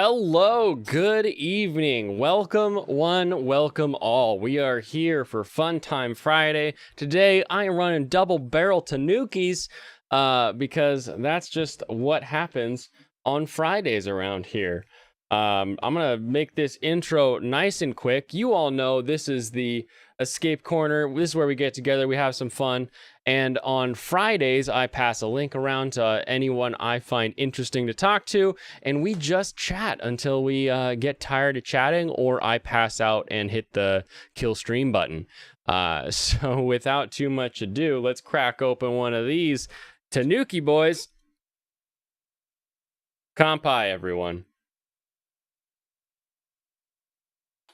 Hello, good evening. Welcome one, welcome all. We are here for Fun Time Friday. Today I am running double barrel tanukis because that's just what happens on Fridays around here. I'm gonna make this intro nice and quick. You all know this is the Escape Corner. This is where we get together, we have some fun. And on Fridays, I pass a link around to anyone I find interesting to talk to, and we just chat until we get tired of chatting or I pass out and hit the kill stream button. So without too much ado, let's crack open one of these Tanuki boys. Kampai, everyone.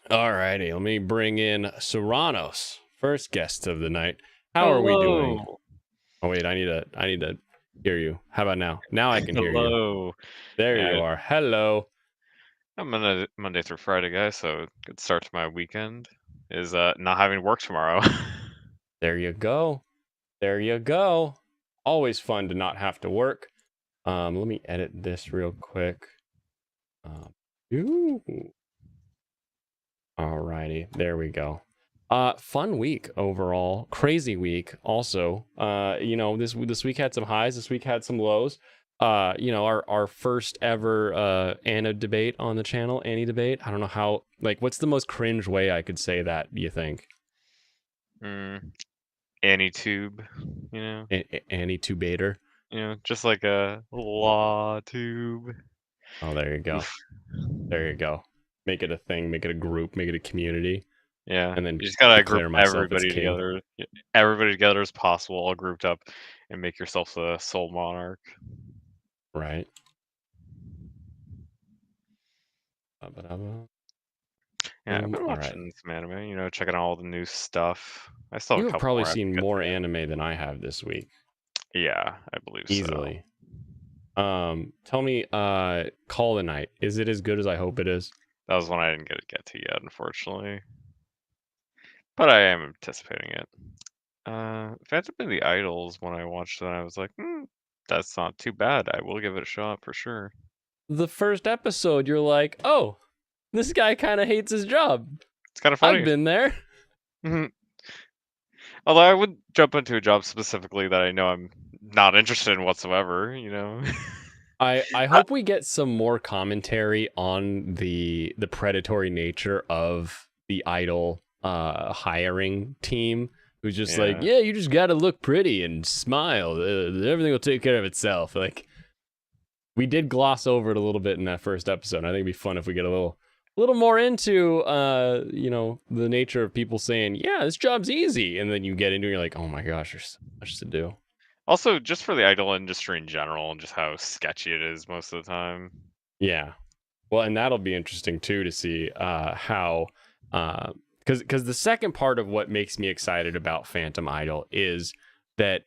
Alrighty, let me bring in Soranos, first guest of the night. How are we doing? Oh wait, I need to hear you. How about now? Now I can hear you. Hello. There Yeah, you are. Hello. I'm Monday through Friday, guys, so good start to my weekend is not having work tomorrow. There you go. There you go. Always fun to not have to work. Let me edit this real quick. Ooh. Alrighty, there we go. Fun week overall. Crazy week also. This week had some highs, this week had some lows. Our first ever Anna debate on the channel, Annie debate. I don't know how, what's the most cringe way I could say that, do you think? Annie Tube, Annie tubator. Just like a law tube. Oh, there you go. Oof. There you go. Make it a thing, make it a group, make it a community. Yeah, And then you just gotta group declare myself everybody as king. together. Everybody together as possible, all grouped up, and make yourself the sole monarch. Right. Yeah, I've been watching some anime, checking out all the new stuff. I still have You a have couple probably more I have to seen get more through. anime than I have this week. Yeah, I believe Easily. so. Tell me, Call the Night. Is it as good as I hope it is? That was one I didn't get to yet, unfortunately. But I am anticipating it. Phantom of the Idols, when I watched that, I was like, that's not too bad. I will give it a shot for sure. The first episode, you're like, oh, this guy kind of hates his job. It's kind of funny. I've been there. Although I would jump into a job specifically that I know I'm not interested in whatsoever, I hope we get some more commentary on the predatory nature of the idol hiring team, who's just like, yeah, you just gotta look pretty and smile. Everything will take care of itself. Like, we did gloss over it a little bit in that first episode. I think it'd be fun if we get a little more into the nature of people saying, yeah, this job's easy, and then you get into it, you're like, oh my gosh, there's so much to do. Also, just for the idol industry in general and just how sketchy it is most of the time. Yeah. Well, and that'll be interesting too to see how because the second part of what makes me excited about Phantom Idol is that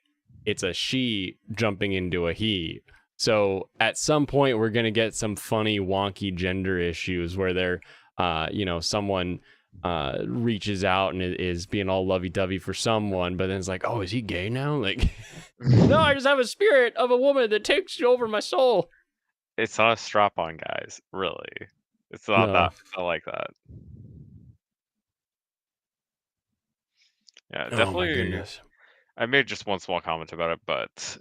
it's a she jumping into a he. So at some point we're gonna get some funny wonky gender issues where they're someone reaches out and is being all lovey-dovey for someone, but then it's like, oh, is he gay now? Like, no, I just have a spirit of a woman that takes over my soul. It's not a strap-on, guys. Really, it's not that. It's not like that. Yeah, definitely. Oh my goodness. I made just one small comment about it, but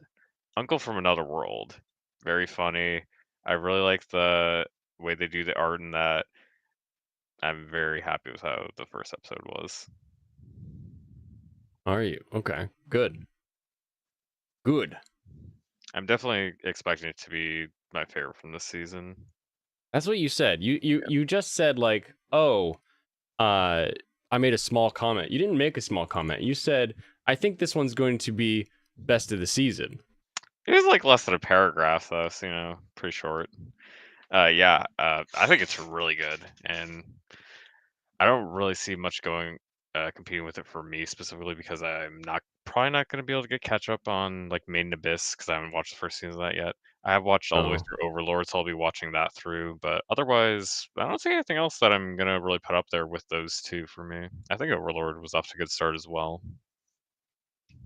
Uncle from Another World, very funny. I really like the way they do the art in that. I'm very happy with how the first episode was. Are you? Okay. Good. Good. I'm definitely expecting it to be my favorite from this season. That's what you said. You just said like, oh, I made a small comment. You didn't make a small comment. You said, I think this one's going to be best of the season. It was like less than a paragraph though, so pretty short. I think it's really good, and I don't really see much competing with it for me specifically because I'm probably not going to be able to get catch up on like Made in Abyss because I haven't watched the first season of that yet. I have watched all the way through Overlord, so I'll be watching that through. But otherwise, I don't see anything else that I'm gonna really put up there with those two for me. I think Overlord was off to a good start as well.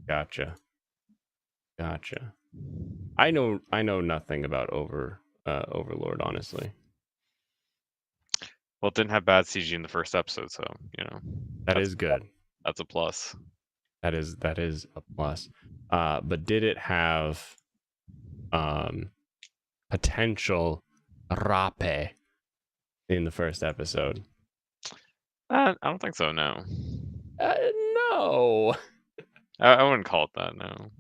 Gotcha. I know nothing about Overlord, honestly. Well, it didn't have bad CG in the first episode, so That that's is good. that's a plus. That is a plus. But did it have um potential rape in the first episode? I don't think so. No, Uh, no. I wouldn't call it that. No.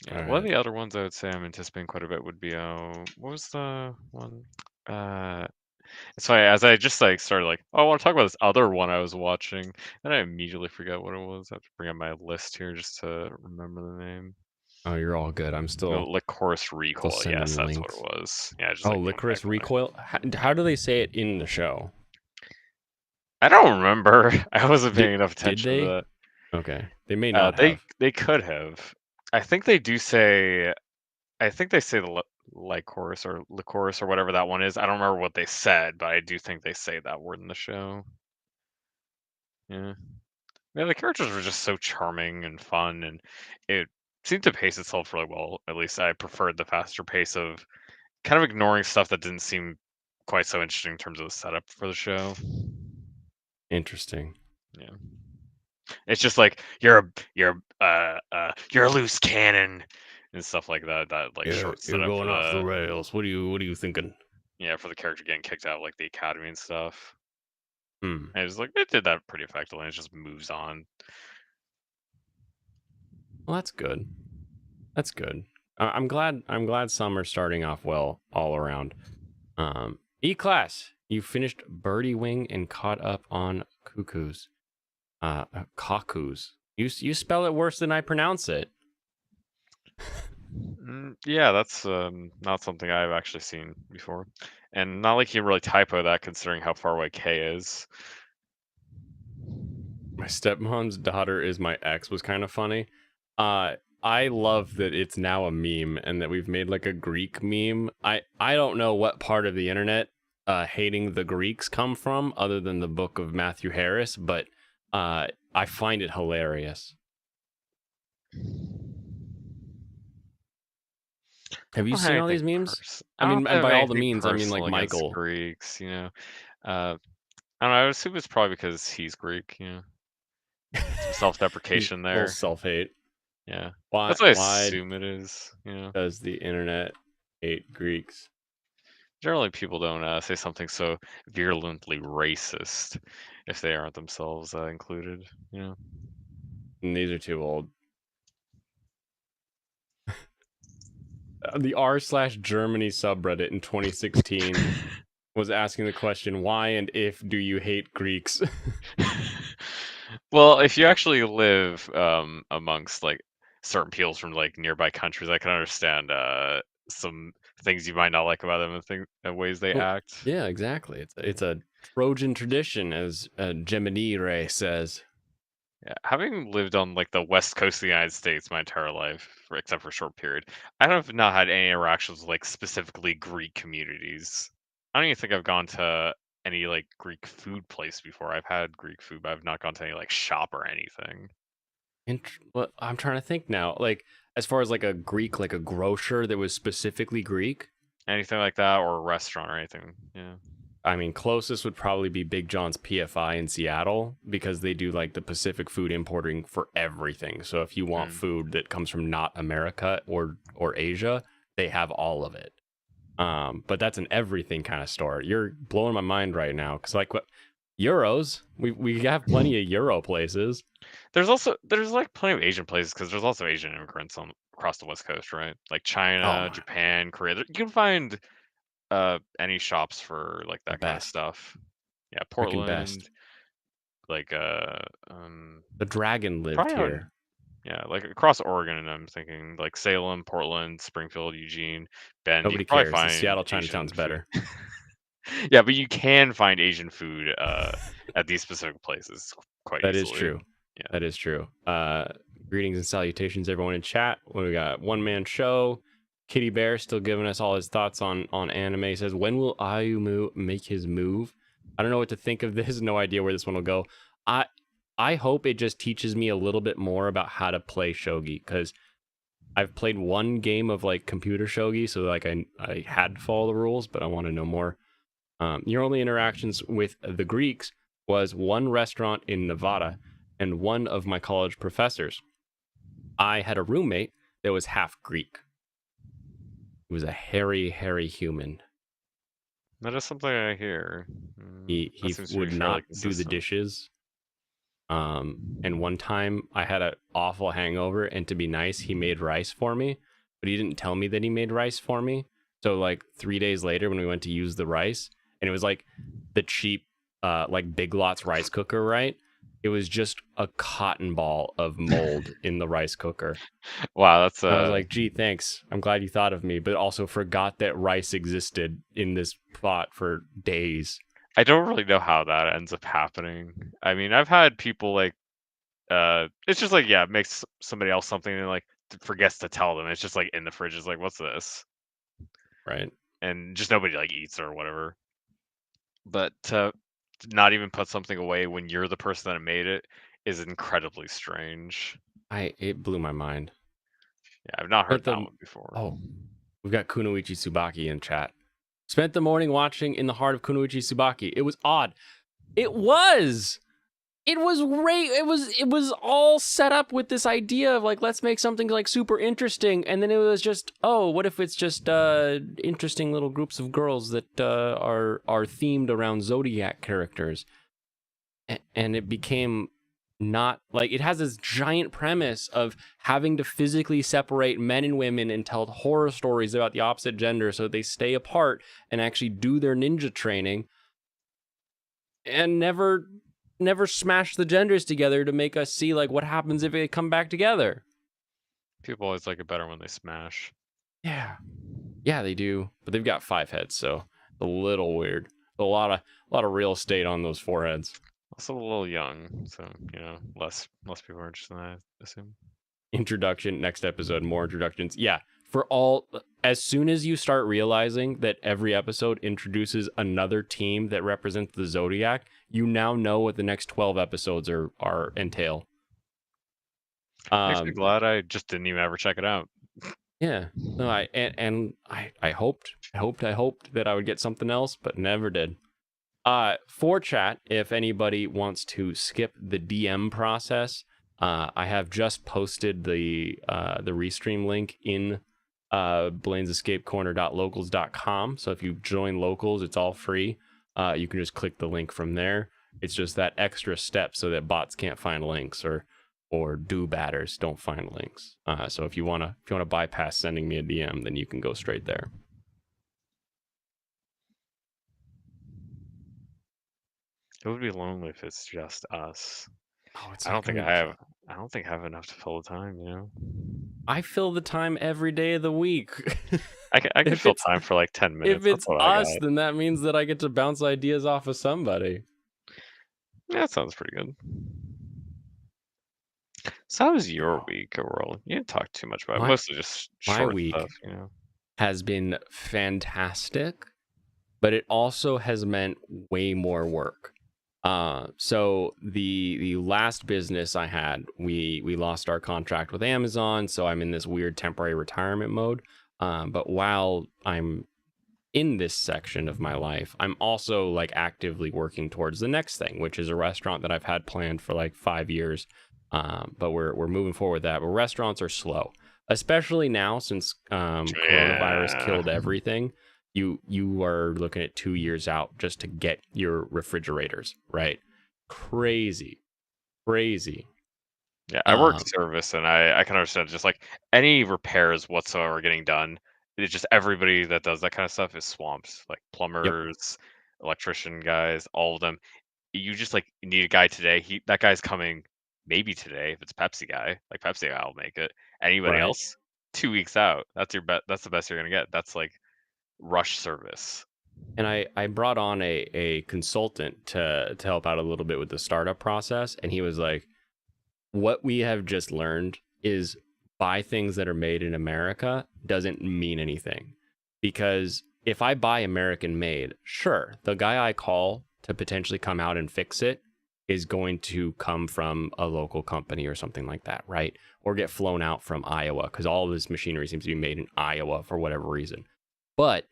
Yeah, All one of right. the other ones I would say I'm anticipating quite a bit would be what was the one? Uh, it's funny as I just like started like, oh, I want to talk about this other one I was watching, and I immediately forgot what it was. I have to bring up my list here just to remember the name. Oh, you're all good. I'm still Licorice still Recoil. Yes, sending that's what it links. was. Yeah, just Oh, like came back Licorice to my. Recoil. How do they say it in the show? I don't remember. I wasn't Did paying enough did attention to they? that. Okay, they may not They have. they could have. I think they do say. I think they say the licorice or whatever that one is. I don't remember what they said, but I do think they say that word in the show. Yeah. Yeah, the characters were just so charming and fun, and it seemed to pace itself really well. At least I preferred the faster pace of kind of ignoring stuff that didn't seem quite so interesting in terms of the setup for the show. Interesting. Yeah. It's just like you're a loose cannon and stuff like that. That like short You're setup for going off the the rails. What are you thinking? for the character getting kicked out of like the academy and stuff. Hmm. And it was like it did that pretty effectively. And it just moves on. Well, that's good. That's good. I'm glad some are starting off well all around. E class, you finished Birdie Wing and caught up on Cuckoos. Cuckoos. You spell it worse than I pronounce it. Yeah, that's not something I've actually seen before, and not like you really typo that considering how far away K is. My stepmom's daughter is my ex was kind of funny. I love that it's now a meme and that we've made like a Greek meme. I don't know what part of the internet hating the Greeks come from other than the book of Matthew Harris, but I find it hilarious. Have I you don't have seen all these anything memes? pers. I I don't mean, and have by all the anything means, I mean like personal against Michael. Greeks. I don't know. I would assume it's probably because he's Greek. Some He's self-deprecation full there. self-hate. Yeah, Why that's what I why assume it is. does the internet hate Greeks? Generally, people don't say something so virulently racist if they aren't themselves included. And these are too old. The r/Germany subreddit in 2016 was asking the question, why and if do you hate Greeks? Well, if you actually live amongst like certain peoples from like nearby countries, I can understand some things you might not like about them and ways they Well, act. yeah, exactly. It's a Trojan tradition, as Gemini Ray says. Yeah, having lived on like the west coast of the United States my entire life, except for a short period, I have not had any interactions with like specifically Greek communities. I don't even think I've gone to any like Greek food place before. I've had Greek food, but I've not gone to any like shop or anything. Well, I'm trying to think now. Like, as far as like a Greek, like a grocer that was specifically Greek. Anything like that, or a restaurant or anything. Yeah. I mean, closest would probably be Big John's PFI in Seattle because they do like the Pacific food importing for everything. So if you want Mm. food that comes from not America or Asia, they have all of it. But that's an everything kind of store. You're blowing my mind right now because like what euros? We have plenty of euro places. There's like plenty of Asian places because there's also Asian immigrants on across the West Coast, right? Like Oh China, my, Japan, Korea. You can find any shops for like the that kind of best, stuff. Yeah, freaking best. Portland, like The dragon lived probably out in, here. yeah, like across Oregon, and I'm thinking like Salem, Portland, Springfield, Eugene, Bend. You Nobody can probably cares. The find Seattle Asian Chinatown's food. better. Yeah, but you can find Asian food at these specific places quite That is easily. true. Yeah. That is true. Greetings and salutations, everyone in chat. We got One Man Show. Kitty Bear still giving us all his thoughts on anime. He says, when will Ayumu make his move? I don't know what to think of this. No idea where this one will go. I I hope it just teaches me a little bit more about how to play shogi because I've played one game of like computer shogi, so like I had to follow the rules, but I want to know more. Your only interactions with the Greeks was one restaurant in Nevada and one of my college professors. I had a roommate that was half Greek. He was a hairy, hairy human. That is something I hear. That He seems to be would fairly not do the consistent. dishes. And one time I had an awful hangover, and to be nice, he made rice for me, but he didn't tell me that he made rice for me. So like 3 days later, when we went to use the rice, and it was like the cheap, like Big Lots rice cooker, right? It was just a cotton ball of mold in the rice cooker. Wow, that's I was like, gee, thanks. I'm glad you thought of me, but also forgot that rice existed in this pot for days. I don't really know how that ends up happening. I mean, I've had people like it's just like yeah, makes somebody else something and like forgets to tell them. It's just like in the fridge. It's like, what's this? Right? And just nobody like eats or whatever. But to not even put something away when you're the person that made it is incredibly strange. It blew my mind. Yeah, I've not heard Spent that the one before. Oh, we've got Kunoichi Tsubaki in chat. Spent the morning watching In the Heart of Kunoichi Tsubaki. It was odd. It was. It was great. It was all set up with this idea of like, let's make something like super interesting, and then it was just, oh, what if it's just interesting little groups of girls that are themed around zodiac characters, and it became not like it has this giant premise of having to physically separate men and women and tell horror stories about the opposite gender so they stay apart and actually do their ninja training, and never smash the genders together to make us see like what happens if they come back together. People always like it better when they smash. Yeah. Yeah, they do, but they've got 5 heads, so a little weird. A lot of real estate on those foreheads. Also a little young, so less people are interested in that, I assume. Introduction, next episode, more introductions. Yeah, for all, as soon as you start realizing that every episode introduces another team that represents the Zodiac, you now know what the next 12 episodes are entail. Makes me glad I just didn't even ever check it out. Yeah. No, I hoped that I would get something else, but never did. For chat, if anybody wants to skip the DM process, I have just posted the restream link in blainsescapecorner.locals.com. So if you join locals, it's all free. You can just click the link from there. It's just that extra step so that bots can't find links or do batters don't find links. So if you wanna bypass sending me a DM, then you can go straight there. It would be lonely if it's just us. Oh, it's I not don't think gonna I be. have. I don't think I have enough to fill the time. I fill the time every day of the week. I could if fill it's time for like 10 if minutes. That's it's what I us, got. then that means that I get to bounce ideas off of somebody. Yeah, that sounds pretty good. So how was your Oh, week overall? You didn't talk too much about it. my Mostly just my short week stuff. has been fantastic, but it also has meant way more work. So the last business I had, we lost our contract with Amazon, so I'm in this weird temporary retirement mode. But while I'm in this section of my life, I'm also like actively working towards the next thing, which is a restaurant that I've had planned for like 5 years. But we're moving forward with that. But restaurants are slow, especially now since coronavirus Yeah. killed everything. You are looking at 2 years out just to get your refrigerators, right? Crazy, crazy. Yeah, I work Um, service and I can understand just like any repairs whatsoever getting done. It's just everybody that does that kind of stuff is swamped. Like yep, plumbers, electrician guys, all of them. You just like need a guy today. That guy's coming maybe today if it's Pepsi guy. Like Pepsi guy will make it. Anybody right. else? 2 weeks out. That's your bet. That's the best you're gonna get. That's like rush service. And I brought on a consultant to help out a little bit with the startup process, and he was like, what we have just learned is buy things that are made in America doesn't mean anything. Because if I buy American made, sure, the guy I call to potentially come out and fix it is going to come from a local company or something like that, right? Or get flown out from Iowa, because all of this machinery seems to be made in Iowa for whatever reason. But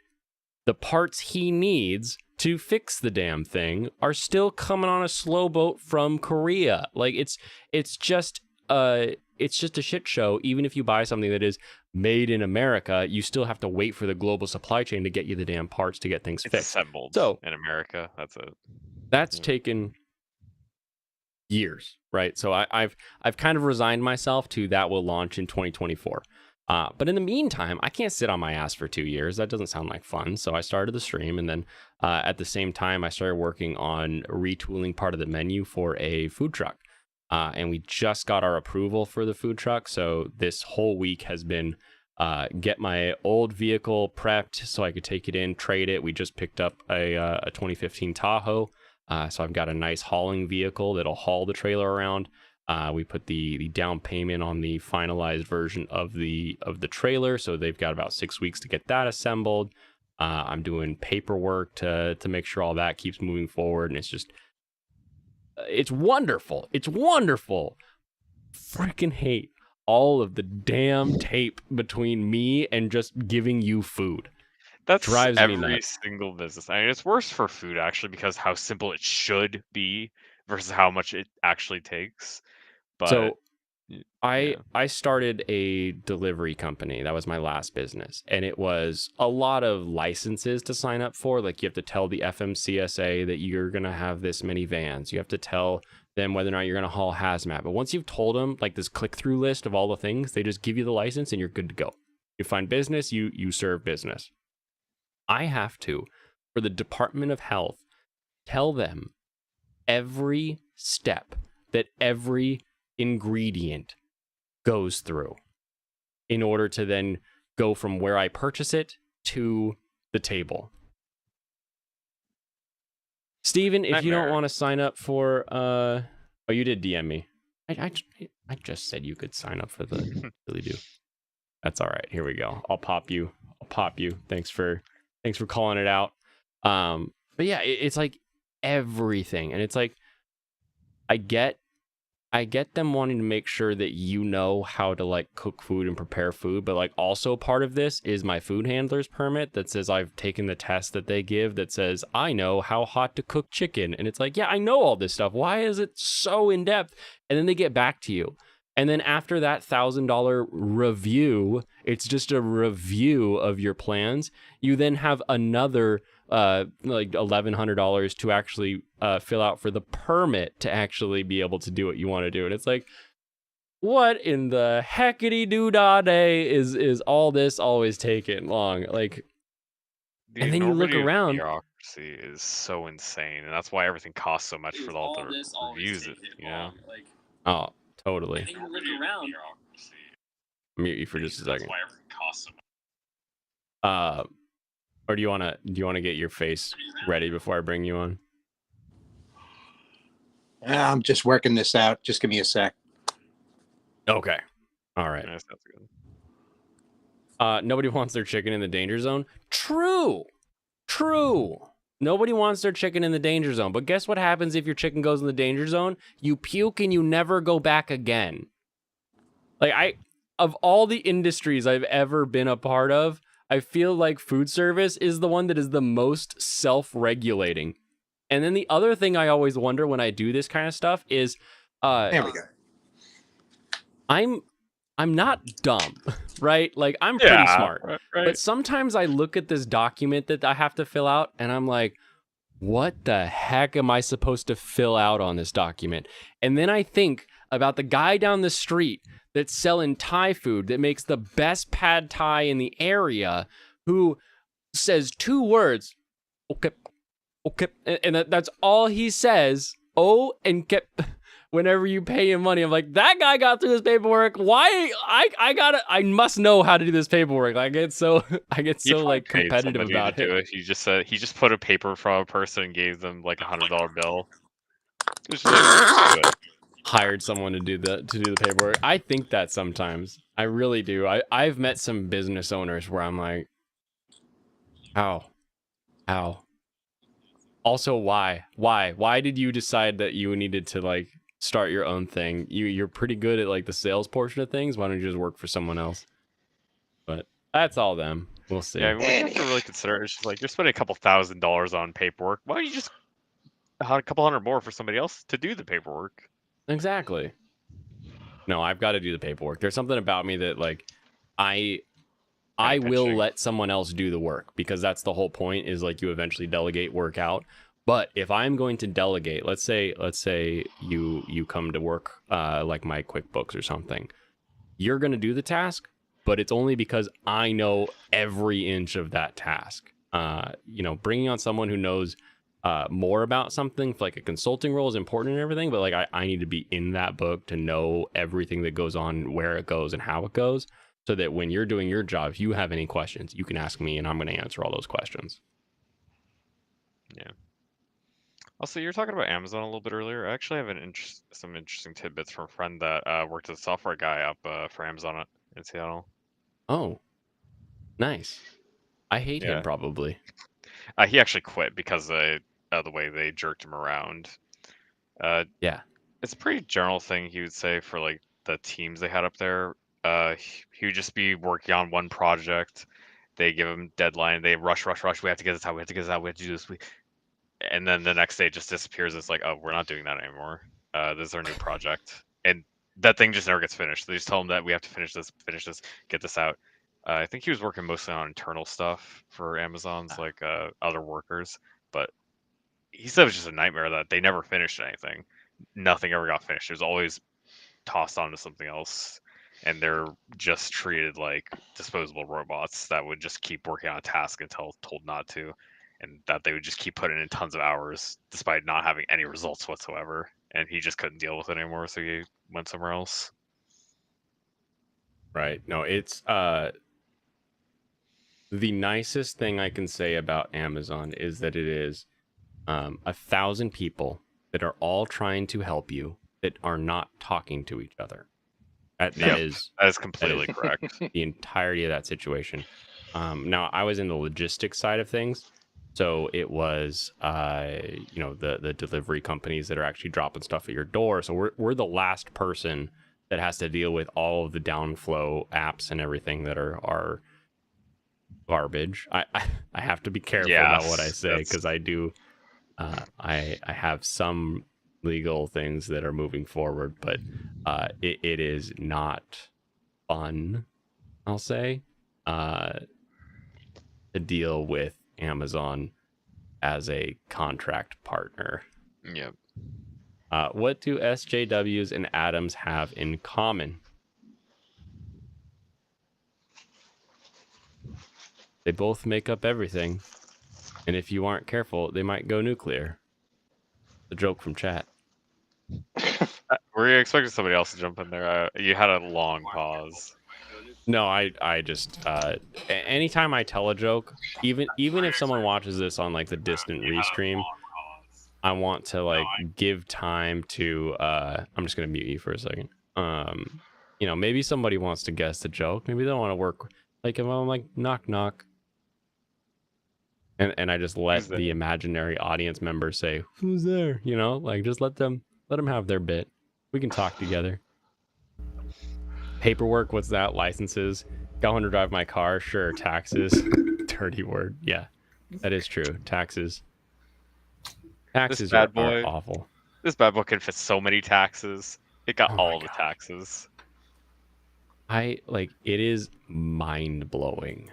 the parts he needs to fix the damn thing are still coming on a slow boat from Korea. Like it's just a shit show. Even if you buy something that is made in America, you still have to wait for the global supply chain to get you the damn parts to get things It's fixed. assembled So in America. That's it. that's Yeah. taken years, right? So I've kind of resigned myself to that will launch in 2024. But in the meantime, I can't sit on my ass for 2 years. That doesn't sound like fun. So I started the stream, and then at the same time, I started working on retooling part of the menu for a food truck. And we just got our approval for the food truck. So this whole week has been get my old vehicle prepped so I could take it in, trade it. We just picked up a 2015 Tahoe. So I've got a nice hauling vehicle that'll haul the trailer around. We put the down payment on the finalized version of the trailer, so they've got about 6 weeks to get that assembled. I'm doing paperwork to make sure all that keeps moving forward, and it's wonderful. It's wonderful. Freaking hate all of the damn tape between me and just giving you food. That's Drives me every nuts. single business. I mean, it's worse for food actually because how simple it should be versus how much it actually takes. But So y- I yeah, I started a delivery company. That was my last business, and it was a lot of licenses to sign up for. Like you have to tell the FMCSA that you're gonna have this many vans. You have to tell them whether or not you're gonna haul hazmat. But once you've told them like this click-through list of all the things, they just give you the license and you're good to go. You find business, you serve business. I have to, for the Department of Health, tell them every step that every ingredient goes through in order to then go from where I purchase it to the table. Steven, if you don't nightmare. want to sign up for oh, you did DM me. I just said you could sign up for the really do. That's all right. Here we go. I'll pop you. Thanks for calling it out. But yeah, it's like everything, and it's like I get them wanting to make sure that you know how to like cook food and prepare food, but like also part of this is my food handler's permit that says I've taken the test that they give that says I know how hot to cook chicken. And it's like, yeah, I know all this stuff. Why is it so in depth? And then they get back to you. And then after that $1,000 review, it's just a review of your plans. You then have another like $1,100 to actually fill out for the permit to actually be able to do what you want to do. And it's like, what in the heckity doo-dah day is all this always taking long? Like, The and then you look enormity of around. bureaucracy is so insane, and that's why everything costs so much for all the reviews. You know. Oh, totally. The enormity of bureaucracy. Mute you for just a That's second. why everything costs so much. Or do you wanna get your face ready before I bring you on? I'm just working this out. Just give me a sec. Okay. All right. Yes, that's good. Nobody wants their chicken in the danger zone. True. Nobody wants their chicken in the danger zone. But guess what happens if your chicken goes in the danger zone? You puke and you never go back again. Like of all the industries I've ever been a part of, I feel like food service is the one that is the most self-regulating. And then the other thing I always wonder when I do this kind of stuff is There we go. I'm not dumb, right? Like I'm pretty smart. Right. But sometimes I look at this document that I have to fill out and I'm like, what the heck am I supposed to fill out on this document? And then I think about the guy down the street that's selling Thai food that makes the best pad Thai in the area who says 2 words, okay, and that's all he says. Oh, and kept. Whenever you pay him money, I'm like, that guy got through this paperwork. Why? I must know how to do this paperwork. I get so like competitive about it. He just put a paper in front of a person and gave them like $100 bill. Just like, do it. Hired someone to do the paperwork. I think that sometimes. I really do. I've met some business owners where I'm like, how? Also, why did you decide that you needed to like start your own thing? You're pretty good at like the sales portion of things. Why don't you just work for someone else? But that's all them. We'll see. Yeah, I mean, what you have to really consider is just like you're spending a couple $1,000s on paperwork. Why don't you just a couple hundred more for somebody else to do the paperwork? Exactly. No, I've got to do the paperwork. There's something about me that like I will pinching. let someone else do the work because that's the whole point is like you eventually delegate work out. But if I'm going to delegate, let's say you come to work like my QuickBooks or something, you're going to do the task, but it's only because I know every inch of that task. Bringing on someone who knows more about something, like a consulting role, is important and everything, but like I need to be in that book to know everything that goes on, where it goes and how it goes, so that when you're doing your job, if you have any questions, you can ask me and I'm going to answer all those questions. Yeah. Also, you were talking about Amazon a little bit earlier. I actually have some interesting tidbits from a friend that worked as a software guy up for Amazon in Seattle. Oh, nice. I hate him Yeah. probably. He actually quit because of the way they jerked him around. Yeah. It's a pretty general thing he would say for like the teams they had up there. He would just be working on one project. They give him deadline. They rush. We have to get this out. We have to get this out. We have to do this. And then the next day it just disappears. It's like, oh, we're not doing that anymore. This is our new project, and that thing just never gets finished. They just tell him that we have to finish this, get this out. I think he was working mostly on internal stuff for Amazon's like other workers, but he said it was just a nightmare that they never finished anything. Nothing ever got finished. It was always tossed onto something else, and they're just treated like disposable robots that would just keep working on a task until told not to, and that they would just keep putting in tons of hours despite not having any results whatsoever. And he just couldn't deal with it anymore, so he went somewhere else. Right. No, it's the nicest thing I can say about Amazon is that it is 1,000 people that are all trying to help you that are not talking to each other. That is completely correct. The entirety of that situation. Now, I was in the logistics side of things, so it was the delivery companies that are actually dropping stuff at your door. So we're the last person that has to deal with all of the downflow apps and everything that are garbage. I have to be careful about what I say because I do. I have some legal things that are moving forward, but it is not fun, I'll say, to deal with Amazon as a contract partner. Yep. What do SJWs and Atoms have in common? They both make up everything, and if you aren't careful, they might go nuclear. A joke from chat. Were you expecting somebody else to jump in there? You had a long pause. No, I just anytime I tell a joke, even if someone watches this on like the distant restream, I want to like give time to I'm just gonna mute you for a second. Maybe somebody wants to guess the joke. Maybe they don't want to work. Like if I'm like knock knock, and I just let the imaginary audience member say who's there. Like just let them have their bit. We can talk together. Paperwork, what's that? Licenses. Got one to drive my car. Sure. Taxes. Dirty word. Yeah, that is true. Taxes are awful. This bad boy can fit so many taxes. It got all the taxes. It is mind blowing.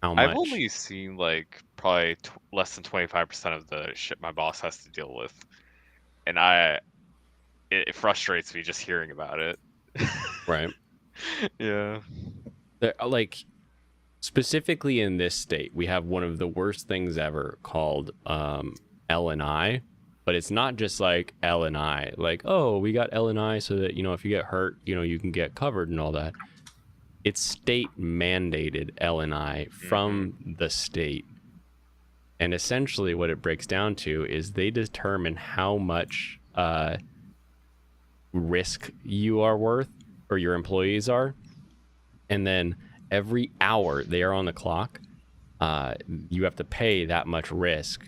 I've only seen like probably less than 25% of the shit my boss has to deal with, and it frustrates me just hearing about it. Right. Yeah. Like specifically in this state, we have one of the worst things ever called L&I, but it's not just like L&I, like, oh, we got L&I so that, if you get hurt, you can get covered and all that. It's state mandated L&I from the state. And essentially what it breaks down to is they determine how much risk you are worth or your employees are. And then every hour they are on the clock, you have to pay that much risk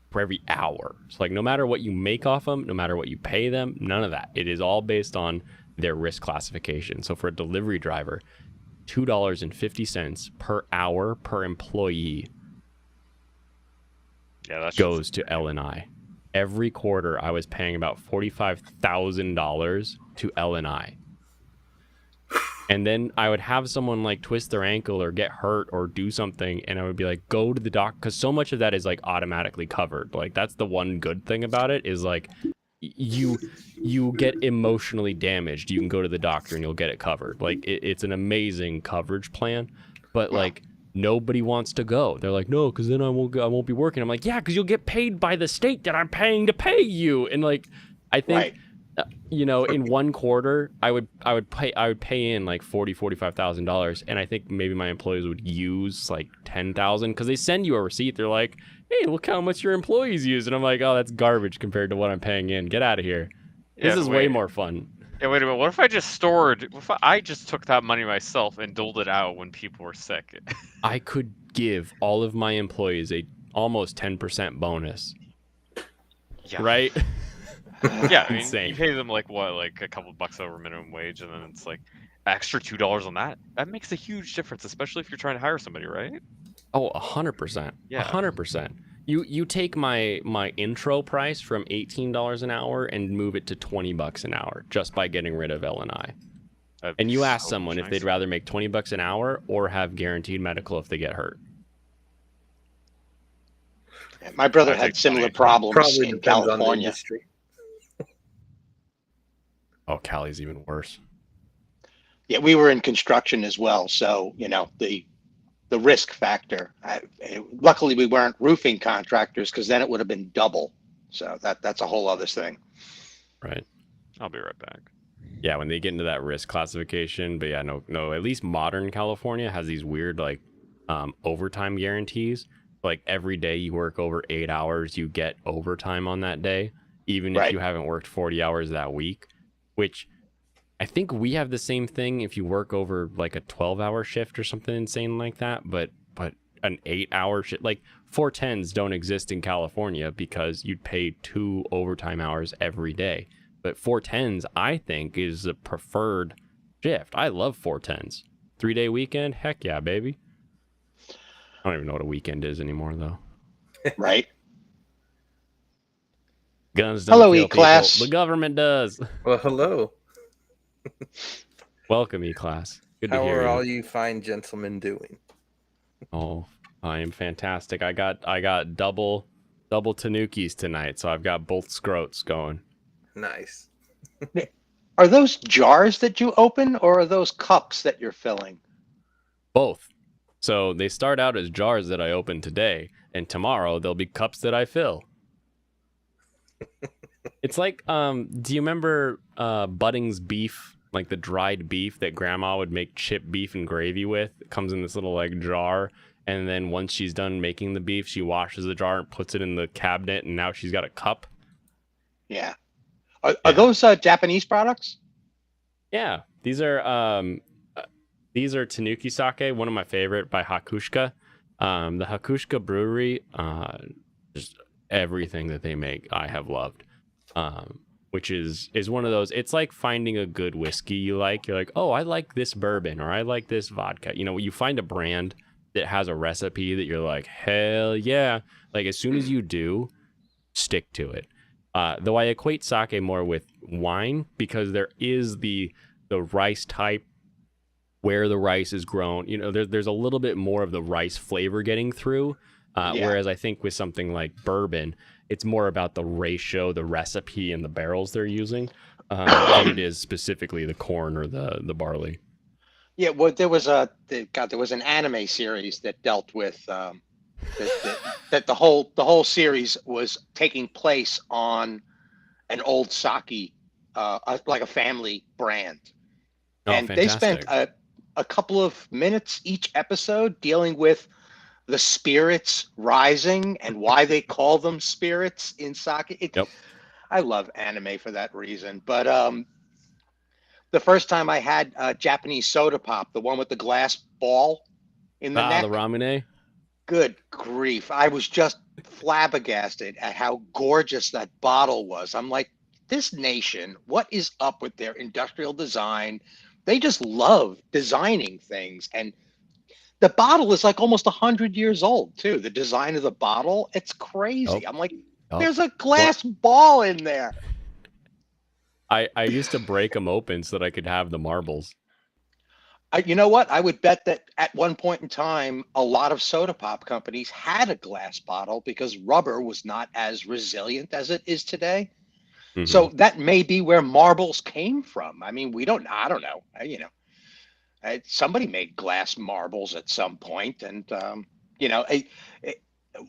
for every hour. So like no matter what you make off them, no matter what you pay them, none of that. It is all based on their risk classification. So for a delivery driver, $2.50 per hour per employee goes to L&I. Every quarter, I was paying about $45,000 to L&I. And then I would have someone like twist their ankle or get hurt or do something, and I would be like, go to the doc, because so much of that is like automatically covered. Like that's the one good thing about it is like you get emotionally damaged, you can go to the doctor and you'll get it covered. Like it's an amazing coverage plan, but like nobody wants to go. They're like, no, because then I won't be working. I'm like, yeah, because you'll get paid by the state that I'm paying to pay you. And like, I think, you know, in one quarter, I would pay in like $45,000, and I think maybe my employees would use like 10,000 because they send you a receipt. They're like, hey, look how much your employees use, and I'm like, oh, that's garbage compared to what I'm paying in. Get out of here. This is way more fun. Yeah, wait a minute. What if I just stored? What if I just took that money myself and doled it out when people were sick? I could give all of my employees a almost 10% bonus. Yeah. Right? Yeah, I mean, insane. You pay them like what, like a couple bucks over minimum wage, and then it's like extra $2 on that. That makes a huge difference, especially if you're trying to hire somebody, right? Oh, 100%. Yeah, 100%. You take my intro price from $18 an hour and move it to $20 an hour just by getting rid of L&I. And you ask someone if they'd rather make $20 an hour or have guaranteed medical if they get hurt. My brother had similar problems in California. Oh, Cali's even worse. Yeah, we were in construction as well, so you know the risk factor. Luckily, we weren't roofing contractors because then it would have been double. So that's a whole other thing. Right. I'll be right back. Yeah, when they get into that risk classification, but yeah, no. At least modern California has these weird like overtime guarantees. Like every day you work over 8 hours, you get overtime on that day, even if you haven't worked 40 hours that week. Which I think we have the same thing if you work over like a 12-hour shift or something insane like that. But an 8-hour shift, like 410s don't exist in California because you'd pay 2 overtime hours every day. But 410s, I think, is the preferred shift. I love 410s. 3-day weekend, heck yeah, baby. I don't even know what a weekend is anymore, though. Right. Guns don't kill people. E-Class. The government does. Well, hello. Welcome, E-Class. Good to hear you. How are all you fine gentlemen doing? Oh, I am fantastic. I got double tanukis tonight, so I've got both scrotes going. Nice. Are those jars that you open, or are those cups that you're filling? Both. So they start out as jars that I open today, and tomorrow they'll be cups that I fill. It's like, do you remember Budding's beef, like the dried beef that Grandma would make chipped beef and gravy with? It comes in this little like jar, and then once she's done making the beef, she washes the jar and puts it in the cabinet, and now she's got a cup. Yeah. Are those Japanese products? Yeah, these are Tanuki sake, one of my favorite by Hakushka. The Hakushka brewery, just everything that they make, I have loved. Which is one of those, it's like finding a good whiskey you like. You're like, oh, I like this bourbon, or I like this vodka. You know, you find a brand that has a recipe that you're like, hell yeah. Like as soon as you do, stick to it. Though I equate sake more with wine because there is the rice type where the rice is grown. You know, there's a little bit more of the rice flavor getting through. Whereas I think with something like bourbon, it's more about the ratio, the recipe, and the barrels they're using than it is specifically the corn or the barley. Yeah, well, there was an anime series that dealt with that the whole series was taking place on an old sake, like a family brand, and fantastic. they spent a couple of minutes each episode dealing with the spirits rising and why they call them spirits in sake. I love anime for that reason. But the first time I had Japanese soda pop, the one with the glass ball in the neck. The ramune. Good grief. I was just flabbergasted at how gorgeous that bottle was. I'm like, this nation, what is up with their industrial design? They just love designing things. And the bottle is like almost 100 years old, too. The design of the bottle, it's crazy. Oh, I'm like, oh. there's a What? glass ball in there. I used to break them open so that I could have the marbles. You know what? I would bet that at one point in time, a lot of soda pop companies had a glass bottle because rubber was not as resilient as it is today. Mm-hmm. So that may be where marbles came from. I mean, I don't know. Somebody made glass marbles at some point. And,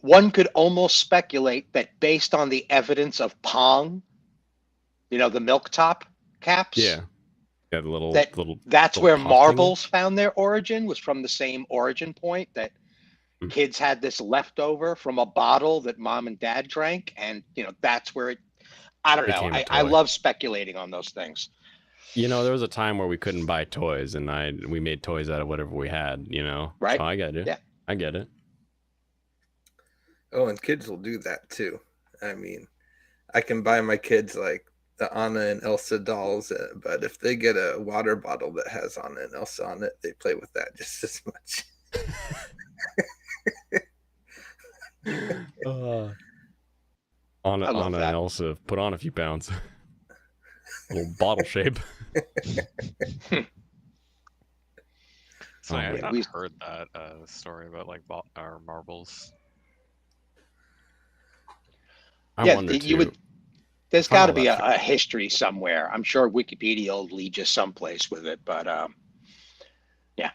one could almost speculate that based on the evidence of Pong, the milk top caps. Yeah, the little that's little where pop marbles found their origin, was from the same origin point that Mm. kids had this leftover from a bottle that mom and dad drank. And, that's where I don't know. became a I toy. love speculating on those things. There was a time where we couldn't buy toys, and we made toys out of whatever we had. Right? So I get it. Yeah. I get it. Oh, and kids will do that too. I mean, I can buy my kids like the Anna and Elsa dolls, but if they get a water bottle that has Anna and Elsa on it, they play with that just as much. Anna and Elsa put on a few pounds. Little bottle shape. So I have not we- heard that story about like our marbles. I wonder too. There's Find got to all be that a history somewhere. I'm sure Wikipedia will lead you someplace with it, but yeah,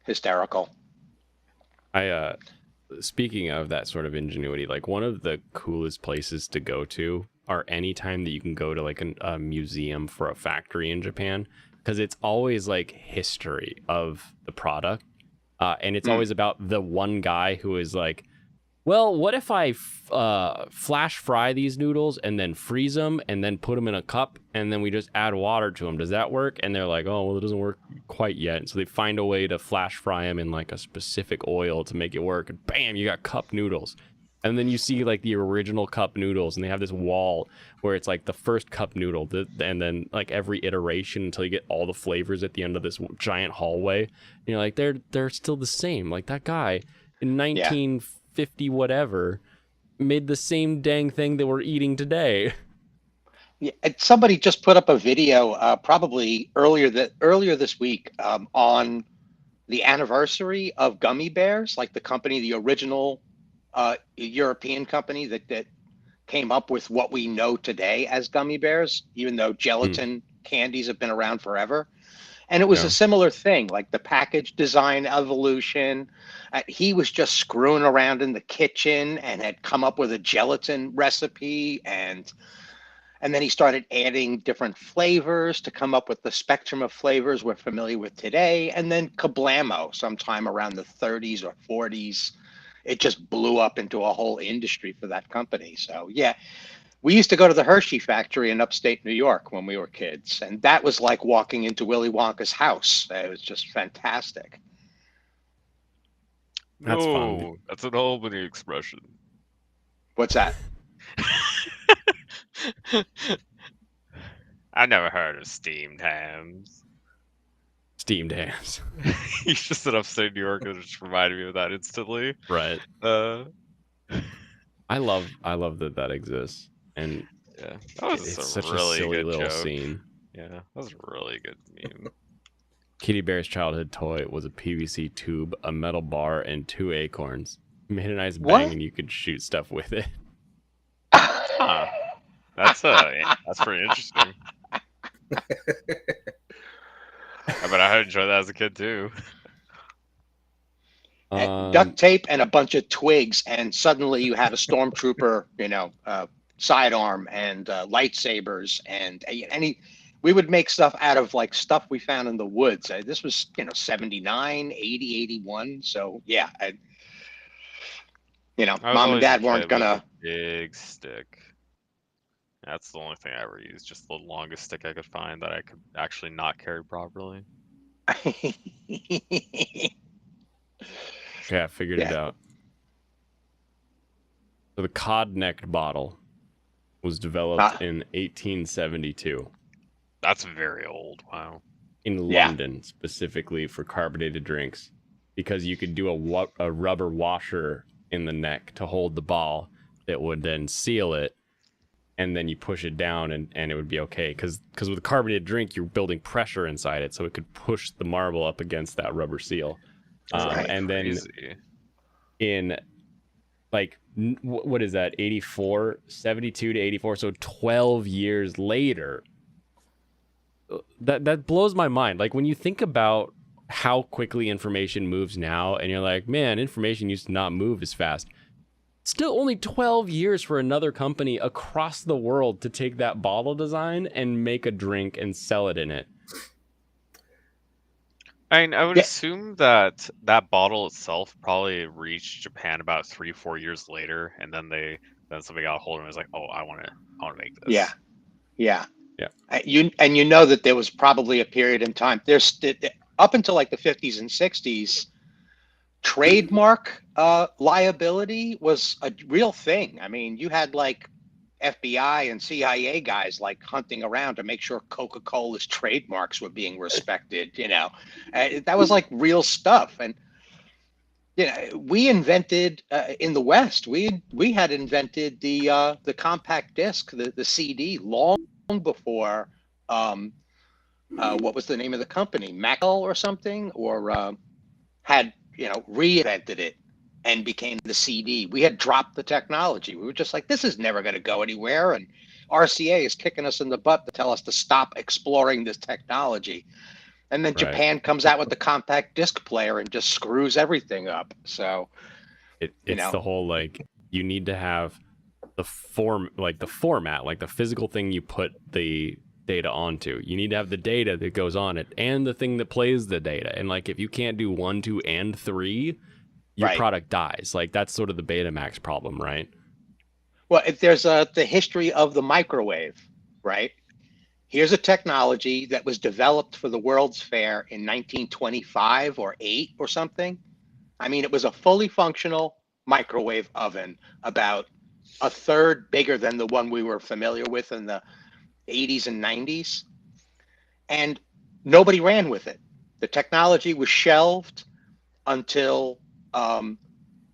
hysterical. Speaking of that sort of ingenuity, like one of the coolest places to go to are anytime that you can go to like a museum for a factory in Japan, because it's always like history of the product, and it's always about the one guy who is like, well, what if I flash fry these noodles and then freeze them and then put them in a cup and then we just add water to them? Does that work? And they're like, oh, well, it doesn't work quite yet. And so they find a way to flash fry them in like a specific oil to make it work. And bam, you got cup noodles. And then you see like the original cup noodles, and they have this wall where it's like the first cup noodle, and then like every iteration until you get all the flavors at the end of this giant hallway. And you're like, they're still the same. Like that guy in 1950 whatever made the same dang thing that we're eating today. Yeah, and somebody just put up a video, probably earlier this week, on the anniversary of gummy bears, like the company, the original European company that came up with what we know today as gummy bears, even though gelatin candies have been around forever. And it was a similar thing, like the package design evolution. He was just screwing around in the kitchen and had come up with a gelatin recipe, and then he started adding different flavors to come up with the spectrum of flavors we're familiar with today. And then kablamo, sometime around the 30s or 40s, it just blew up into a whole industry for that company. So yeah, we used to go to the Hershey factory in upstate New York when we were kids, and that was like walking into Willy Wonka's house. It was just fantastic. That's fun. That's an Albany expression. What's that? I never heard of steamed hams. Steamed hams. You just said upstate New York, and it just reminded me of that instantly. Right. I love that exists, and yeah, that was it's a such really a silly good little joke. scene. Yeah, that was a really good meme. Kitty Bear's childhood toy was a PVC tube, a metal bar, and 2 acorns. It made a nice bang, and you could shoot stuff with it. Huh. That's pretty interesting. I bet I enjoyed that as a kid too. Duct tape and a bunch of twigs, and suddenly you had a stormtrooper, sidearm and lightsabers, and we would make stuff out of like stuff we found in the woods. This was 79, 80, 81. So yeah, mom and dad weren't gonna. Big stick. That's the only thing I ever used. Just the longest stick I could find that I could actually not carry properly. Yeah, I figured it out. So the cod-necked bottle was developed in 1872. That's very old. Wow. In London, specifically for carbonated drinks, because you could do a rubber washer in the neck to hold the ball that would then seal it, and then you push it down and it would be okay. Because with a carbonated drink, you're building pressure inside it, so it could push the marble up against that rubber seal. And crazy. then in like, what is that, 84, 72 to 84, so 12 years later, that blows my mind. Like, when you think about how quickly information moves now, and you're like, man, information used to not move as fast. Still only 12 years for another company across the world to take that bottle design and make a drink and sell it in it. I mean, I would assume that that bottle itself probably reached Japan about 3-4 years later, and then somebody got a hold of it and was like, "Oh, I want to make this." Yeah. You know that there was probably a period in time. There's up until like the 50s and 60s, trademark liability was a real thing. I mean, you had like FBI and CIA guys like hunting around to make sure Coca-Cola's trademarks were being respected. That was like real stuff. And we invented in the West. We had invented the compact disc, the CD, long before. What was the name of the company? Mackel or something, or had reinvented it and became the CD. We had dropped the technology. We were just like, this is never going to go anywhere. And RCA is kicking us in the butt to tell us to stop exploring this technology. And then Japan comes out with the compact disc player and just screws everything up. So it's the whole, like, you need to have the format, like the physical thing you put the data onto. You need to have the data that goes on it and the thing that plays the data. And like, if you can't do 1, 2, and 3, your product dies. Like, that's sort of the Betamax problem, right? Well, if there's the history of the microwave, right? Here's a technology that was developed for the World's Fair in 1925 or 8 or something. I mean, it was a fully functional microwave oven, about a third bigger than the one we were familiar with in the 80s and 90s. And nobody ran with it. The technology was shelved until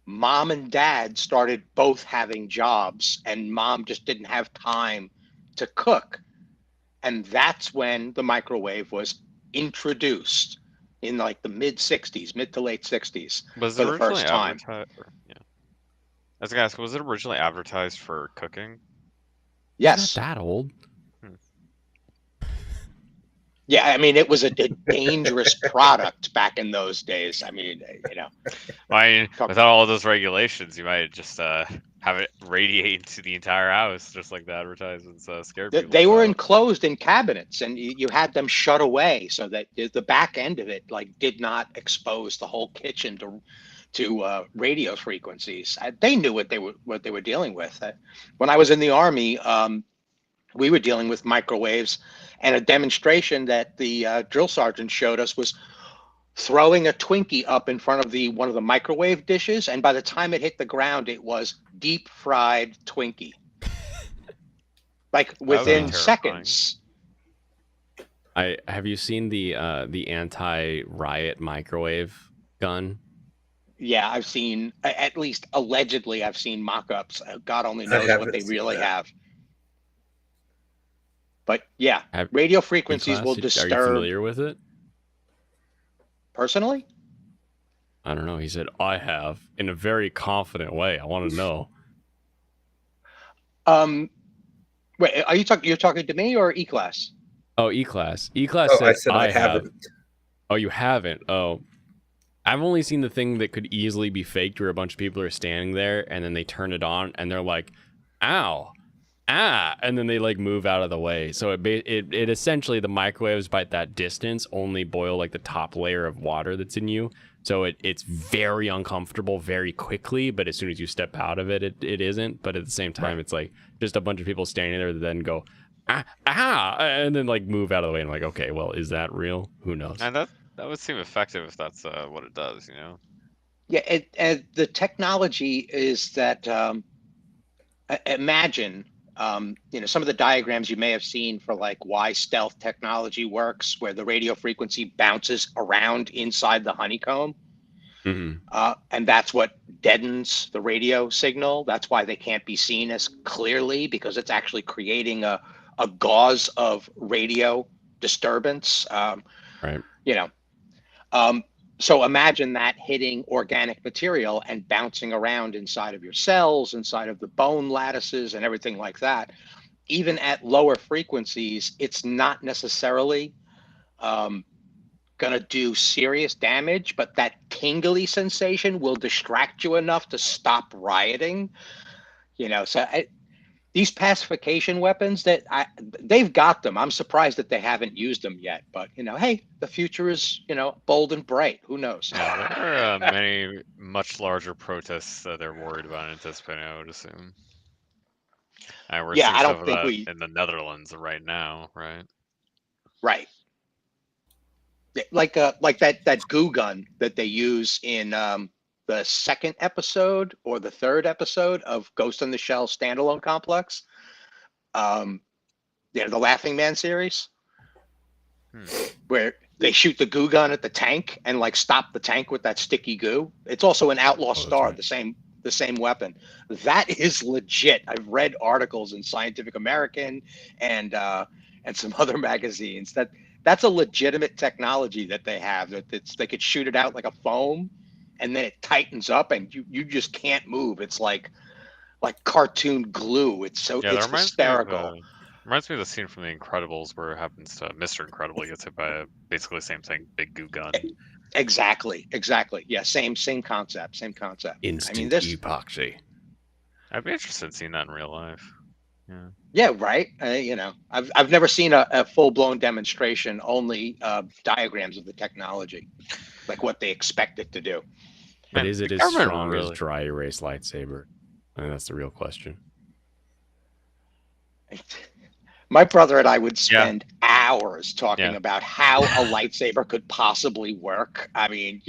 mom and dad started both having jobs, and mom just didn't have time to cook. And that's when the microwave was introduced in like the mid to late 60s for the first time. I was gonna ask, was it originally advertised for cooking? Yes. It's not that old. Yeah, I mean, it was a dangerous product back in those days. I mean, without all those regulations, you might just have it radiate into the entire house, just like the advertisements scared people. They were enclosed in cabinets, and you had them shut away so that the back end of it did not expose the whole kitchen to radio frequencies. They knew what they were dealing with. When I was in the Army, we were dealing with microwaves, and a demonstration that the drill sergeant showed us was throwing a Twinkie up in front of one of the microwave dishes, and by the time it hit the ground, it was deep fried Twinkie, like within seconds. Have you seen the anti-riot microwave gun? Yeah, I've seen, at least allegedly, I've seen mock-ups. God only knows what they really have. But yeah, radio frequencies will disturb. Are you familiar with it? Personally? I don't know. He said, I have, in a very confident way. I want to know. Wait, you're talking to me or E-Class? Oh, E-Class. E-Class said, I said I haven't. Oh, you haven't? Oh. I've only seen the thing that could easily be faked, where a bunch of people are standing there and then they turn it on and they're like, ow. And then they like move out of the way. So it essentially, the microwaves by that distance only boil like the top layer of water that's in you. So it's very uncomfortable very quickly, but as soon as you step out of it, it isn't. But at the same time, It's like just a bunch of people standing there that then go, and then like move out of the way. And like, okay, well, is that real? Who knows? And that would seem effective if that's what it does, Yeah, the technology is that imagine, some of the diagrams you may have seen for like why stealth technology works, where the radio frequency bounces around inside the honeycomb. And that's what deadens the radio signal. That's why they can't be seen as clearly, because it's actually creating a gauze of radio disturbance. Right. So imagine that hitting organic material and bouncing around inside of your cells, inside of the bone lattices and everything like that. Even at lower frequencies, it's not necessarily going to do serious damage, but that tingly sensation will distract you enough to stop rioting. These pacification weapons they've got them. I'm surprised that they haven't used them yet, but hey, the future is, bold and bright. Who knows? Yeah, there are many much larger protests that they're worried about anticipating, I would assume. We're seeing I some don't of think that in the Netherlands right now, right? Right. Like that goo gun that they use in the second episode or the third episode of Ghost in the Shell standalone complex. The Laughing Man series, where they shoot the goo gun at the tank and like stop the tank with that sticky goo. It's also an Outlaw Star, right. the same weapon. That is legit. I've read articles in Scientific American and some other magazines that's a legitimate technology that they have. They could shoot it out like a foam, and then it tightens up, and you just can't move. It's like cartoon glue. It's hysterical. Reminds me of the scene from The Incredibles where it happens to Mr. Incredible gets hit by basically the same thing, big goo gun. Exactly. Yeah, same concept. Instant epoxy. I'd be interested in seeing that in real life. Yeah, right. I've never seen a full blown demonstration. Only diagrams of the technology, like what they expect it to do. But is it as strong as dry erase lightsaber? I think that's the real question. My brother and I would spend hours talking about how a lightsaber could possibly work. I mean,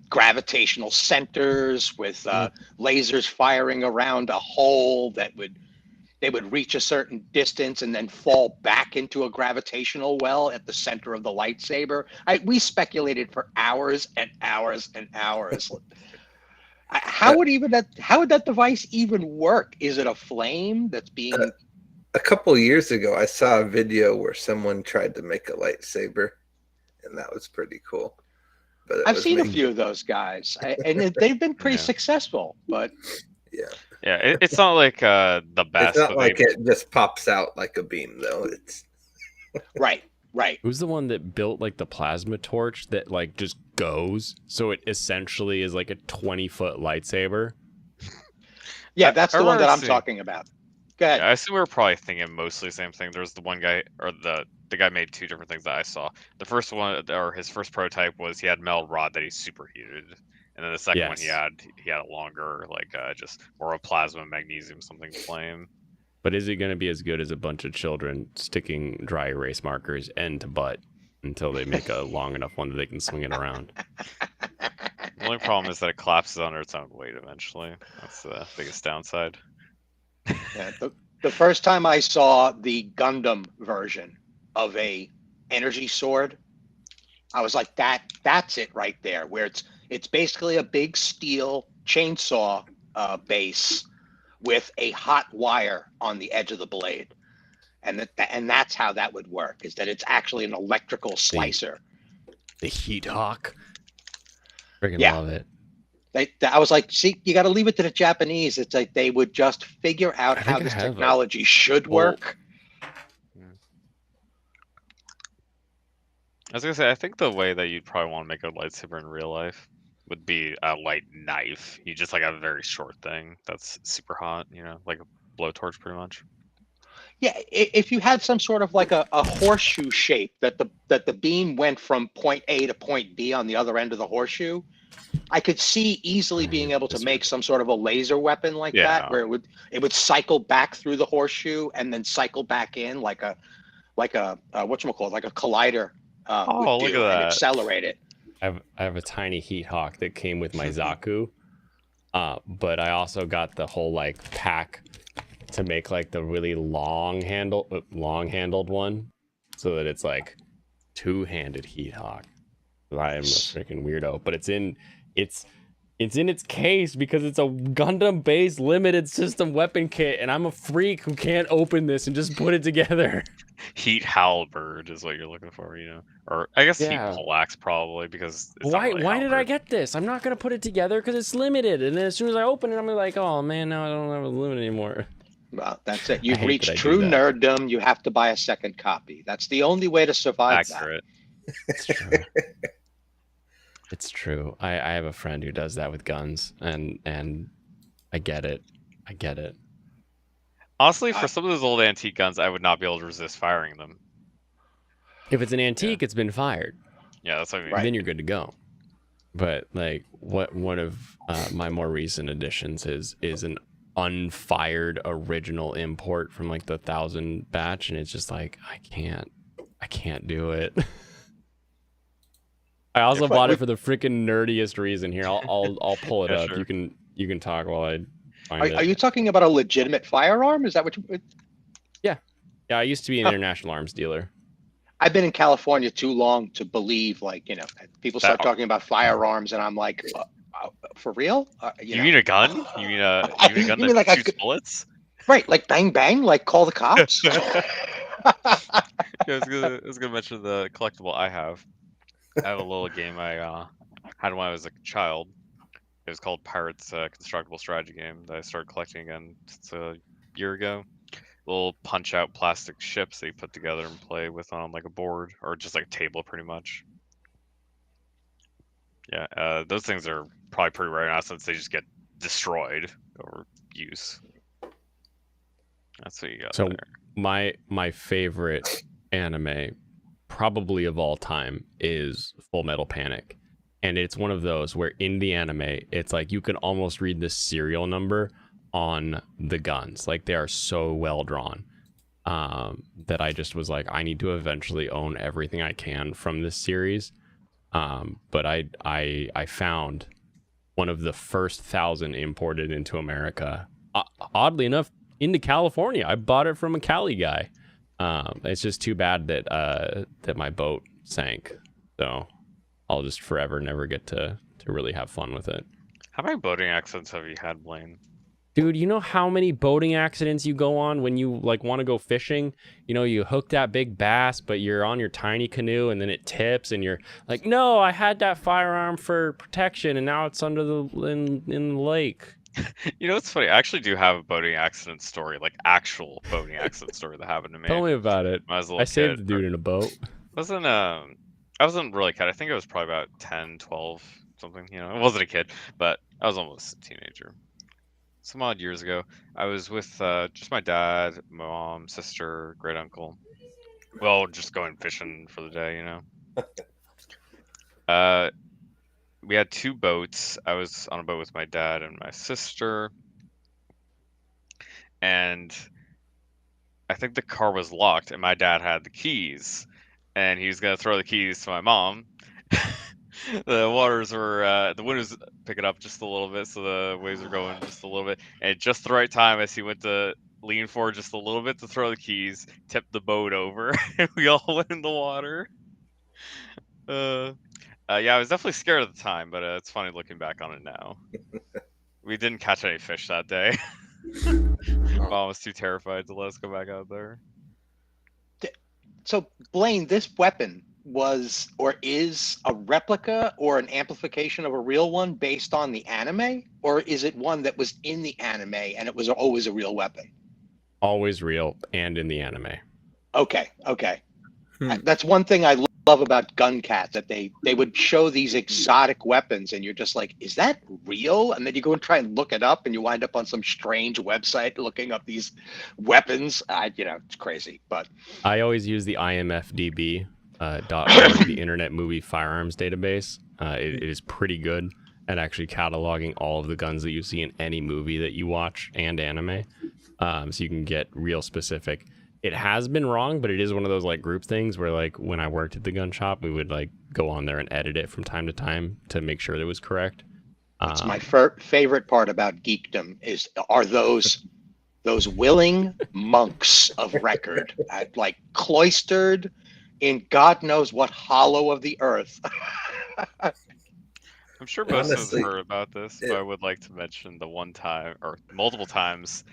gravitational centers with lasers firing around a hole they would reach a certain distance and then fall back into a gravitational well at the center of the lightsaber. We speculated for hours and hours and hours. How would that device even work? Is it a flame that's being... A couple years ago, I saw a video where someone tried to make a lightsaber, and that was pretty cool. But I've seen a few of those guys, and they've been pretty successful, but... Yeah, it's not like the best. It's not like it just pops out like a beam, though. It's right. Who's the one that built like the plasma torch that like just goes? So it essentially is like a 20-foot lightsaber. Yeah, that's the one that I'm talking about. Go ahead. Yeah, I assume we were probably thinking mostly the same thing. There's the one guy, or the guy made two different things that I saw. The first one, or his first prototype, was he had metal rod that he superheated. And then the second one he had a longer, like just more of plasma, magnesium, something flame. But is it going to be as good as a bunch of children sticking dry erase markers end to butt until they make a long enough one that they can swing it around? The only problem is that it collapses under its own weight eventually. That's the biggest downside. Yeah, the first time I saw the Gundam version of a energy sword, I was like, that's it right there, where it's basically a big steel chainsaw base with a hot wire on the edge of the blade, and that's how that would work. Is that it's actually an electrical slicer. The heat hawk. Freaking love it. I was like, see, you got to leave it to the Japanese. It's like they would just figure out how this technology should work. I was gonna say, I think the way that you'd probably want to make a lightsaber in real life would be a light knife. You just like a very short thing that's super hot, like a blowtorch pretty much. Yeah, if you had some sort of like a horseshoe shape that the beam went from point A to point B on the other end of the horseshoe, I could see easily being able to make some sort of a laser weapon like that, where it would cycle back through the horseshoe and then cycle back in like a whatchamacallit, like a collider. Look at that! Accelerate it. I have a tiny heat hawk that came with my Zaku, but I also got the whole like pack to make like the really long-handled one, so that it's like two-handed heat hawk. I am a freaking weirdo, but it's in its case because it's a Gundam-based limited system weapon kit, and I'm a freak who can't open this and just put it together. Heat halberd is what you're looking for, or I guess Yeah. heat poleaxe probably, because it's Why not really did I halberd. get this? I'm not gonna put it together because it's limited, and then as soon as I open it, I'm like, oh man, now I don't have a limit anymore. Well, that's it. You've hate reached that I do true that. nerddom. You have to buy a second copy. That's the only way to survive Accurate. It's true. It's true. I have a friend who does that with guns, and I get it. I get it. Honestly, for some of those old antique guns, I would not be able to resist firing them. If it's an antique, it's been fired. Yeah, that's what I mean. Right. Then you're good to go. But like, one of my more recent additions is an unfired original import from like the 1000 batch, and it's just like I can't do it. I also bought it for the freaking nerdiest reason. Here, I'll pull it Yeah, up. sure. You can talk while I find it. Are you talking about a legitimate firearm? Is that what you? Yeah, I used to be an international arms dealer. I've been in California too long to believe, like, people start talking about firearms, and I'm like, for real? You mean a gun? You mean a gun You mean that like shoots bullets? Right, like bang bang, like call the cops. I was gonna mention the collectible I have. I have a little game I had when I was a child. It was called Pirates Constructible Strategy Game that I started collecting again a year ago. Little punch-out plastic ships that you put together and play with on like a board or just like a table, pretty much. Yeah, those things are probably pretty rare now since they just get destroyed over use. That's what you got So there. my favorite anime, probably of all time, is Full Metal Panic, and it's one of those where in the anime it's like you can almost read the serial number on the guns. Like they are so well drawn that I just was like, I need to eventually own everything I can from this series. But I found one of the first 1,000 imported into America. Oddly enough, into California. I bought it from a Cali guy. It's just too bad that my boat sank. So I'll just forever never get to really have fun with it. How many boating accidents have you had, Blaine? Dude, you know how many boating accidents you go on when you like want to go fishing? You hook that big bass, but you're on your tiny canoe and then it tips and you're like, no, I had that firearm for protection and now it's under in the lake. It's funny. I actually do have a boating accident story, like actual boating accident story that happened to me. Tell me about it. When I was a little I saved kid. the dude in a boat. I wasn't really a kid. I think I was probably about 10, 12, something. I wasn't a kid, but I was almost a teenager. Some odd years ago, I was with just my dad, my mom, sister, great uncle. Well, just going fishing for the day, we had two boats. I was on a boat with my dad and my sister, and I think the car was locked, and my dad had the keys, and he was gonna throw the keys to my mom. The waters were the wind was picking up just a little bit, so the waves were going just a little bit, and at just the right time as he went to lean forward just a little bit to throw the keys, tipped the boat over, and we all went in the water. Yeah, I was definitely scared at the time, but it's funny looking back on it now. We didn't catch any fish that day. Mom was too terrified to let us go back out there. So, Blaine, this weapon was or is a replica or an amplification of a real one based on the anime? Or is it one that was in the anime and it was always a real weapon? Always real and in the anime. Okay. That's one thing I love about Gun Cat, that they would show these exotic weapons and you're just like, is that real? And then you go and try and look it up and you wind up on some strange website looking up these weapons. It's crazy. But I always use the IMFDB the Internet Movie Firearms Database. It is pretty good at actually cataloging all of the guns that you see in any movie that you watch and anime. So you can get real specific. It has been wrong, but it is one of those like group things where like when I worked at the gun shop, we would like go on there and edit it from time to time to make sure that it was correct. That's my favorite part about geekdom are those those willing monks of record, like cloistered in God knows what hollow of the earth. I'm sure most of us Honestly, heard about this, but I would like to mention the one time or multiple times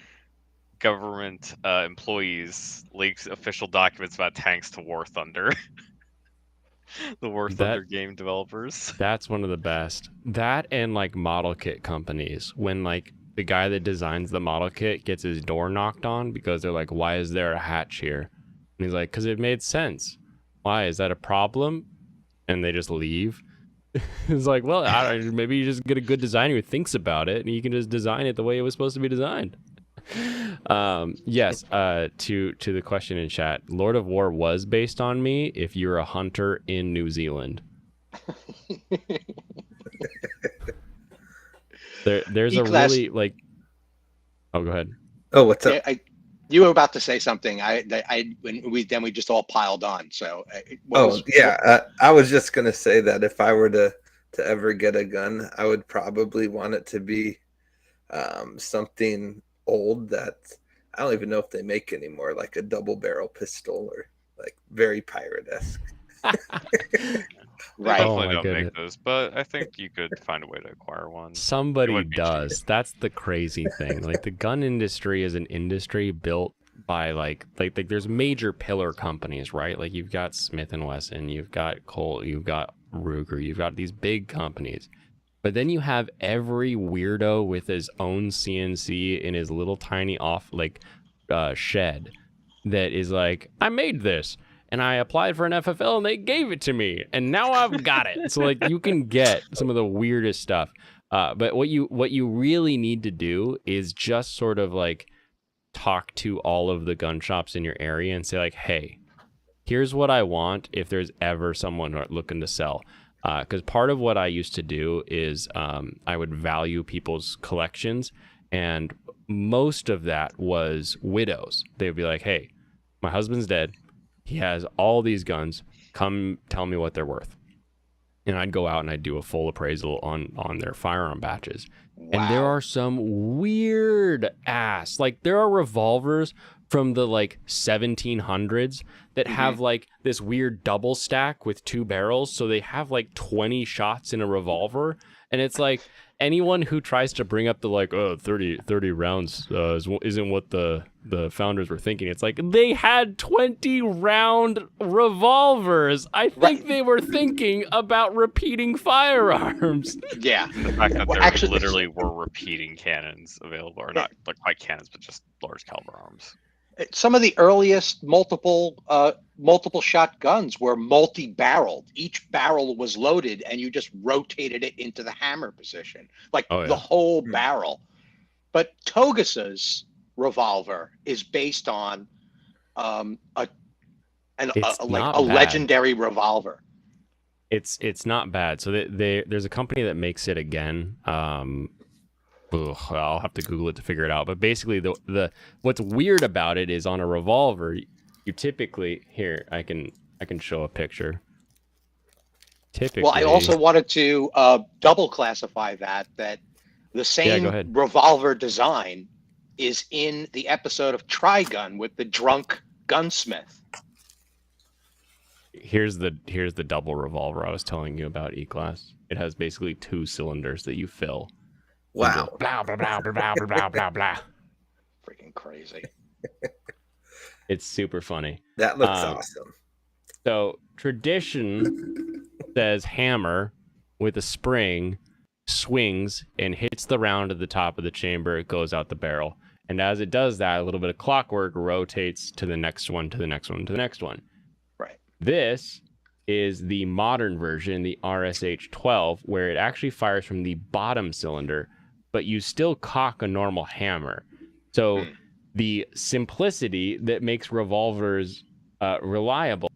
government employees leaked official documents about tanks to War Thunder. The War Thunder game developers. That's one of the best. That and like model kit companies, when like the guy that designs the model kit gets his door knocked on because they're like, why is there a hatch here? And he's like, because it made sense. Why? Is that a problem? And they just leave. It's like, well, maybe you just get a good designer who thinks about it and you can just design it the way it was supposed to be designed. Yes, to the question in chat, Lord of War was based on me if you're a hunter in New Zealand. There's a really like, oh, go ahead. Oh, what's up? You were about to say something. We just all piled on. So I was just gonna say that if I were to ever get a gun, I would probably want it to be something old that I don't even know if they make anymore, like a double barrel pistol or like very pirate-esque. Right. Definitely don't make those, but I think you could find a way to acquire one. Somebody does. That's the crazy thing. Like the gun industry is an industry built by like there's major pillar companies, right? Like you've got Smith and Wesson, you've got Colt, you've got Ruger, you've got these big companies. But then you have every weirdo with his own CNC in his little tiny shed that is like, I made this and I applied for an FFL and they gave it to me and now I've got it. So like you can get some of the weirdest stuff. But what you really need to do is just sort of like talk to all of the gun shops in your area and say like, hey, here's what I want if there's ever someone looking to sell. Because part of what I used to do is I would value people's collections, and most of that was widows. They would be like, hey, my husband's dead. He has all these guns. Come tell me what they're worth. And I'd go out and I'd do a full appraisal on their firearm batches. Wow. And there are some weird ass, like there are revolvers from the like 1700s that have like this weird double stack with two barrels. So they have like 20 shots in a revolver. And it's like anyone who tries to bring up the like, 30 rounds isn't what the founders were thinking. It's like they had 20 round revolvers. I think they were thinking about repeating firearms. Yeah. The fact that there literally were repeating cannons available, or not like quite cannons, but just large caliber arms. Some of the earliest multiple shot guns were multi-barreled. Each barrel was loaded and you just rotated it into the hammer position, like the whole barrel. But Togusa's revolver is based on a legendary revolver. It's not bad. So there's a company that makes it again. I'll have to Google it to figure it out. But basically, the what's weird about it is on a revolver, you typically I can show a picture. Typically, well, I also wanted to double classify that the same revolver design is in the episode of Trigun with the drunk gunsmith. Here's the double revolver I was telling you about, E-Class. It has basically 2 cylinders that you fill. Wow. Blah, blah, blah, blah, blah, blah, blah, blah. Freaking crazy. It's super funny. That looks awesome. So tradition says hammer with a spring swings and hits the round at the top of the chamber. It goes out the barrel. And as it does that, a little bit of clockwork rotates to the next one, to the next one, to the next one. Right. This is the modern version, the RSH-12, where it actually fires from the bottom cylinder, but you still cock a normal hammer. So the simplicity that makes revolvers reliable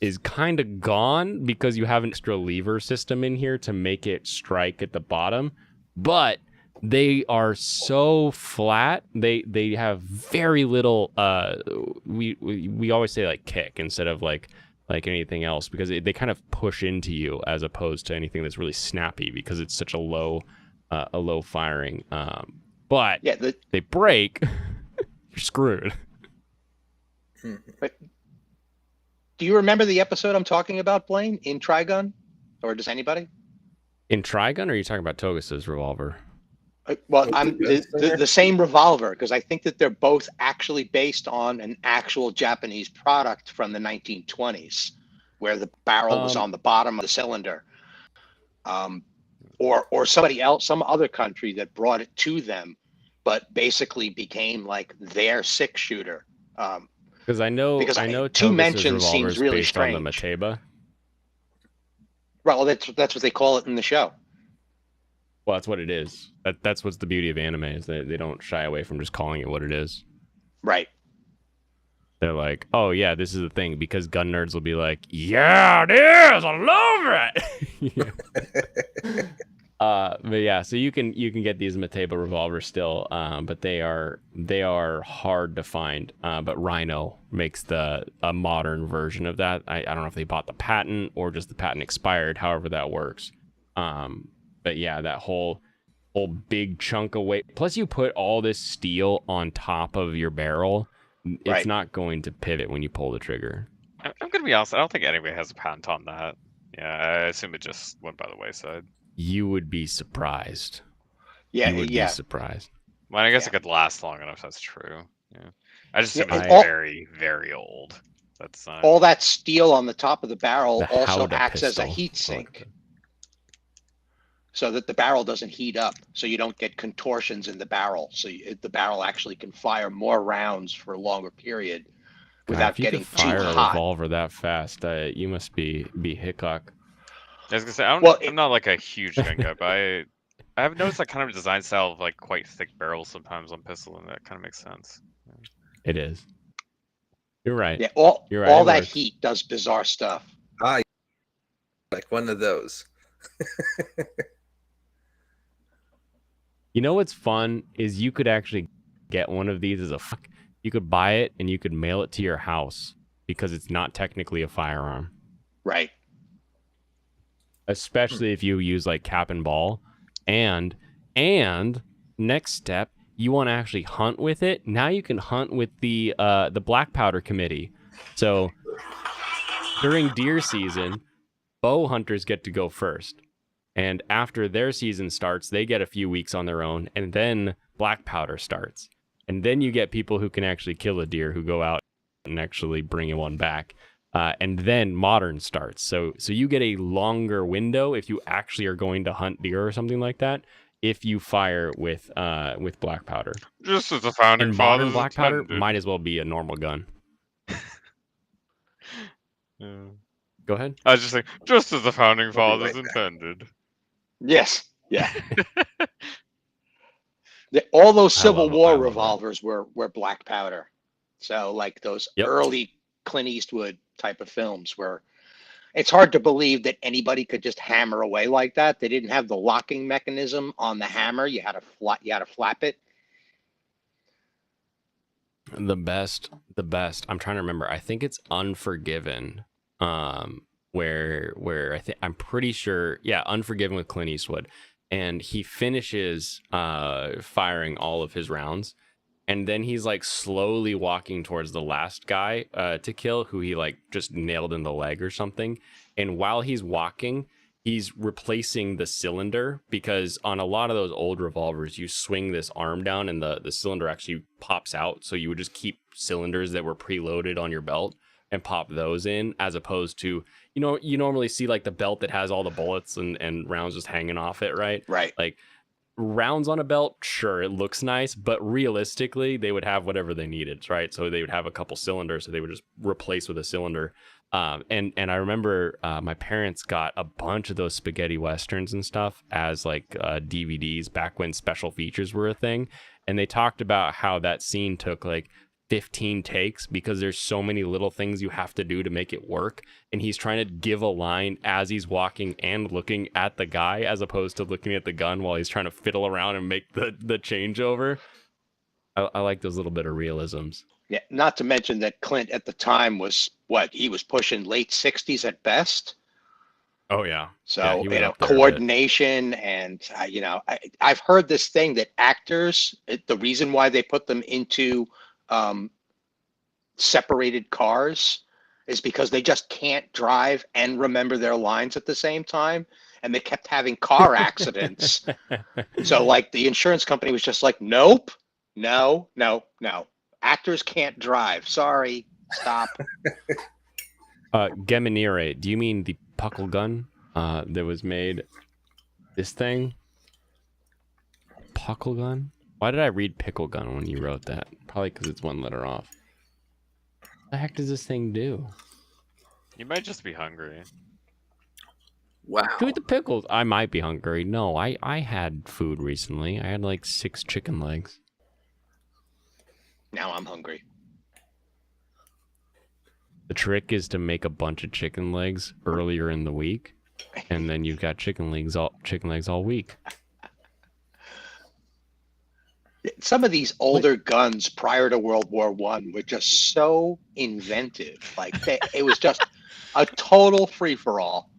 is kind of gone because you have an extra lever system in here to make it strike at the bottom, but they are so flat. They have very little we always say like kick instead of like anything else, because they kind of push into you as opposed to anything that's really snappy because it's such a low firing but they break, you're screwed. But do you remember the episode I'm talking about, Blaine, in Trigun? Or does anybody? In Trigun, or are you talking about Togas's revolver? Well, I'm the same revolver, because I think that they're both actually based on an actual Japanese product from the 1920s, where the barrel was on the bottom of the cylinder. Or somebody else, some other country that brought it to them, but basically became like their six-shooter. Because I know Two Togas's mentions revolver seems is really based strange. on the Mateba. Well, that's what they call it in the show. Well, that's what it is. That's what's the beauty of anime, is that they don't shy away from just calling it what it is. Right. They're like, oh yeah, this is the thing, because gun nerds will be like, yeah, it is, I love it. But yeah, so you can get these Mateba revolvers still, but they are hard to find. But Rhino makes a modern version of that. I don't know if they bought the patent or just the patent expired, however that works. But yeah, that whole big chunk of weight. Plus, you put all this steel on top of your barrel. It's not going to pivot when you pull the trigger. I'm going to be honest. I don't think anybody has a patent on that. Yeah, I assume it just went by the wayside. You would be surprised. Yeah, you would be surprised. Well, I guess it could last long enough. That's true. Yeah, I just assume it's very, very old. That's all that steel on the top of the barrel also acts pistol. as a heat sink, so that the barrel doesn't heat up, so you don't get contortions in the barrel. So the barrel actually can fire more rounds for a longer period without getting too hot. If you could fire a revolver that fast, you must be Hickok. I was gonna say, I'm not like a huge gun guy, but I have noticed that kind of design style of like quite thick barrels sometimes on pistol, and that kind of makes sense. Yeah. It is. You're right. Yeah, You're right. All that heat does bizarre stuff. Like one of those. You know what's fun is you could actually get one of these as you could buy it and you could mail it to your house, because it's not technically a firearm. Right. Especially if you use like cap and ball. And next step, you want to actually hunt with it. Now you can hunt with the black powder committee. So during deer season, bow hunters get to go first. And after their season starts, they get a few weeks on their own, and then black powder starts. And then you get people who can actually kill a deer, who go out and actually bring one back. And then modern starts. So you get a longer window if you actually are going to hunt deer or something like that, if you fire with black powder. Just as the founding fathers modern black powder intended. might as well be a normal gun. Yeah. Go ahead. I was just saying, just as the founding fathers intended. Yes. Yeah. All those Civil War revolvers were black powder. So like those early Clint Eastwood type of films, where it's hard to believe that anybody could just hammer away like that. They didn't have the locking mechanism on the hammer. You had to flap it. The best. I'm trying to remember. I think it's Unforgiven. Where I'm pretty sure, Unforgiven with Clint Eastwood, and he finishes firing all of his rounds, and then he's like slowly walking towards the last guy to kill, who he like just nailed in the leg or something. And while he's walking, he's replacing the cylinder, because on a lot of those old revolvers, you swing this arm down and the cylinder actually pops out. So you would just keep cylinders that were preloaded on your belt and pop those in, as opposed to, you normally see like the belt that has all the bullets and rounds just hanging off it, right? Right. Like rounds on a belt, sure, it looks nice, but realistically, they would have whatever they needed, right? So they would have a couple cylinders, so they would just replace with a cylinder. And I remember my parents got a bunch of those spaghetti westerns and stuff as like DVDs back when special features were a thing. And they talked about how that scene took like 15 takes, because there's so many little things you have to do to make it work, and he's trying to give a line as he's walking and looking at the guy, as opposed to looking at the gun while he's trying to fiddle around and make the changeover. I like those little bit of realisms. Yeah, not to mention that Clint at the time was he was pushing late 60s at best. Oh yeah. So, he was up there a bit. coordination and, I've heard this thing that actors, the reason why they put them into separated cars is because they just can't drive and remember their lines at the same time. And they kept having car accidents. So, like, the insurance company was just like, nope, no. Actors can't drive. Sorry, stop. Geminire, do you mean the puckle gun that was made? This thing? Puckle gun? Why did I read pickle gun when you wrote that? Probably because it's one letter off. What the heck does this thing do? You might just be hungry. Wow. Dude, the pickles. I might be hungry. No, I had food recently. I had like 6 chicken legs. Now I'm hungry. The trick is to make a bunch of chicken legs earlier in the week, and then you've got chicken legs all week. Some of these older guns prior to World War I were just so inventive. Like, it was just a total free-for-all.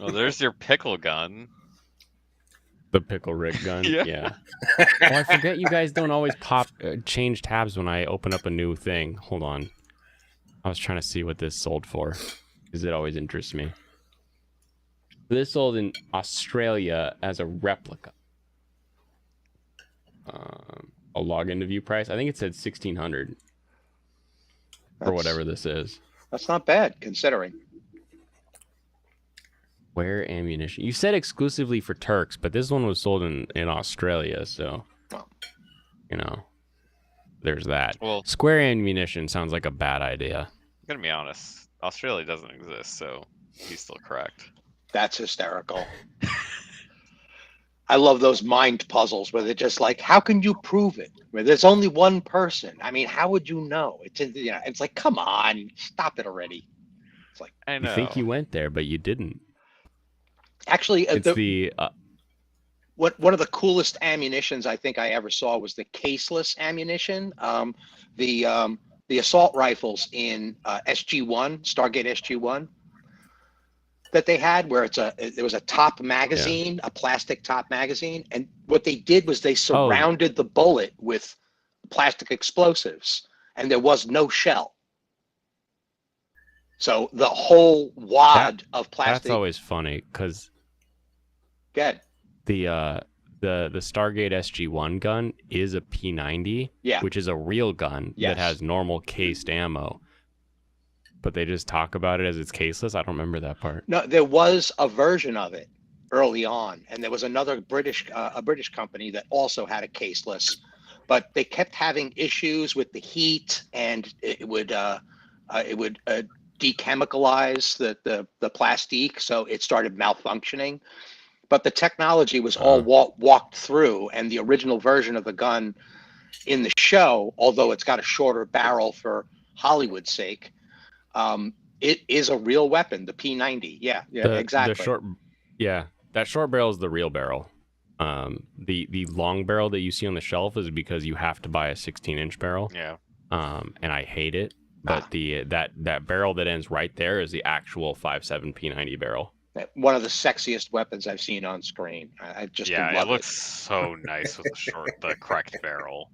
Well, there's your pickle gun. The pickle rig gun. Yeah. Oh, I forget you guys don't always change tabs when I open up a new thing. Hold on. I was trying to see what this sold for, because it always interests me. This sold in Australia as a replica. A login to view price. I think it said 1,600 for whatever this is. That's not bad, considering. Where ammunition? You said exclusively for Turks, but this one was sold in Australia, so there's that. Well, Square ammunition sounds like a bad idea. I'm gonna be honest. Australia doesn't exist, so he's still correct. That's hysterical. I love those mind puzzles where they're just like, how can you prove it? Where there's only one person. I mean, how would you know? It's like, come on, stop it already. It's like, I know. You think you went there, but you didn't. Actually, It's one of the coolest ammunitions I think I ever saw was the caseless ammunition. The assault rifles in SG-1, Stargate SG-1, that they had, where there was a top magazine, a plastic top magazine, and what they did was they surrounded the bullet with plastic explosives, and there was no shell. So the whole wad of plastic. That's always funny because good. The Stargate SG-1 gun is a P90, which is a real gun that has normal cased ammo. But they just talk about it as it's caseless. I don't remember that part. No, there was a version of it early on, and there was another British company that also had a caseless, but they kept having issues with the heat, and it would dechemicalize the plastique, so it started malfunctioning. But the technology was all walked through, and the original version of the gun in the show, although it's got a shorter barrel for Hollywood's sake, it is a real weapon, the P90. Yeah, exactly. That short barrel is the real barrel. The long barrel that you see on the shelf is because you have to buy a 16-inch barrel. Yeah. And I hate it. But that barrel that ends right there is the actual 5.7 P90 barrel. One of the sexiest weapons I've seen on screen. I just love it looks so nice with the correct barrel.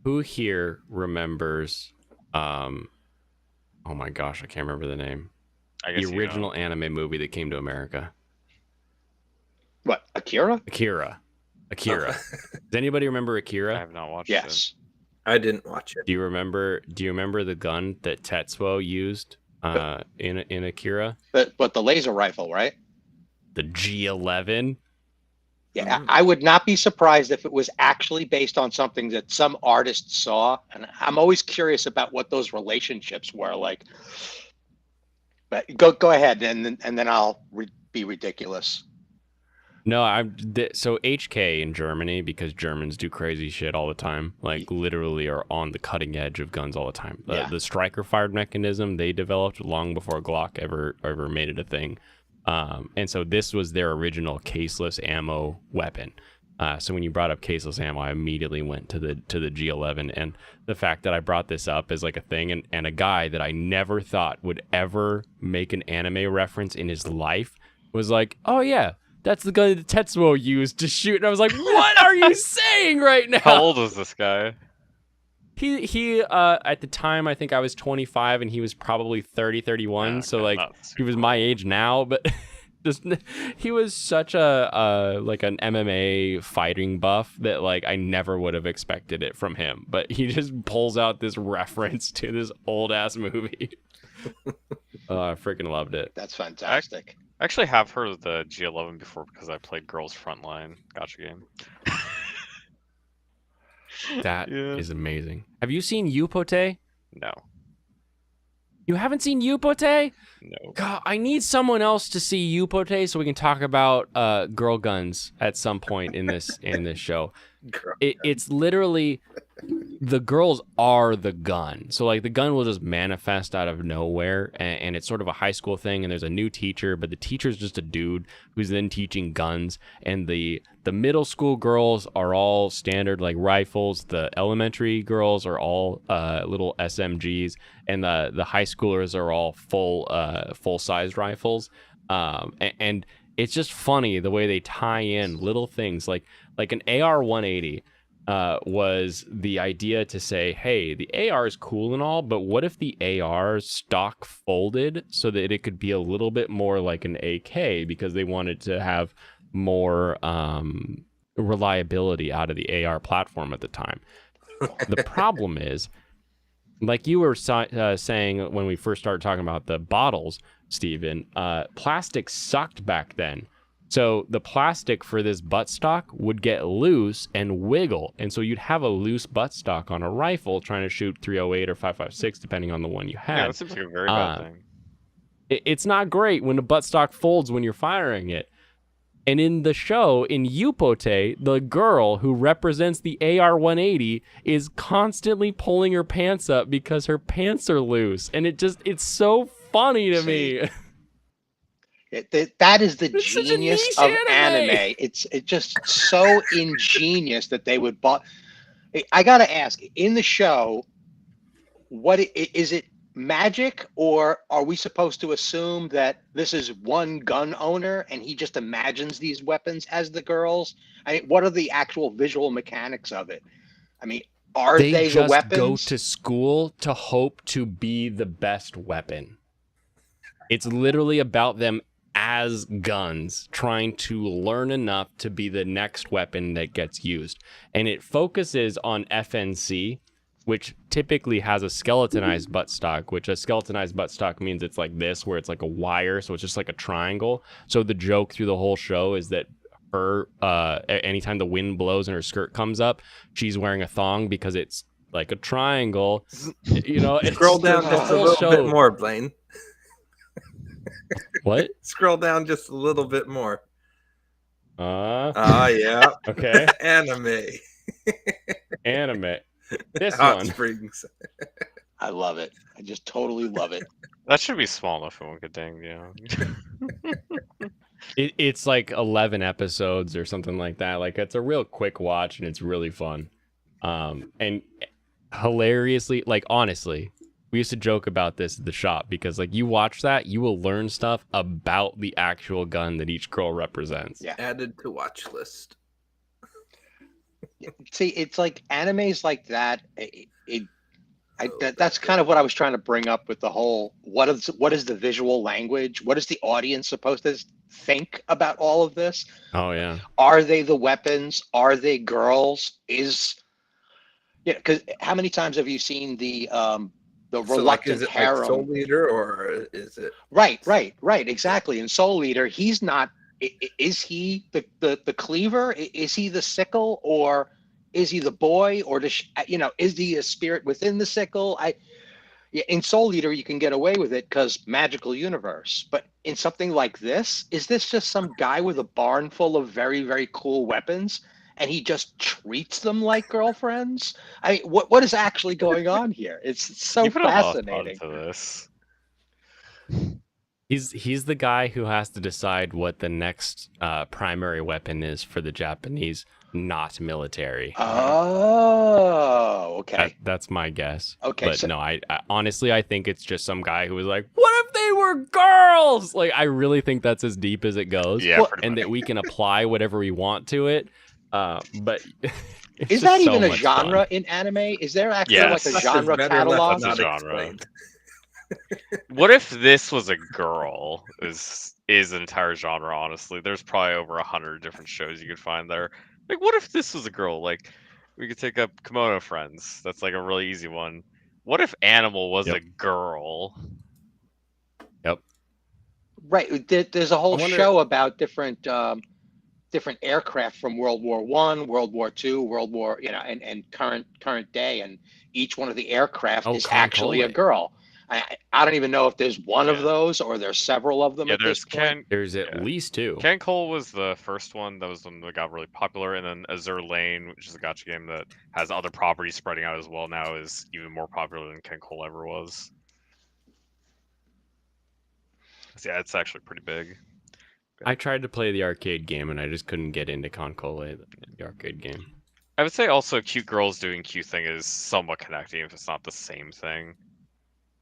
Who here remembers? Oh my gosh, I can't remember the name. The original anime movie that came to America. What, Akira? Akira. Does anybody remember Akira? I have not watched it. Yes. I didn't watch it. Do you remember the gun that Tetsuo used in Akira? But the laser rifle, right? The G11? Yeah, I would not be surprised if it was actually based on something that some artist saw. And I'm always curious about what those relationships were like. But go ahead, and then I'll be ridiculous. No, so HK in Germany, because Germans do crazy shit all the time, like literally are on the cutting edge of guns all the time. The striker fired mechanism they developed long before Glock ever made it a thing. And so this was their original caseless ammo weapon. So when you brought up caseless ammo, I immediately went to the G11, and the fact that I brought this up as like a thing, and a guy that I never thought would ever make an anime reference in his life was like, "Oh yeah, that's the gun that Tetsuo used to shoot." And I was like, "What are you saying right now?" How old is this guy? He at the time I think I was 25 and he was probably 30, 31. Yeah, So okay, like not he was super my old. age now, but just he was such a like an MMA fighting buff that like I never would have expected it from him. But he just pulls out this reference to this old ass movie. I freaking loved it. That's fantastic. I actually have heard of the G11 before because I played Girls Frontline gotcha game. That Yeah. is amazing. Have you seen Yupote? No. You haven't seen Yupote? No. God, I need someone else to see Yupote so we can talk about girl guns at some point in this show. It's literally the girls are the gun. So like the gun will just manifest out of nowhere, and it's sort of a high school thing, and there's a new teacher, but the teacher's just a dude who's then teaching guns, and the middle school girls are all standard like rifles, the elementary girls are all little SMGs, and the high schoolers are all full sized rifles. And it's just funny the way they tie in little things like an AR 180 was the idea to say, hey, the AR is cool and all, but what if the AR stock folded so that it could be a little bit more like an AK, because they wanted to have more reliability out of the AR platform at the time. The problem is, like you were saying when we first started talking about the bottles, Steven, plastic sucked back then. So the plastic for this buttstock would get loose and wiggle. And so you'd have a loose buttstock on a rifle trying to shoot 308 or 5.56, depending on the one you had. Yeah, that seems like a very bad thing. It's not great when the buttstock folds when you're firing it. And in the show, in Yupote, the girl who represents the AR-180 is constantly pulling her pants up because her pants are loose. And it's so funny to me. That is the It's such a genius niche of anime. anime. It's just so ingenious that they would I gotta ask, in the show, what is it magic, or are we supposed to assume that this is one gun owner and he just imagines these weapons as the girls? I mean, what are the actual visual mechanics of it? I mean, are they the just weapons? go to school to hope to be the best weapon. It's literally about them as guns trying to learn enough to be the next weapon that gets used. And it focuses on FNC, which typically has a skeletonized buttstock, which a skeletonized buttstock means it's like this, where it's like a wire, so it's just like a triangle. So the joke through the whole show is that her, anytime the wind blows and her skirt comes up, she's wearing a thong because it's like a triangle. You know, it's Scroll down the just a whole little show. bit more, Blaine. What? Scroll down just a little bit more. Yeah. Okay. Anime. This Hot one. Springs. I love it. I just totally love it. That should be small enough for one good dang, It's like 11 episodes or something like that. Like, it's a real quick watch and it's really fun. And hilariously, like, honestly, we used to joke about this at the shop because, like, you watch that, you will learn stuff about the actual gun that each girl represents. Yeah. Added to watch list. See, it's like animes like that. That's kind of what I was trying to bring up with the whole what is the visual language? What is the audience supposed to think about all of this? Oh yeah. Are they the weapons? Are they girls? Because how many times have you seen the reluctant is it harem? like Soul Eater, or is it Right, exactly. In Soul Eater, he's not. Is he the cleaver? Is he the sickle, or is he the boy, or is he a spirit within the sickle? In Soul Eater, you can get away with it because magical universe. But in something like this, is this just some guy with a barn full of very, very cool weapons, and he just treats them like girlfriends? I mean, what is actually going on here? It's so You put a lot of thought fascinating. into this. He's the guy who has to decide what the next primary weapon is for the Japanese not military. Oh, okay. That's my guess. Okay, But so- no, I honestly, I think it's just some guy who was like, what if they were girls? Like, I really think that's as deep as it goes. Yeah, Well, pretty And much. that we can apply whatever we want to it. But it's Is just that so even a much genre fun. in anime? Is there actually Yes. like a That's genre better left catalog? That's a not genre. explained. What if this was a girl? Is an entire genre? Honestly, there's probably over 100 different shows you could find there. Like, what if this was a girl? Like, we could take up Kimono Friends. That's like a really easy one. What if Animal was Yep. a girl? Yep. Right. There's a whole I wonder- show about different aircraft from World War One, World War Two, World War, and current day, and each one of the aircraft is actually a Concole. girl. I don't even know if there's one of Yeah. those or there's several of them Yeah, at this point. There's at Yeah. least two. Ken Cole was the first one. That was the one that got really popular, and then Azure Lane, which is a gacha game that has other properties spreading out as well. Now is even more popular than Ken Cole ever was. So yeah, it's actually pretty big. I tried to play the arcade game and I just couldn't get into Concole, the arcade game. I would say also cute girls doing cute thing is somewhat connecting if it's not the same thing.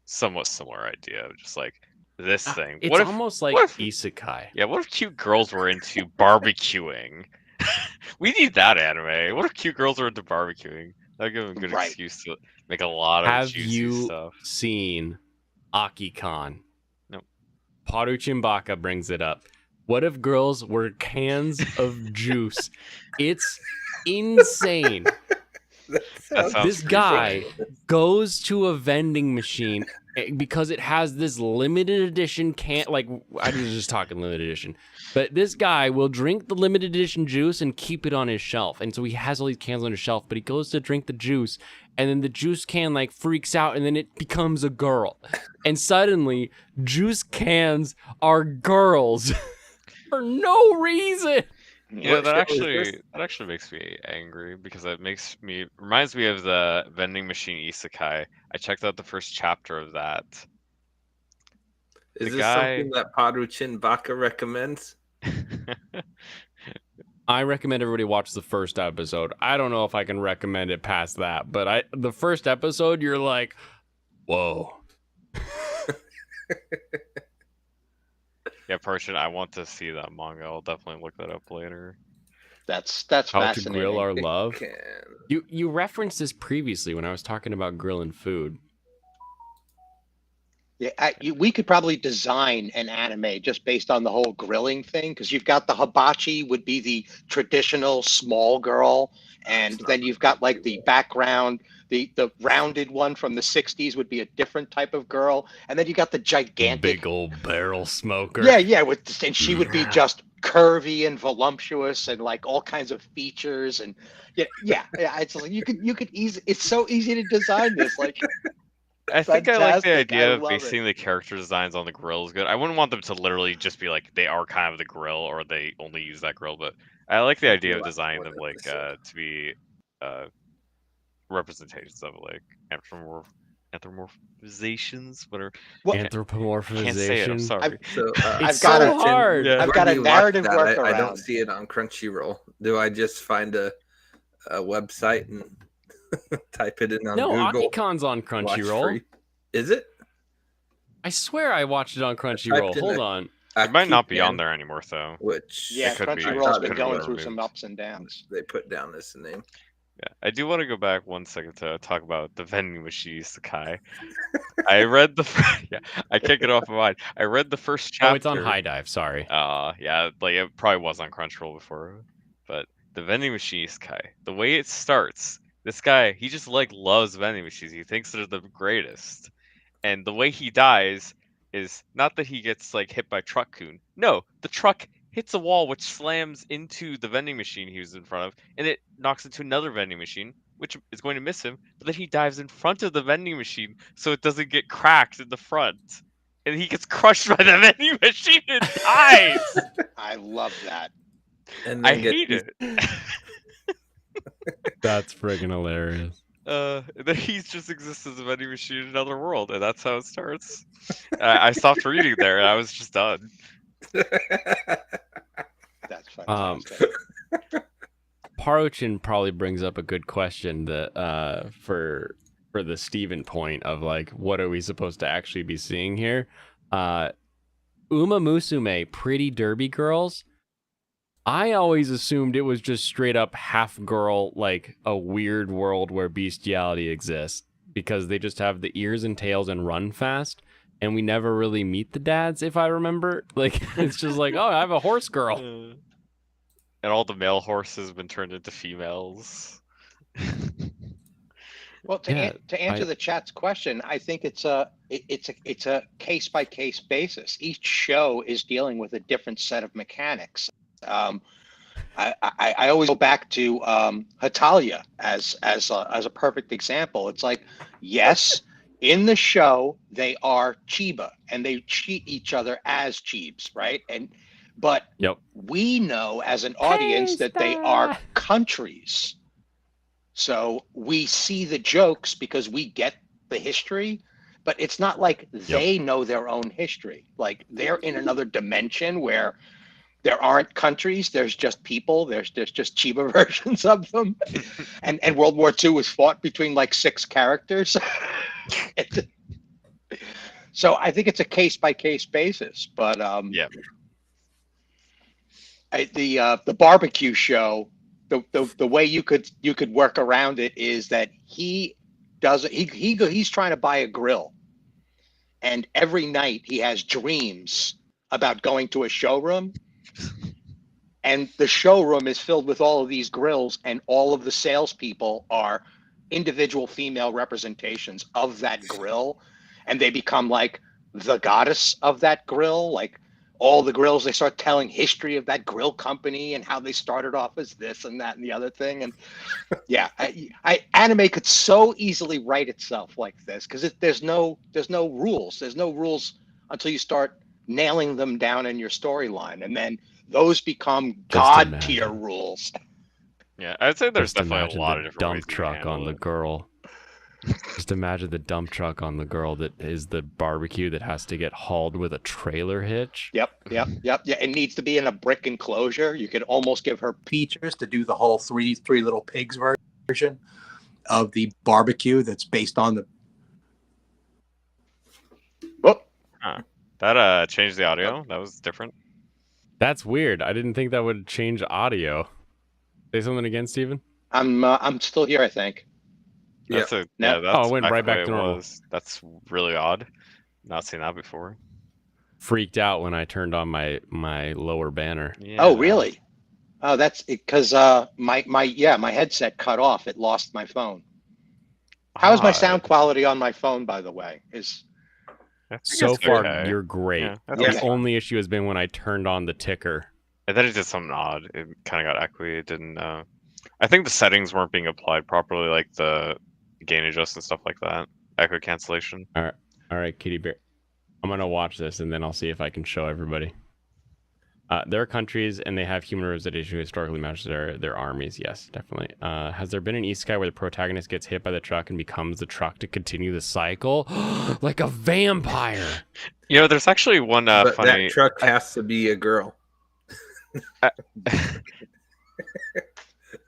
Somewhat similar idea of just like this thing. It's What if, almost like what if- isekai. yeah, what if cute girls were into barbecuing? We need that anime. What if cute girls were into barbecuing? That'd give them a good Right. excuse to make a lot of Have juicy you stuff. seen Aki-Kon? Nope. Paru Chimbaka brings it up. What if girls were cans of juice? It's insane. That sounds This pretty guy funny. goes to a vending machine because it has this limited edition can. Like, I was just talking limited edition, but this guy will drink the limited edition juice and keep it on his shelf. And so he has all these cans on his shelf, but he goes to drink the juice, and then the juice can like freaks out, and then it becomes a girl, and suddenly juice cans are girls for no reason. Yeah, What that show is this? actually makes me angry because it reminds me of the vending machine isekai. I checked out the first chapter of that. Is The this guy- something that Paru Chinbaka recommends? I recommend everybody watch the first episode. I don't know if I can recommend it past that, but the first episode, you're like, whoa. Yeah, Persian, I want to see that manga. I'll definitely look that up later. That's How to fascinating. grill our love. Can. You referenced this previously when I was talking about grilling food. Yeah, we could probably design an anime just based on the whole grilling thing, because you've got the hibachi would be the traditional small girl, and then you've got like the background, the rounded one from the 60s would be a different type of girl, and then you got the gigantic Big old barrel smoker. yeah, and she would be just curvy and voluptuous and like all kinds of features, and yeah, it's like you could easy. It's so easy to design this, like. I think I like the Fantastic. I idea of love it. basing the character designs on the grill is good. I wouldn't want them to literally just be like they are kind of the grill or they only use that grill, but I like the idea of Last designing one them like episode. to be representations of like anthropomorphizations, whatever. Well, I can't say it. I'm Anthropomorphization. sorry. So It's got so a- hard. Yeah. I've where got do a you watch narrative that? I workaround. don't see it on Crunchyroll. Do I just find a website and type it in on No, Google? Aki-Kon's on Watch Crunchyroll. free? Is it? I swear I watched it on Crunchyroll. typed in Hold the- on. It might not be on Aki-Kan, there anymore though. Which yeah, It could be. Crunchyroll's I been thought going it through was some ups and downs. they put down as the name. Yeah, I do want to go back 1 second to talk about the vending machine isekai. I read yeah, I can't get off my mind. I read the first chapter. Oh, it's on High Dive. Sorry. Yeah, like it probably was on Crunchyroll before, but the vending machine isekai, the way it starts, this guy he just like loves vending machines. He thinks they're the greatest, and the way he dies is not that he gets like hit by truck-kun. No, the truck hits a wall which slams into the vending machine he was in front of, and it knocks into another vending machine, which is going to miss him. But then he dives in front of the vending machine so it doesn't get cracked in the front, and he gets crushed by the vending machine and dies. I love that. And I then get hate it. That's friggin' hilarious. Then he just exists as a vending machine in another world, and that's how it starts. I stopped reading there, and I was just done. That's fantastic. Parochin probably brings up a good question that for the Steven point of like, what are we supposed to actually be seeing here? Uma Musume, Pretty Derby Girls. I always assumed it was just straight up half girl, like a weird world where bestiality exists because they just have the ears and tails and run fast. And we never really meet the dads, if I remember. Like, it's just like, oh, I have a horse girl. And all the male horses have been turned into females. Well, to answer the chat's question, I think it's a case by case basis. Each show is dealing with a different set of mechanics. I always go back to Hatalia as a perfect example. It's like, yes, in the show they are Chiba and they treat each other as Chibs, right? But we know as an audience that they are countries. So we see the jokes because we get the history, but it's not like they know their own history. Like they're in another dimension where there aren't countries. There's just people. There's just Chiba versions of them. And World War II was fought between like 6 characters. So I think it's a case by case basis. But the barbecue show, the way you could work around it is that he's trying to buy a grill, and every night he has dreams about going to a showroom, and the showroom is filled with all of these grills, and all of the salespeople are individual female representations of that grill, and they become like the goddess of that grill. Like all the grills, they start telling history of that grill company and how they started off as this and that and the other thing. And yeah, anime could so easily write itself like this because there's no rules. There's no rules until you start nailing them down in your storyline, and then those become god tier rules. Yeah, I'd say there's definitely a lot of different dump ways truck on the girl. Just imagine the dump truck on the girl that is the barbecue that has to get hauled with a trailer hitch. Yep. Yeah, it needs to be in a brick enclosure. You could almost give her features to do the whole three little pigs version of the barbecue that's based on the. Oh, that changed the audio. That was different. That's weird. I didn't think that would change audio. Say something again, Steven? I'm still here, I think. That's it went right back to normal. That's really odd. Not seen that before. Freaked out when I turned on my lower banner. Yeah. Oh, really? Oh, that's because my headset cut off. It lost my phone. How's my sound quality on my phone, by the way? So far, you're great. Yeah, the only issue has been when I turned on the ticker. And then it did something odd. It kind of got echoey. It didn't. I think the settings weren't being applied properly, like the gain adjust and stuff like that. Echo cancellation. All right, Kitty Bear. I'm gonna watch this and then I'll see if I can show everybody. There are countries and they have human representation who historically match their armies. Yes, definitely. Has there been an isekai where the protagonist gets hit by the truck and becomes the truck to continue the cycle? Like a vampire. You know, there's actually one but funny. That truck has to be a girl.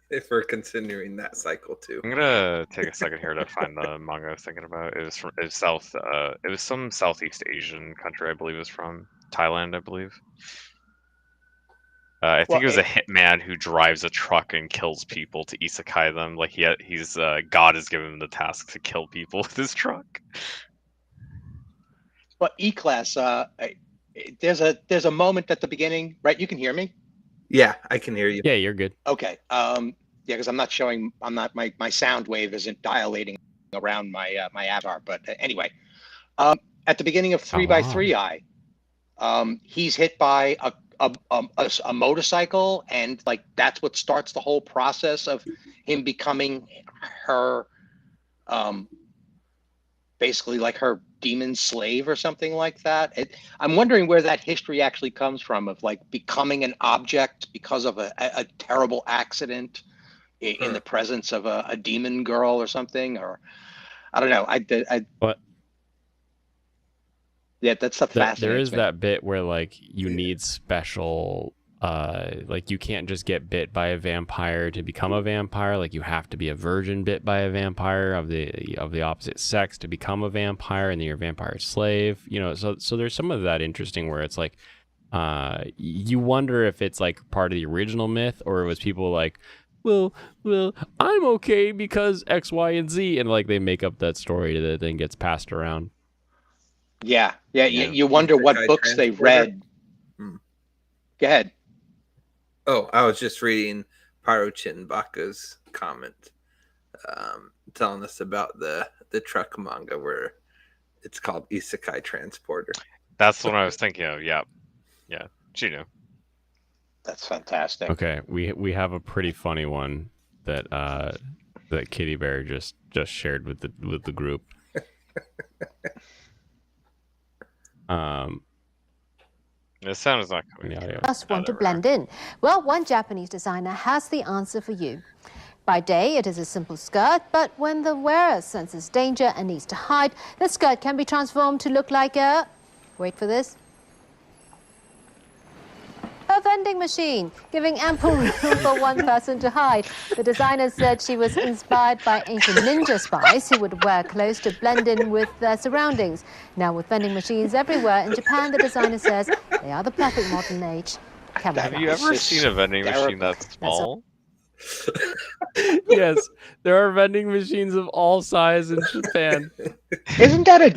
If we're continuing that cycle too. I'm gonna take a second here to find the manga I was thinking about. It was some Southeast Asian country, I believe it was from Thailand, I believe. I think it was a hitman who drives a truck and kills people to isekai them. Like he's God has given him the task to kill people with his truck. But E-Class, there's a moment at the beginning, right? You can hear me? Yeah, I can hear you. Yeah, you're good. Okay. Yeah, because my sound wave isn't dilating around my avatar. But anyway, at the beginning of 3x3i, he's hit by a motorcycle, and like that's what starts the whole process of him becoming her, basically like her demon slave or something like that. I'm wondering where that history actually comes from of like becoming an object because of a terrible accident in the presence of a demon girl or something, or I don't know. But yeah, that's stuff fascinating. There is that bit where like you need special like you can't just get bit by a vampire to become a vampire. Like you have to be a virgin bit by a vampire of the opposite sex to become a vampire, and then you're a vampire slave. You know, so there's some of that interesting where it's like, you wonder if it's like part of the original myth or it was people like, well, I'm okay because X, Y, and Z, and like they make up that story that then gets passed around. Yeah. You wonder what books they read. Go ahead. Oh, I was just reading Parochin Baka's comment, telling us about the truck manga where it's called Isekai Transporter. That's what I was thinking of. Yeah, she knew. That's fantastic. Okay, we have a pretty funny one that that Kitty Bear just shared with the group. The sound is not coming. Just want to blend in. Well, one Japanese designer has the answer for you. By day, it is a simple skirt, but when the wearer senses danger and needs to hide, the skirt can be transformed to look like a... Wait for this. A vending machine, giving ample room for one person to hide. The designer said she was inspired by ancient ninja spies who would wear clothes to blend in with their surroundings. Now, with vending machines everywhere in Japan, the designer says they are the perfect modern age camouflage. Have you ever seen a vending machine that's small? Yes, there are vending machines of all size in Japan. Isn't that a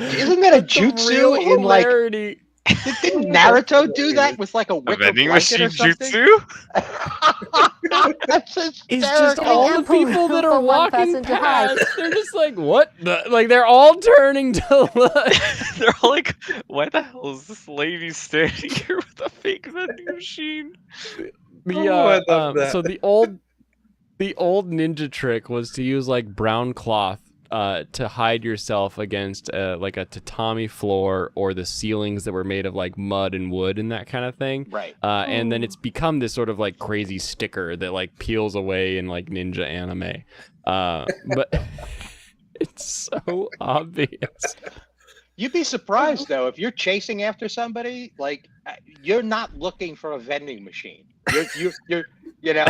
jutsu in like? Hilarity. Didn't Naruto do that with like a wicker vending blanket machine or something? jutsu? That's hysterical. It's just all the people that are walking past. They're just like, what? Like they're all turning to look. They're all like, why the hell is this lady standing here with a fake vending machine? I love that. So the old ninja trick was to use like brown cloth to hide yourself against like a tatami floor or the ceilings that were made of like mud and wood and that kind of thing. Right. And then it's become this sort of like crazy sticker that like peels away in like ninja anime. But it's so obvious. You'd be surprised though if you're chasing after somebody, like you're not looking for a vending machine. You're you know,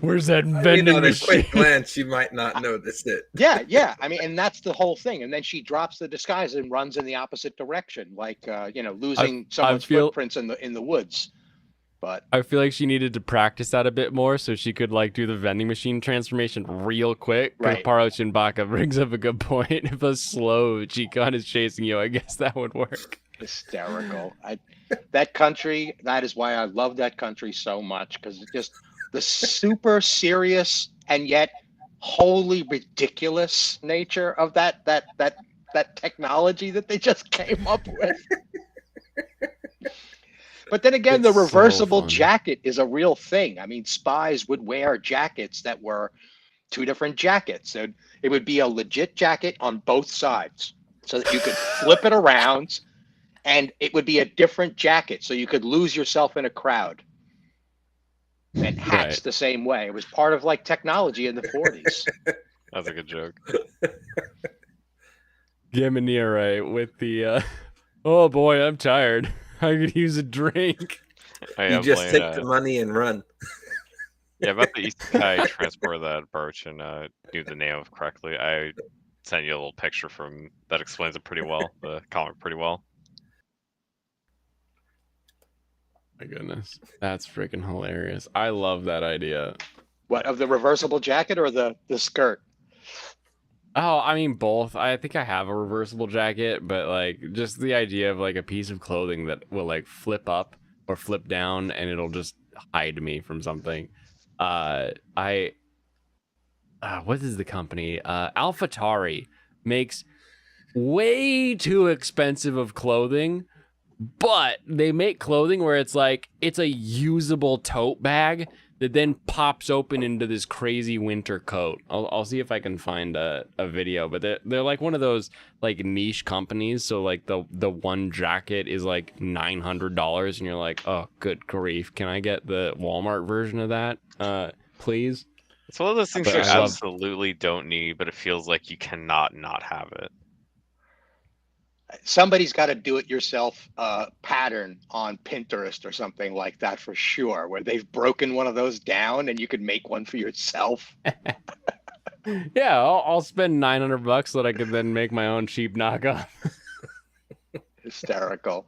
where's that vending at machine? a quick glance, you might not notice it. Yeah. I mean, and that's the whole thing. And then she drops the disguise and runs in the opposite direction, like losing someone's footprints in the woods. But I feel like she needed to practice that a bit more so she could like do the vending machine transformation real quick. Right. Parochin Baka brings up a good point. If a slow Chikan is chasing you, I guess that would work. Hysterical. That country, that is why I love that country so much, because it's just the super serious and yet wholly ridiculous nature of that technology that they just came up with. But then again, the reversible jacket is a real thing. I mean, spies would wear jackets that were two different jackets. So it would be a legit jacket on both sides so that you could flip it around and it would be a different jacket. So you could lose yourself in a crowd. And hats the same way. It was part of like technology in the 40s. That's a good joke. Gaminira with the, oh boy, I'm tired. I could use a drink. You just take the money and run. Yeah, about the Isekai transport that approach and knew the name of correctly. I sent you a little picture from that explains it pretty well, the comic pretty well. My goodness, that's freaking hilarious. I love that idea. What, of the reversible jacket or the skirt? Oh, I mean both. I think I have a reversible jacket, but like just the idea of like a piece of clothing that will like flip up or flip down and it'll just hide me from something. What is the company? AlphaTauri makes way too expensive of clothing, but they make clothing where it's like it's a usable tote bag that then pops open into this crazy winter coat. I'll see if I can find a video, but they're like one of those like niche companies. So like the one jacket is like $900 and you're like, oh, good grief. Can I get the Walmart version of that, please? It's one of those things you absolutely don't need, but it feels like you cannot not have it. somebody's got to do it yourself pattern on Pinterest or something like that for sure, where they've broken one of those down and you could make one for yourself. Yeah, I'll spend $900 so that I could then make my own cheap knockoff. Hysterical.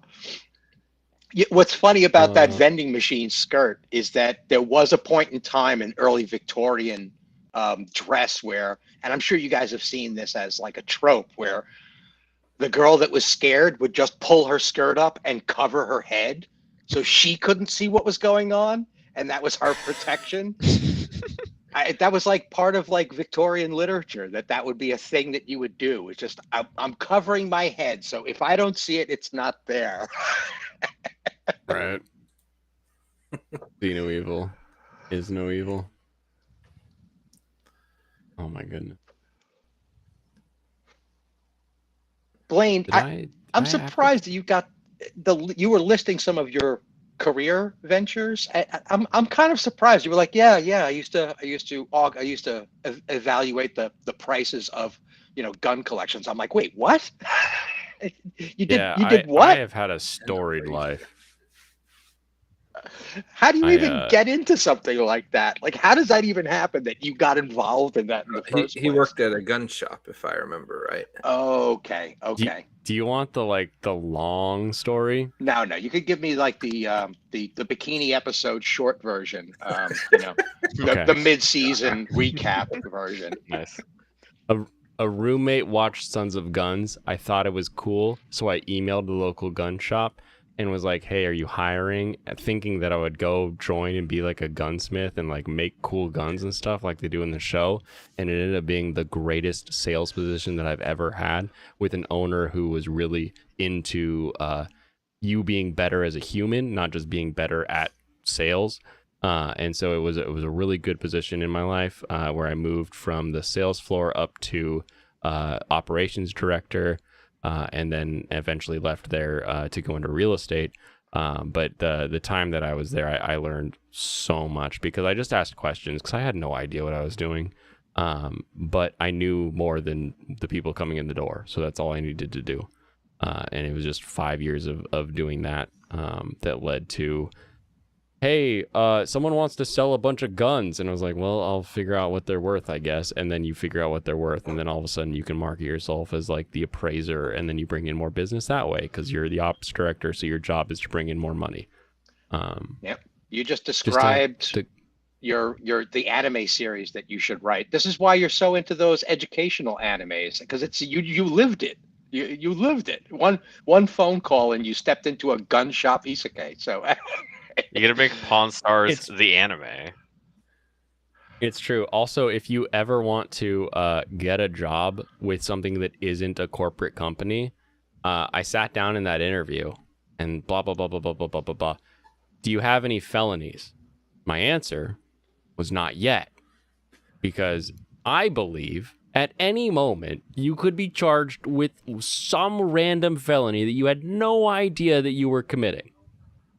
What's funny about that vending machine skirt is that there was a point in time in early Victorian dress where, and I'm sure you guys have seen this as like a trope, where the girl that was scared would just pull her skirt up and cover her head so she couldn't see what was going on, and that was her protection. That was like part of like Victorian literature, that would be a thing that you would do. It's just, I'm covering my head, so if I don't see it, it's not there. Right. See no evil is no evil. Oh my goodness. Blaine, I'm surprised that you got you were listing some of your career ventures. I'm kind of surprised. You were like, yeah, I used to evaluate the prices of, gun collections. I'm like, wait, what? You did what? I have had a storied life. How do you even get into something like that? Like, how does that even happen that you got involved in that in the first place? He worked at a gun shop, if I remember right. Okay. Do you want the long story? No. You could give me like the bikini episode short version. The mid-season recap version. Nice. A roommate watched Sons of Guns. I thought it was cool, so I emailed the local gun shop and was like, hey, are you hiring? Thinking that I would go join and be like a gunsmith and like make cool guns and stuff like they do in the show. And it ended up being the greatest sales position that I've ever had, with an owner who was really into you being better as a human, not just being better at sales. And so it was a really good position in my life, where I moved from the sales floor up to operations director. And then eventually left there to go into real estate. But the time that I was there, I learned so much because I just asked questions because I had no idea what I was doing. But I knew more than the people coming in the door. So that's all I needed to do. And it was just 5 years of doing that that led to, hey, someone wants to sell a bunch of guns. And I was like, well, I'll figure out what they're worth, I guess. And then you figure out what they're worth. And then all of a sudden you can market yourself as like the appraiser. And then you bring in more business that way because you're the ops director. So your job is to bring in more money. Yep. You just described the anime series that you should write. This is why you're so into those educational animes, because it's you lived it. You lived it. One phone call and you stepped into a gun shop isekai. So you gotta make Pawn Stars the anime. It's true. Also, if you ever want to get a job with something that isn't a corporate company, I sat down in that interview and blah, blah, blah, blah, blah, blah, blah, blah, blah. Do you have any felonies? My answer was not yet, because I believe at any moment you could be charged with some random felony that you had no idea that you were committing.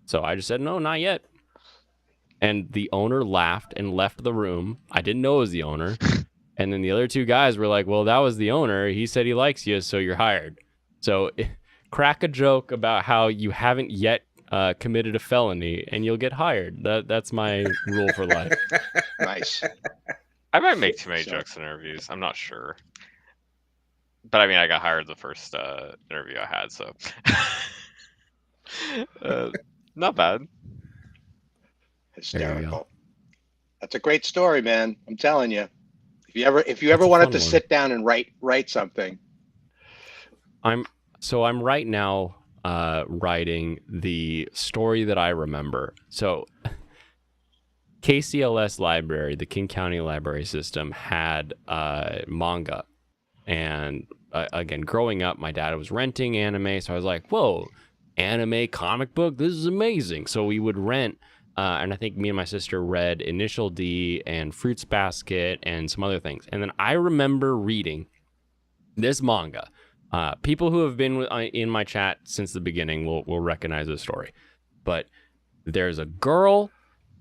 So I just said, no, not yet. And the owner laughed and left the room. I didn't know it was the owner. And then the other two guys were like, well, that was the owner. He said he likes you, so you're hired. So crack a joke about how you haven't yet committed a felony and you'll get hired. That's my rule for life. Nice. I might make too many jokes in interviews. I'm not sure. But I mean, I got hired the first interview I had, so... not bad. Hysterical. That's a great story, man. I'm telling you. If you ever wanted to sit down and write something. I'm right now writing the story that I remember. So KCLS Library, the King County Library System, had manga. And again, growing up, my dad was renting anime, so I was like, whoa, anime comic book, this is amazing. So we would rent, and I think me and my sister read Initial D and Fruits Basket and some other things. And then I remember reading this manga. People who have been in my chat since the beginning will recognize this story. But there's a girl,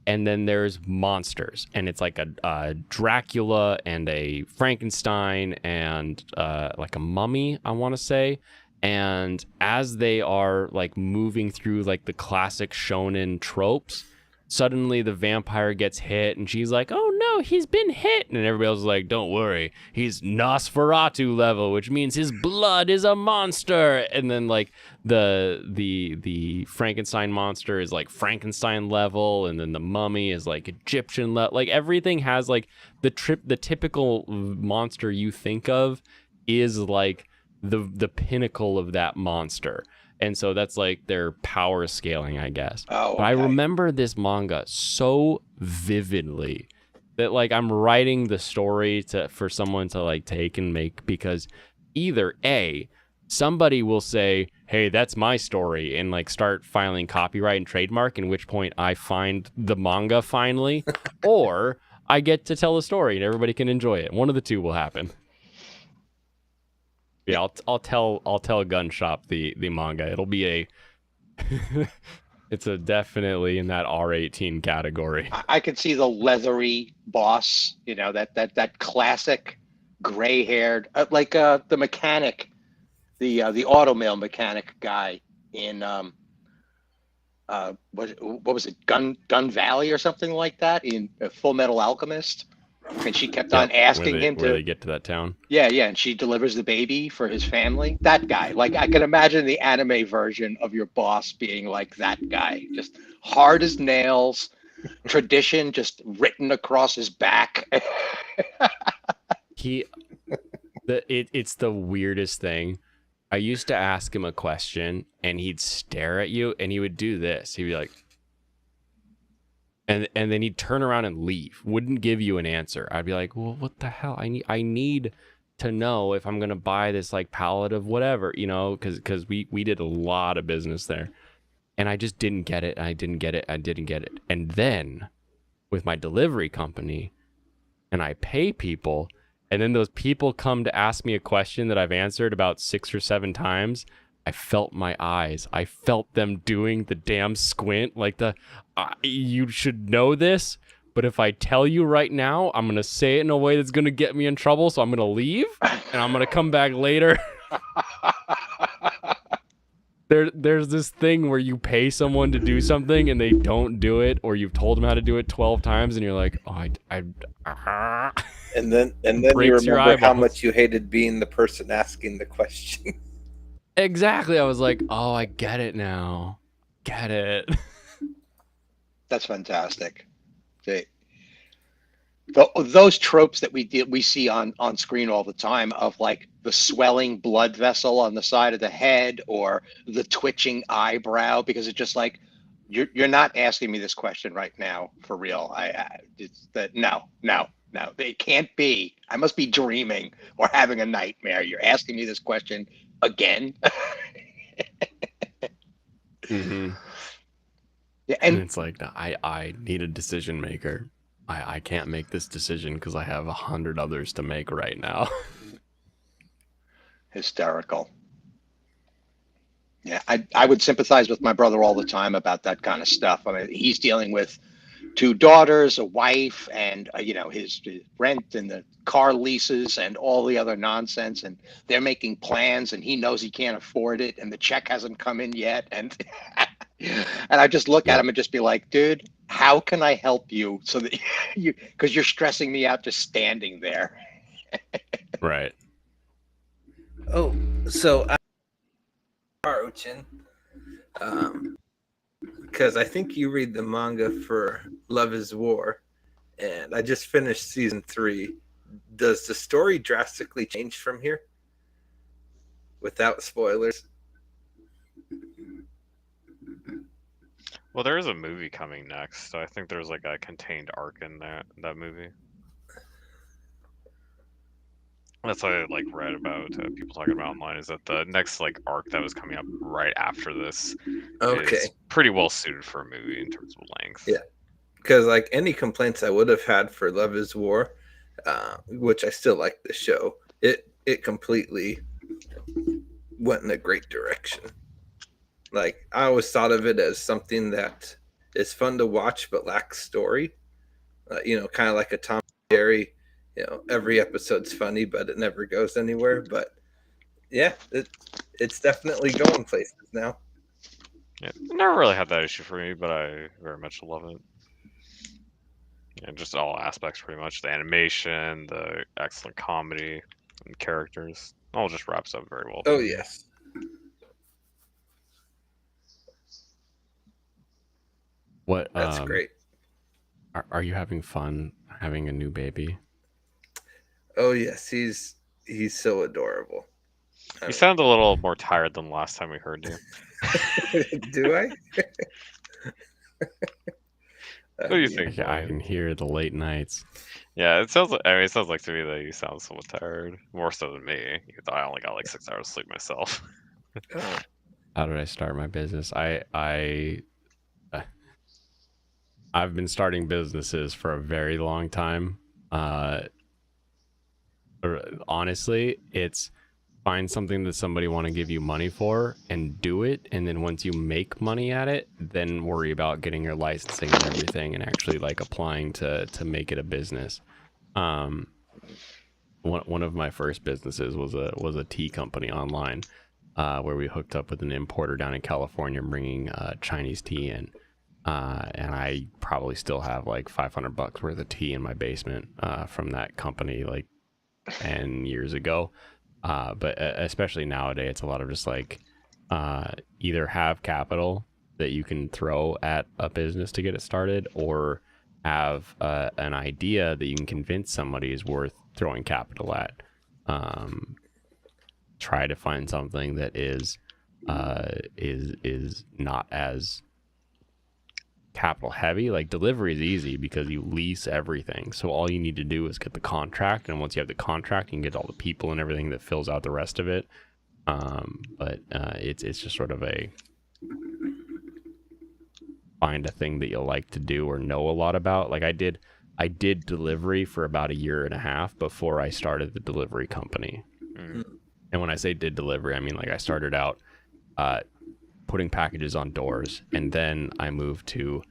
and then there's monsters, and it's like a Dracula and a Frankenstein and like a mummy, I want to say. And as they are like moving through like the classic shonen tropes, suddenly the vampire gets hit and she's like, oh no, he's been hit. And everybody else is like, don't worry, he's Nosferatu level, which means his blood is a monster. And then like the Frankenstein monster is like Frankenstein level, and then the mummy is like Egyptian level. Like everything has like the typical monster you think of is like the pinnacle of that monster. And so that's like their power scaling, I guess. Oh, okay. But I remember this manga so vividly that like I'm writing the story for someone to like take and make, because either A, somebody will say, hey, that's my story, and like start filing copyright and trademark, in which point I find the manga finally, or I get to tell a story and everybody can enjoy it. One of the two will happen. Yeah, I'll tell Gun Shop the manga. It'll be it's a definitely in that R18 category. I could see the leathery boss, you know, that classic gray-haired, like the mechanic, the automail mechanic guy in what was it, Gun Valley or something like that, in Full Metal Alchemist. And she kept on asking him where they get to that town. Yeah, and she delivers the baby for his family. That guy, like I can imagine the anime version of your boss being like that guy, just hard as nails, tradition just written across his back. It's the weirdest thing. I used to ask him a question and he'd stare at you and he would do this. He'd be like, and then he'd turn around and leave. Wouldn't give you an answer. I'd be like, well, what the hell? I need to know if I'm gonna buy this like pallet of whatever, you know, because we did a lot of business there, and I just didn't get it. I didn't get it. And then with my delivery company, and I pay people, and then those people come to ask me a question that I've answered about 6 or 7 times. I felt my eyes. I felt them doing the damn squint, like you should know this, but if I tell you right now, I'm going to say it in a way that's going to get me in trouble, so I'm going to leave, and I'm going to come back later. There's this thing where you pay someone to do something, and they don't do it, or you've told them how to do it 12 times, and you're like, oh, And then you remember how much you hated being the person asking the question. Exactly. I was like, oh, I get it now. Get it. That's fantastic. Those tropes that we see on screen all the time, of like the swelling blood vessel on the side of the head or the twitching eyebrow, because it's just like, you're not asking me this question right now for real. No, it can't be. I must be dreaming or having a nightmare. You're asking me this question again. Mm-hmm. Yeah, and it's like, I need a decision maker. I can't make this decision because I have 100 others to make right now. Hysterical. Yeah, I would sympathize with my brother all the time about that kind of stuff. I mean, he's dealing with 2 daughters, a wife, and his rent and the car leases and all the other nonsense, and they're making plans, and he knows he can't afford it, and the check hasn't come in yet, and and I just look at him and just be like, dude, how can I help you so that because you're stressing me out just standing there. Right. Oh, so Ochin, because I think you read the manga for Love is War, and I just finished season 3. Does the story drastically change from here? Without spoilers. Well, there is a movie coming next, so I think there's like a contained arc in that movie. That's what I like read about people talking about online, is that the next like arc that was coming up right after this is pretty well suited for a movie in terms of length. Yeah, because like any complaints I would have had for Love is War, which I still like the show, it completely went in a great direction. Like, I always thought of it as something that is fun to watch but lacks story. Kind of like a Tom and Jerry. Every episode's funny, but it never goes anywhere. But yeah, it's definitely going places now. Yeah, never really had that issue for me, but I very much love it. Yeah, just all aspects pretty much. The animation, the excellent comedy, and characters. All just wraps up very well Oh for me. yes. What? That's great. Are you having fun having a new baby? Oh yes, he's so adorable. You sound a little more tired than last time we heard you. Do I? What do you think? I can hear the late nights. Yeah, it sounds like. I mean, it sounds like to me that you sound somewhat tired, more so than me. Because I only got like 6 hours sleep myself. Oh. How did I start my business? I've been starting businesses for a very long time. Honestly, it's find something that somebody want to give you money for and do it, and then once you make money at it, then worry about getting your licensing and everything and actually like applying to make it a business. One of my first businesses was a tea company online, where we hooked up with an importer down in California bringing Chinese tea in. And I probably still have like $500 worth of tea in my basement from that company like 10 years ago. But especially nowadays, it's a lot of just like either have capital that you can throw at a business to get it started, or have an idea that you can convince somebody is worth throwing capital at. Try to find something that is not as capital heavy. Like delivery is easy because you lease everything, so all you need to do is get the contract, and once you have the contract you can get all the people and everything that fills out the rest of it. But it's just sort of a find a thing that you like to do or know a lot about. Like I did delivery for about a year and a half before I started the delivery company. And when I say did delivery, I mean like I started out putting packages on doors, and then I moved to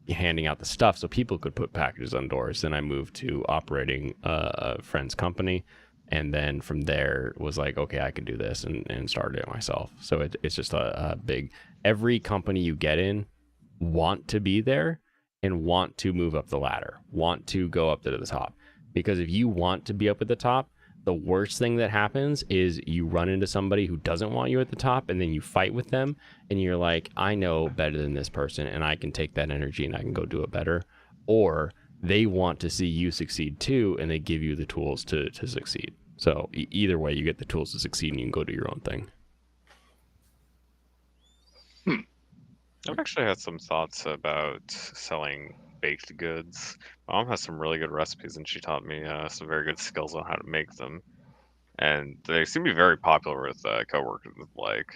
handing out the stuff so people could put packages on doors. Then I moved to operating a friend's company, and then from there was like, okay, I could do this, and started it myself. So it's just a big, every company you get in want to be there and want to move up the ladder, want to go up to the top. Because if you want to be up at the top, the worst thing that happens is you run into somebody who doesn't want you at the top, and then you fight with them, and you're like, I know better than this person, and I can take that energy and I can go do it better. Or they want to see you succeed too, and they give you the tools to succeed. So either way, you get the tools to succeed and you can go do your own thing. I've actually had some thoughts about selling baked goods. My mom has some really good recipes, and she taught me some very good skills on how to make them. And they seem to be very popular with coworkers. Like,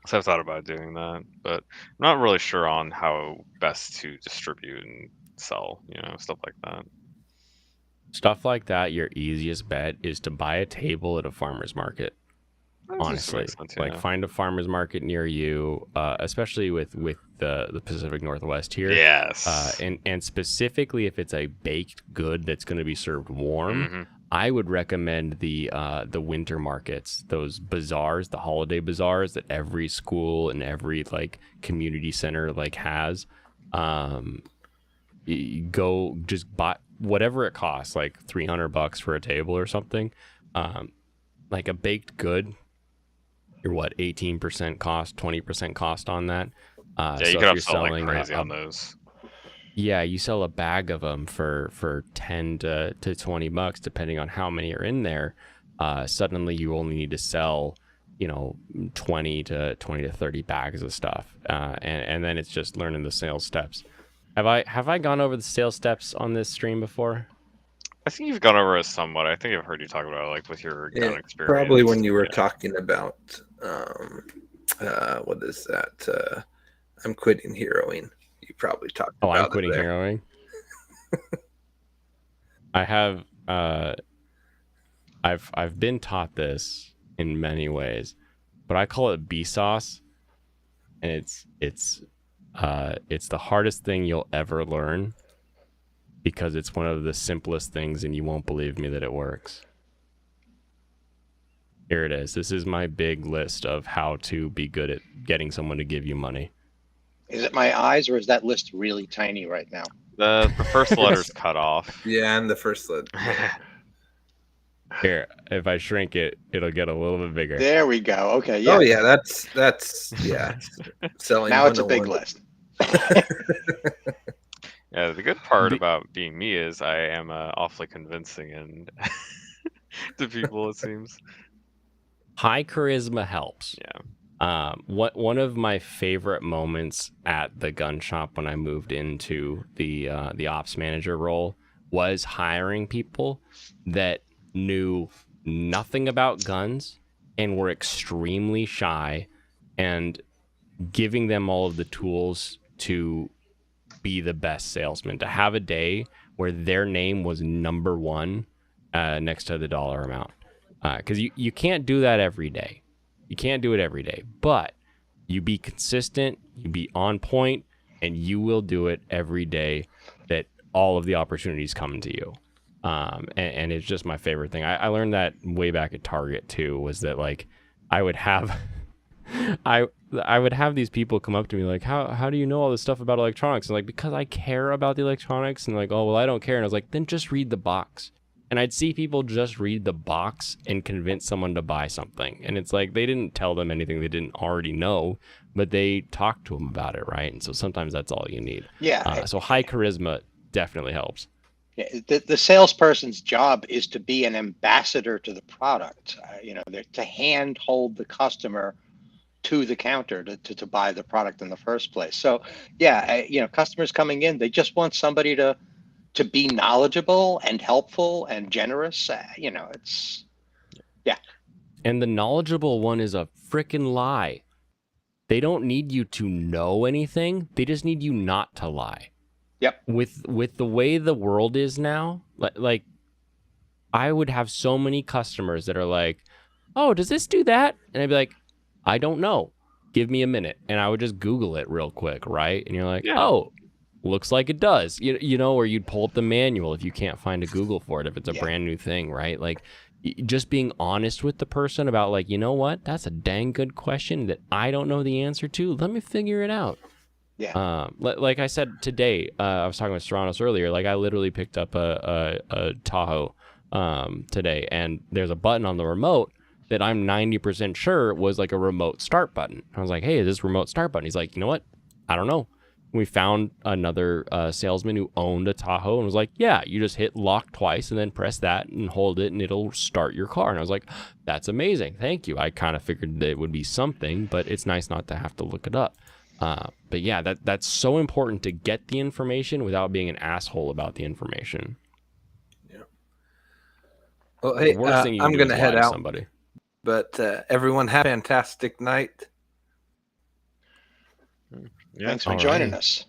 so I've thought about doing that, but I'm not really sure on how best to distribute and sell, stuff like that. Stuff like that, your easiest bet is to buy a table at a farmer's market. Honestly, like find a farmer's market near you, especially with the Pacific Northwest here. Yes. And specifically if it's a baked good that's going to be served warm, I would recommend the winter markets, those bazaars, the holiday bazaars that every school and every like community center like has. You go just buy whatever it costs, like $300 for a table or something. Like a baked good, you're what, 18% cost, 20% cost on that. Yeah, so you if could upsell like crazy on those. Yeah, you sell a bag of them for 10 to $20, depending on how many are in there. Suddenly you only need to sell, 20 to 30 bags of stuff. And then it's just learning the sales steps. Have I gone over the sales steps on this stream before? I think you've gone over it somewhat. I think I've heard you talk about it, like with your gun experience. Probably when you were talking about what is that? I'm quitting heroing. You probably talked about it. I'm quitting heroing. I have I've been taught this in many ways, but I call it B sauce, and it's the hardest thing you'll ever learn, because it's one of the simplest things and you won't believe me that it works. Here it is. This is my big list of how to be good at getting someone to give you money. Is it my eyes, or is that list really tiny right now? The first letter's cut off. Yeah, and the first letter. Here, if I shrink it, it'll get a little bit bigger. There we go. Okay, yeah. Oh yeah, that's yeah. Selling Now it's a big 101. list. Yeah, the good part about being me is I am awfully convincing and to people, it seems. High charisma helps. Yeah. One of my favorite moments at the gun shop when I moved into the ops manager role was hiring people that knew nothing about guns and were extremely shy, and giving them all of the tools to be the best salesman, to have a day where their name was number one next to the dollar amount. Because you can't do that every day. You can't do it every day. But you be consistent, you be on point, and you will do it every day that all of the opportunities come to you. And it's just my favorite thing. I learned that way back at Target too, was that like I would have I would have these people come up to me like, how do you know all this stuff about electronics? And like, because I care about the electronics. And like, oh, well, I don't care. And I was like, then just read the box. And I'd see people just read the box and convince someone to buy something. And it's like, they didn't tell them anything they didn't already know, but they talked to them about it, right? And so sometimes that's all you need. Yeah. So high charisma definitely helps. Yeah, the salesperson's job is to be an ambassador to the product. They're to handhold the customer to the counter to buy the product in the first place. So, yeah, customers coming in, they just want somebody to be knowledgeable and helpful and generous. It's, yeah. And the knowledgeable one is a freaking lie. They don't need you to know anything. They just need you not to lie. Yep. With the way the world is now, like I would have so many customers that are like, oh, does this do that? And I'd be like, I don't know. Give me a minute. And I would just Google it real quick, right? And you're like, oh, looks like it does. Or you'd pull up the manual if you can't find a Google for it, if it's a brand new thing, right? Like just being honest with the person about like, you know what? That's a dang good question that I don't know the answer to. Let me figure it out. Yeah. Like I said today, I was talking with Soranos earlier. Like I literally picked up a Tahoe today, and there's a button on the remote that I'm 90% sure was like a remote start button. I was like, hey, is this remote start button? He's like, you know what? I don't know. We found another salesman who owned a Tahoe and was like, yeah, you just hit lock twice and then press that and hold it and it'll start your car. And I was like, that's amazing. Thank you. I kind of figured that it would be something, but it's nice not to have to look it up. But yeah, that's so important to get the information without being an asshole about the information. Yeah. Well, hey, I'm going to head out. Somebody. But everyone have a fantastic night. Yeah. Thanks for joining us.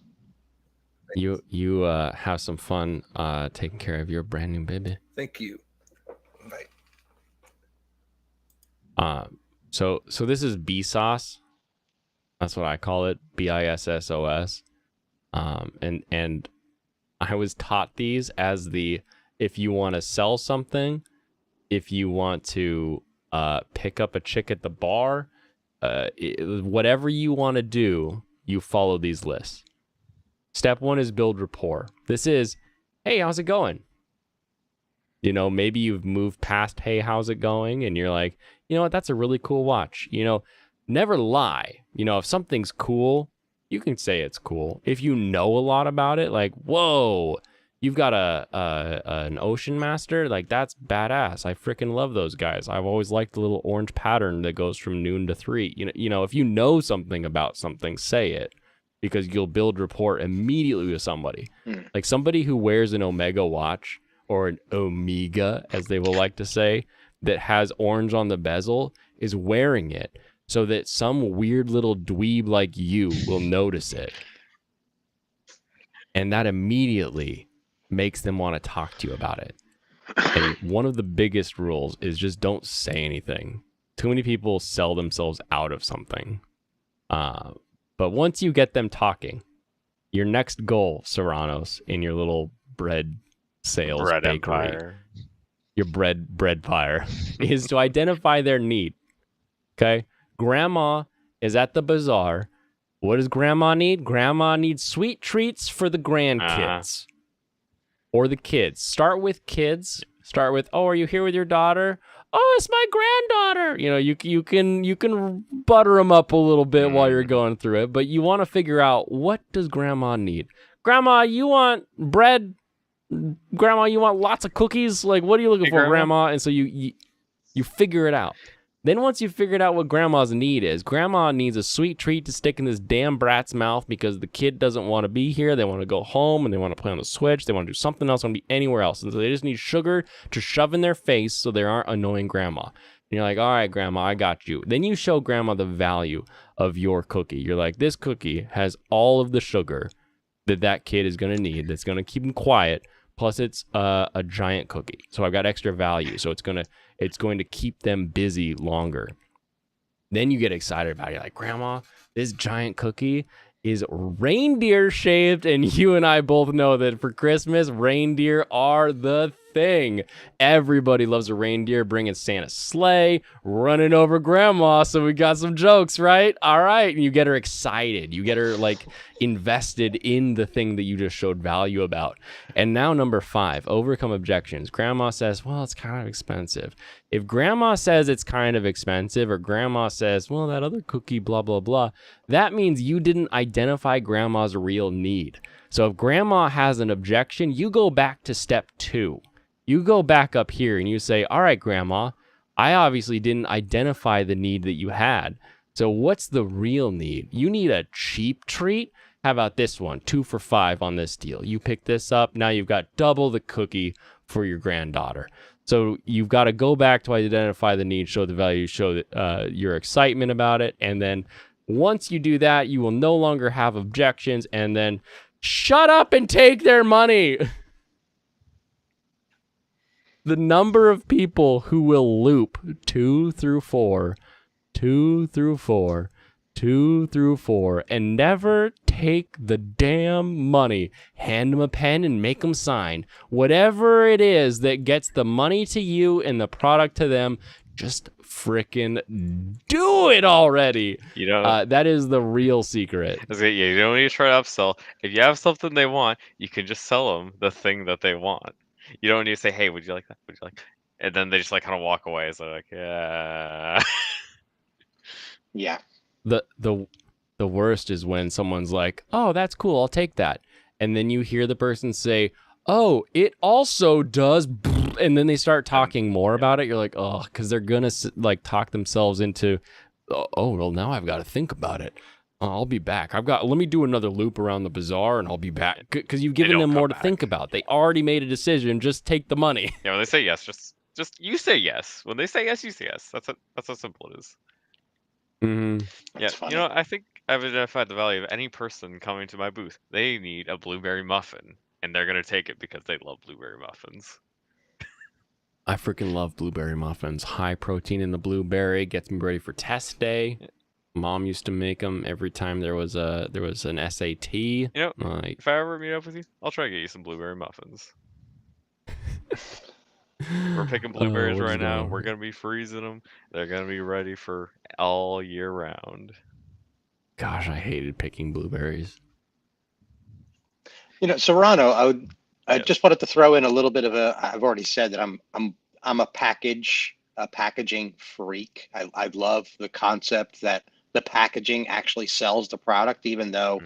You have some fun taking care of your brand new baby. Thank you. Bye. So this is B-Sauce. That's what I call it, BISSOS. And I was taught these as if you want to sell something, if you want to pick up a chick at the bar, whatever you want to do, you follow these lists. Step 1 is build rapport. This is, hey, how's it going? Maybe you've moved past, hey, how's it going? And you're like, you know what, that's a really cool watch. Never lie. If something's cool, you can say it's cool. If you know a lot about it, like, whoa, you've got an Ocean Master, like that's badass. I freaking love those guys. I've always liked the little orange pattern that goes from noon to 3. If you know something about something, say it, because you'll build rapport immediately with somebody. Like somebody who wears an Omega watch, or an Omega, as they will like to say, that has orange on the bezel is wearing it so that some weird little dweeb like you will notice it. And that immediately makes them want to talk to you about it. And one of the biggest rules is just don't say anything. Too many people sell themselves out of something. But once you get them talking, your next goal, Soranos, in your little bread sales bakery. Empire. your bread buyer, is to identify their need. Okay? Grandma is at the bazaar. What does grandma need? Grandma needs sweet treats for the grandkids or the kids. Start with kids. Start with, oh, are you here with your daughter? Oh, it's my granddaughter. You know, you can butter them up a little bit while you're going through it, but you want to figure out, what does grandma need? Grandma, you want bread? Grandma, you want lots of cookies? Like, what are you looking for, grandma? And so you figure it out. Then once you've figured out what grandma's need is, grandma needs a sweet treat to stick in this damn brat's mouth because the kid doesn't want to be here. They want to go home and they want to play on the Switch. They want to do something else. They want to be anywhere else. And so they just need sugar to shove in their face so they aren't annoying grandma. And you're like, all right, grandma, I got you. Then you show grandma the value of your cookie. You're like, this cookie has all of the sugar that kid is going to need, that's going to keep him quiet. Plus it's a giant cookie. So I've got extra value. So it's going to keep them busy longer. Then you get excited about it. You're like, grandma, this giant cookie is reindeer shaped. And you and I both know that for Christmas, reindeer are the thing. Everybody loves a reindeer bringing Santa's sleigh, running over grandma. So we got some jokes, right? All right. And you get her excited. You get her like invested in the thing that you just showed value about. And now number 5, overcome objections. Grandma says, well, it's kind of expensive. If grandma says it's kind of expensive, or grandma says, well, that other cookie, blah, blah, blah, that means you didn't identify grandma's real need. So if grandma has an objection, you go back to step 2. You go back up here and you say, all right, grandma, I obviously didn't identify the need that you had. So what's the real need? You need a cheap treat? How about this one? 2 for $5 on this deal. You pick this up. Now you've got double the cookie for your granddaughter. So you've got to go back to identify the need, show the value, show your excitement about it. And then once you do that, you will no longer have objections. And then shut up and take their money. The number of people who will loop 2 through 4, 2 through 4, 2 through 4, and never take the damn money. Hand them a pen and make them sign. Whatever it is that gets the money to you and the product to them, just frickin' do it already. You know, that is the real secret. You don't need to try to upsell. If you have something they want, you can just sell them the thing that they want. You don't need to say, hey, would you like that? Would you like? And then they just like kind of walk away. So like, yeah. Yeah. The worst is when someone's like, oh, that's cool, I'll take that. And then you hear the person say, oh, it also does, and then they start talking more about it. You're like, oh, because they're gonna like talk themselves into, oh, well, now I've got to think about it. I'll be back. let me do another loop around the bazaar and I'll be back. Because you've given them more to think about. They already made a decision. Just take the money. Yeah, when they say yes, just you say yes. When they say yes, you say yes. That's how simple it is. Mm-hmm. Yeah, you know, I think I've identified the value of any person coming to my booth. They need a blueberry muffin, and they're going to take it because they love blueberry muffins. I freaking love blueberry muffins. High protein in the blueberry. Gets me ready for test day. Mom used to make them every time there was an SAT. You know, if I ever meet up with you, I'll try to get you some blueberry muffins. We're picking blueberries right now. We're going to be freezing them. They're going to be ready for all year round. Gosh, I hated picking blueberries. You know, Serrano, I just wanted to throw in a little bit of I've already said that I'm a packaging freak. I love the concept that the packaging actually sells the product, even though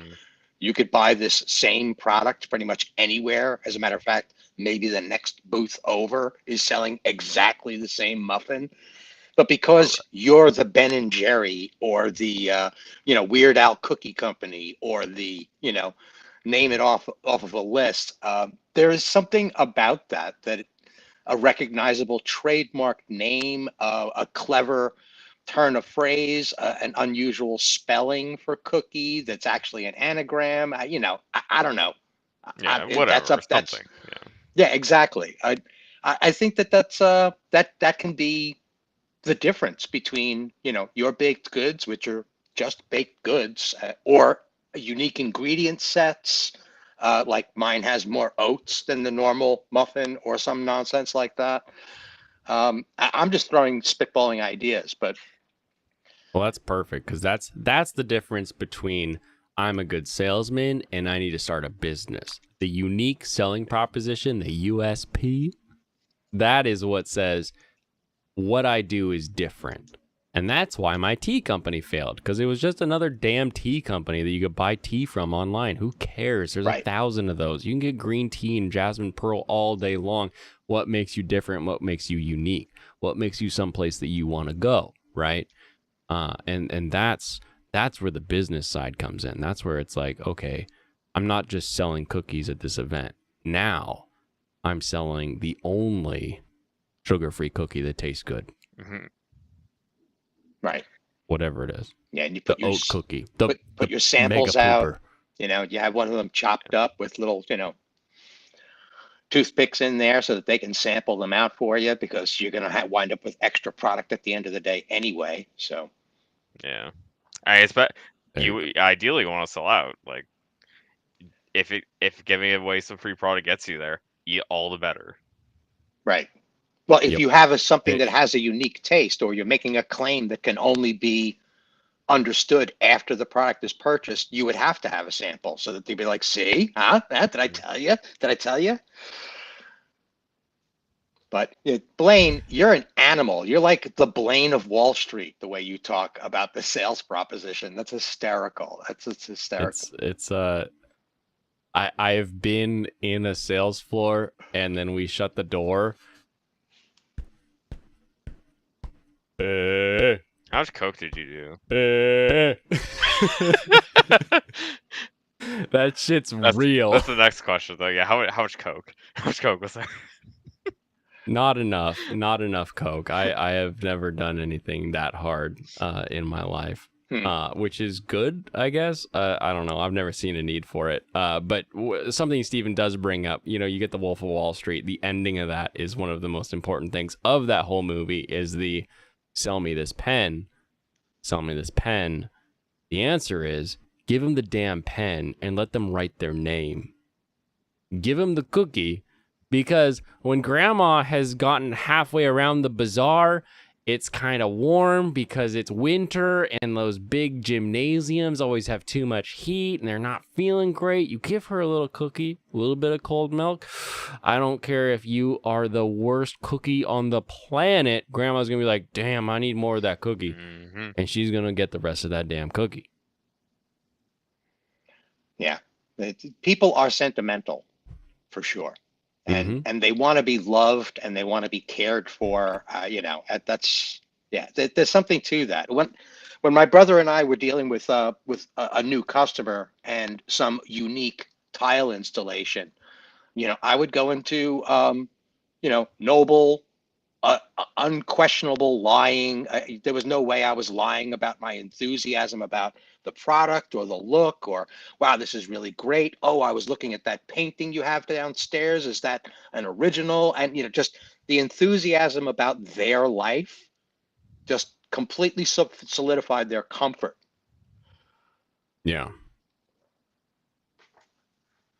you could buy this same product pretty much anywhere. As a matter of fact, maybe the next booth over is selling exactly the same muffin. But because you're the Ben and Jerry or the Weird Al Cookie Company or the name it off of a list, there is something about that a recognizable trademark name, a clever turn of phrase, an unusual spelling for cookie that's actually an anagram. I don't know. Yeah, whatever. Yeah, exactly. I think that can be the difference between your baked goods, which are just baked goods, or unique ingredient sets. Like mine has more oats than the normal muffin, or some nonsense like that. I'm just spitballing ideas, but Well, that's perfect because that's the difference between I'm a good salesman and I need to start a business. The unique selling proposition, the USP, that is what says what I do is different. And that's why my tea company failed, because it was just another damn tea company that you could buy tea from online. Who cares? There's 1,000 of those. You can get green tea and jasmine pearl all day long. What makes you different? What makes you unique? What makes you someplace that you want to go, right? And that's where the business side comes in. That's where it's like, okay, I'm not just selling cookies at this event. Now I'm selling the only sugar-free cookie that tastes good. Mm-hmm. Right. Whatever it is. Yeah, and you put the oat cookie. Put your samples out. You have one of them chopped up with little, toothpicks in there so that they can sample them out for you, because you're going to wind up with extra product at the end of the day anyway. So. Yeah. I expect you ideally want to sell out. Like, if giving away some free product gets you there, all the better. Right. Well, if you have something that has a unique taste, or you're making a claim that can only be understood after the product is purchased, you would have to have a sample so that they'd be like, see, did I tell you? Did I tell you? But Blaine, you're an animal. You're like the Blaine of Wall Street, the way you talk about the sales proposition. That's hysterical. It's hysterical. I've been in a sales floor and then we shut the door. How much coke did you do? That shit's real. That's the next question, though. Yeah, how much coke? How much coke was that? Not enough coke. I have never done anything that hard in my life, which is good, I guess. I don't know. I've never seen a need for it. But something Steven does bring up, you get the Wolf of Wall Street. The ending of that is one of the most important things of that whole movie is the sell me this pen. Sell me this pen. The answer is give them the damn pen and let them write their name. Give them the cookie. Because when grandma has gotten halfway around the bazaar, it's kind of warm because it's winter and those big gymnasiums always have too much heat and they're not feeling great. You give her a little cookie, a little bit of cold milk. I don't care if you are the worst cookie on the planet. Grandma's going to be like, damn, I need more of that cookie. Mm-hmm. And she's going to get the rest of that damn cookie. Yeah. People are sentimental, for sure. And they want to be loved and they want to be cared for. There's something to that. When my brother and I were dealing with a new customer and some unique tile installation, I would go into noble, unquestionable lying. There was no way I was lying about my enthusiasm about the product or the look, or wow, this is really great. Oh, I was looking at that painting you have downstairs. Is that an original? And just the enthusiasm about their life just completely solidified their comfort. Yeah.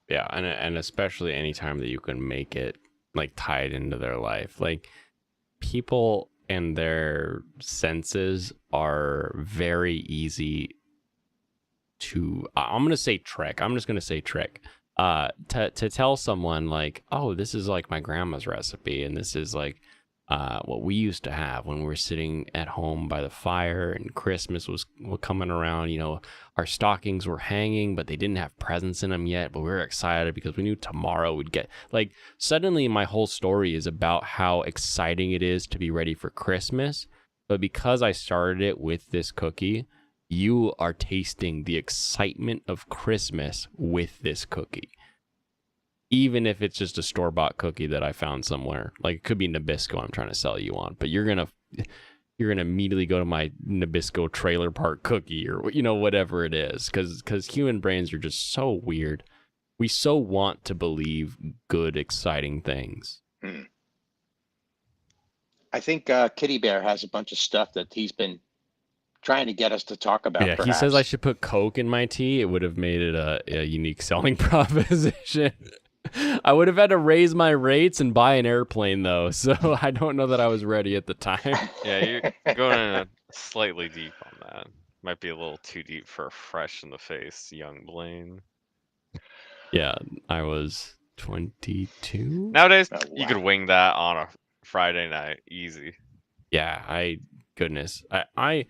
Yeah, and especially anytime that you can make it like tied into their life. Like, people and their senses are very easy to, I'm just going to say trick. To tell someone like, oh, this is like my grandma's recipe, and this is like what we used to have when we were sitting at home by the fire and Christmas was coming around. Our stockings were hanging, but they didn't have presents in them yet, but we were excited because we knew tomorrow we'd get, like, suddenly my whole story is about how exciting it is to be ready for Christmas. But because I started it with this cookie, you are tasting the excitement of Christmas with this cookie. Even if it's just a store-bought cookie that I found somewhere. Like, it could be Nabisco I'm trying to sell you on, but you're gonna immediately go to my Nabisco trailer park cookie or whatever it is, because human brains are just so weird. We so want to believe good, exciting things. I think Kitty Bear has a bunch of stuff that he's been trying to get us to talk about. Yeah, perhaps. He says I should put Coke in my tea. It would have made it a unique selling proposition. I would have had to raise my rates and buy an airplane though, so I don't know that I was ready at the time. Yeah, you're going in slightly deep on that. Might be a little too deep for a fresh in the face young Blaine. Yeah, I was 22. Nowadays, Oh, you wow. could wing that on a Friday night, easy. Yeah, goodness. I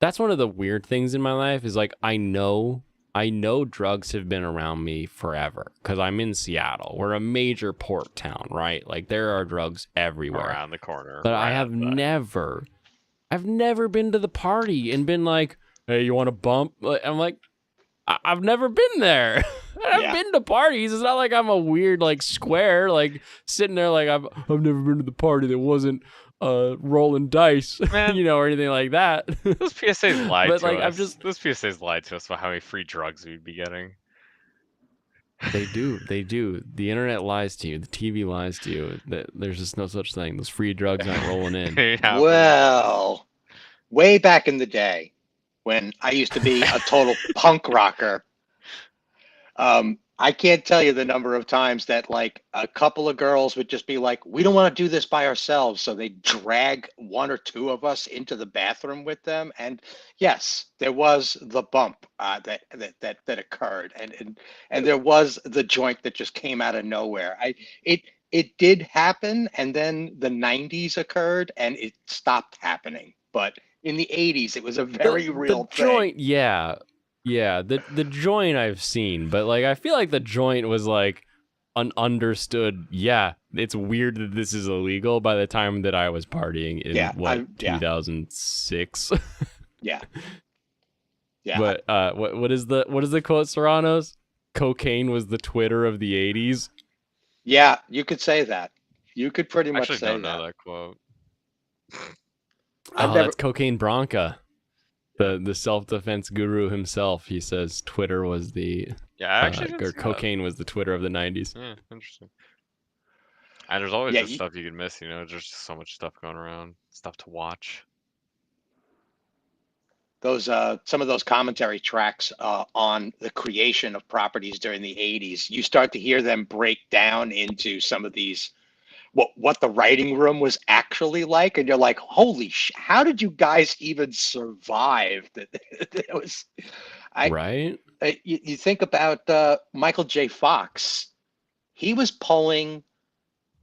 that's one of the weird things in my life is like I know drugs have been around me forever because I'm in Seattle. We're a major port town, right? Like there are drugs everywhere. Around the corner. But right I have outside. I've never been to the party and been like, hey, you want to bump? I'm like, I've never been there. I've Yeah. been to parties. It's not like I'm a weird like square, like sitting there like I've never been to the party that wasn't rolling dice, Man. you know, or anything like that. Those PSAs lied But to like us. I've just Those PSAs lied to us about how many free drugs we'd be getting. they do. The internet lies to you. The TV lies to you. There's just no such thing. Those free drugs aren't rolling in. Yeah, Well, way back in the day when I used to be a total punk rocker, I can't tell you the number of times that like a couple of girls would just be like, we don't want to do this by ourselves. So they drag one or two of us into the bathroom with them. And yes, there was the bump that occurred. And there was the joint that just came out of nowhere. It did happen. And then the 90s occurred and it stopped happening. But in the 80s, it was a very real the thing. joint, yeah. The joint I've seen, but like I feel like the joint was like an understood. Yeah, it's weird that this is illegal by the time that I was partying in 2006. Yeah. Yeah. But what is the quote, Soranos? Cocaine was the Twitter of the 80s. Yeah, you could say that. You could pretty I much actually say don't that. know that quote. I've Oh, never- that's Cocaine Bronca. The self-defense guru himself. He says Twitter was the Yeah, I actually didn't or see that. cocaine was the Twitter of the 90s. Yeah, interesting. And there's always Yeah, just stuff you can miss, you know, there's just so much stuff going around, stuff to watch. Those some of those commentary tracks on the creation of properties during the 80s, you start to hear them break down into some of these what the writing room was actually like, and you're like, holy how did you guys even survive that? It was Right? You think about Michael J. Fox. He was pulling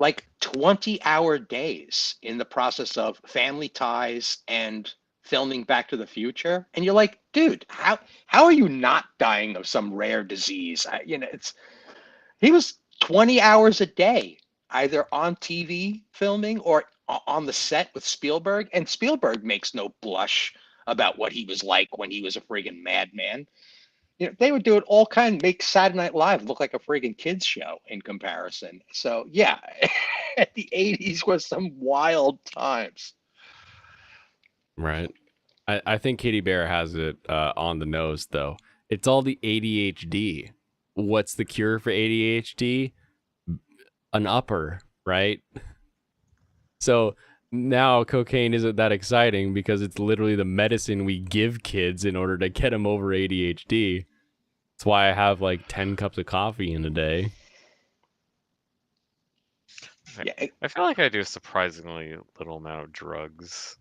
like 20-hour days in the process of Family Ties and filming Back to the Future, and you're like, dude, how are you not dying of some rare disease? He was 20 hours a day either on TV filming or on the set with Spielberg, and Spielberg makes no blush about what he was like when he was a friggin' madman. You know, they would do it all kind, make Saturday Night Live look like a friggin' kids show in comparison. So yeah, the 80s was some wild times. Right. I think Katie Bear has it on the nose, though. It's all the ADHD. What's the cure for ADHD? An upper, right? So now cocaine isn't that exciting because it's literally the medicine we give kids in order to get them over ADHD. That's why I have like 10 cups of coffee in a day. Yeah, I feel like I do a surprisingly little amount of drugs.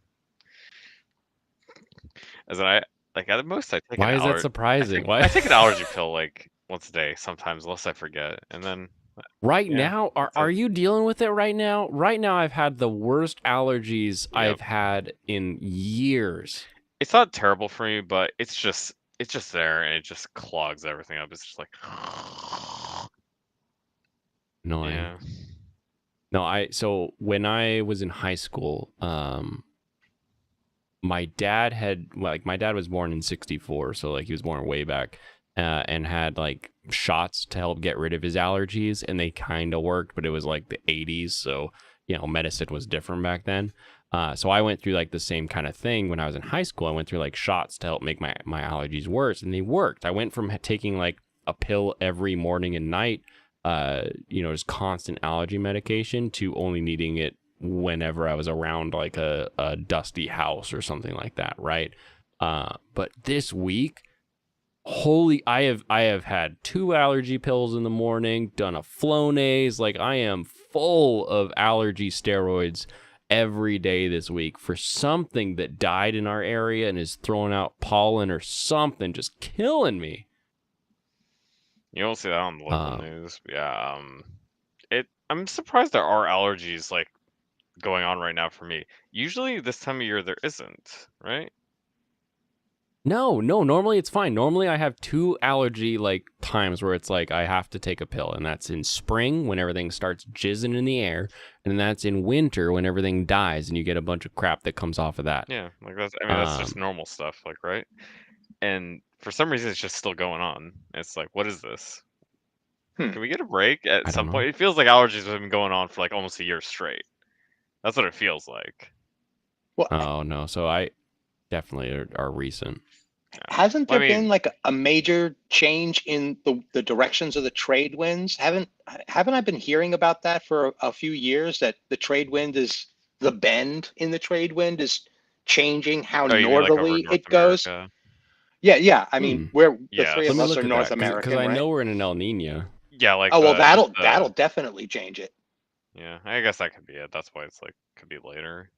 As in, at the most I take Why an is that surprising? Why? I take an allergy pill like once a day sometimes, unless I forget, and then Right yeah, now, are you dealing with it right now? Right now, I've had the worst allergies I've had in years. It's not terrible for me, but it's just there and it just clogs everything up. It's just like Annoying. yeah. No, so when I was in high school, my dad was born in 64, so like he was born way back, and had like shots to help get rid of his allergies, and they kind of worked, but it was like the 80s, so you know, medicine was different back then. So I went through like the same kind of thing when I was in high school. I went through like shots to help make my allergies worse, and they worked. I went from taking like a pill every morning and night, just constant allergy medication, to only needing it whenever I was around like a dusty house or something like that, right? But this week, I have had 2 allergy pills in the morning, done a Flonase. Like, I am full of allergy steroids every day this week for something that died in our area and is throwing out pollen or something, just killing me. You don't see that on the local news. Yeah. I'm surprised there are allergies like going on right now for me. Usually this time of year there isn't, right? No, normally it's fine. Normally I have 2 allergy like times where it's like I have to take a pill, and that's in spring when everything starts jizzing in the air, and that's in winter when everything dies and you get a bunch of crap that comes off of that. Yeah, like that's just normal stuff, like, right? And for some reason it's just still going on. It's like, what is this? Can we get a break at I some don't point? know. It feels like allergies have been going on for like almost a year straight. That's what it feels like. Well, Oh no, so I definitely are recent. hasn't there I mean, been like a major change in the directions of the trade winds? Haven't I been hearing about that for a few years, that the trade wind is the bend in the trade wind is changing how oh, you mean like over northerly North it goes? America? Yeah. I mean, we're the three Let of me us look are at North that because American, I right? know we're in an El Nino. Yeah, like Oh, well, just that'll definitely change it. yeah, I guess that could be it. That's why it's like could be later.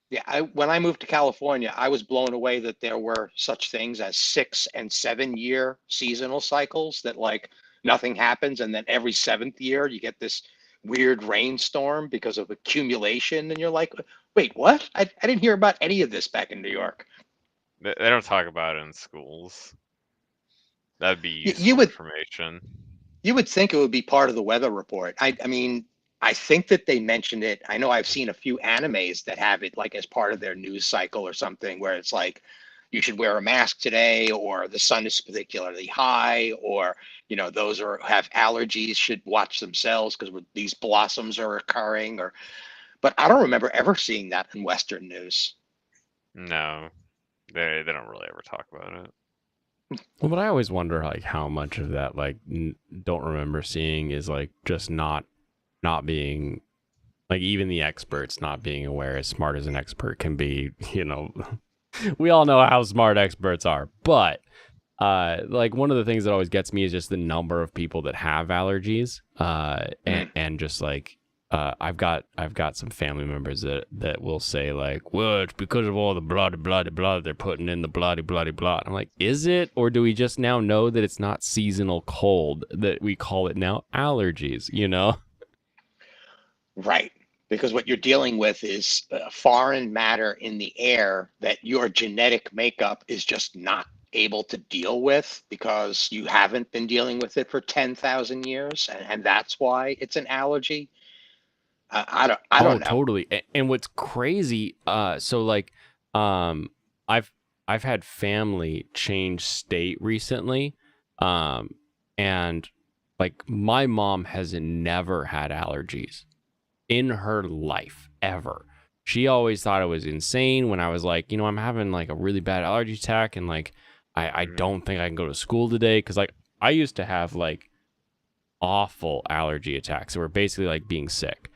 Yeah, when I moved to California, I was blown away that there were such things as 6 and 7 year seasonal cycles, that like nothing happens, and then every 7th year you get this weird rainstorm because of accumulation, and you're like, wait, what? I didn't hear about any of this back in New York. They don't talk about it in schools. That'd be You, you useful would information. You would think it would be part of the weather report. I mean, I think that they mentioned it. I know I've seen a few animes that have it like as part of their news cycle or something, where it's like you should wear a mask today, or the sun is particularly high, or those are have allergies should watch themselves because these blossoms are occurring. But I don't remember ever seeing that in Western news. No, they don't really ever talk about it. Well, but I always wonder like how much of that like don't remember seeing is like just not being like, even the experts not being aware, as smart as an expert can be. We all know how smart experts are, but like one of the things that always gets me is just the number of people that have allergies, and just like I've got some family members that will say like, well, it's because of all the blah they're putting in the blah. I'm like, is it, or do we just now know that it's not seasonal cold, that we call it now allergies? Right. Because what you're dealing with is foreign matter in the air that your genetic makeup is just not able to deal with, because you haven't been dealing with it for 10,000 years. And that's why it's an allergy. I Oh, don't know. totally. And what's crazy, so like, I've had family change state recently, and like my mom has never had allergies in her life ever. She always thought it was insane when I was like, I'm having like a really bad allergy attack, and like I don't think I can go to school today, because like I used to have like awful allergy attacks that were basically like being sick.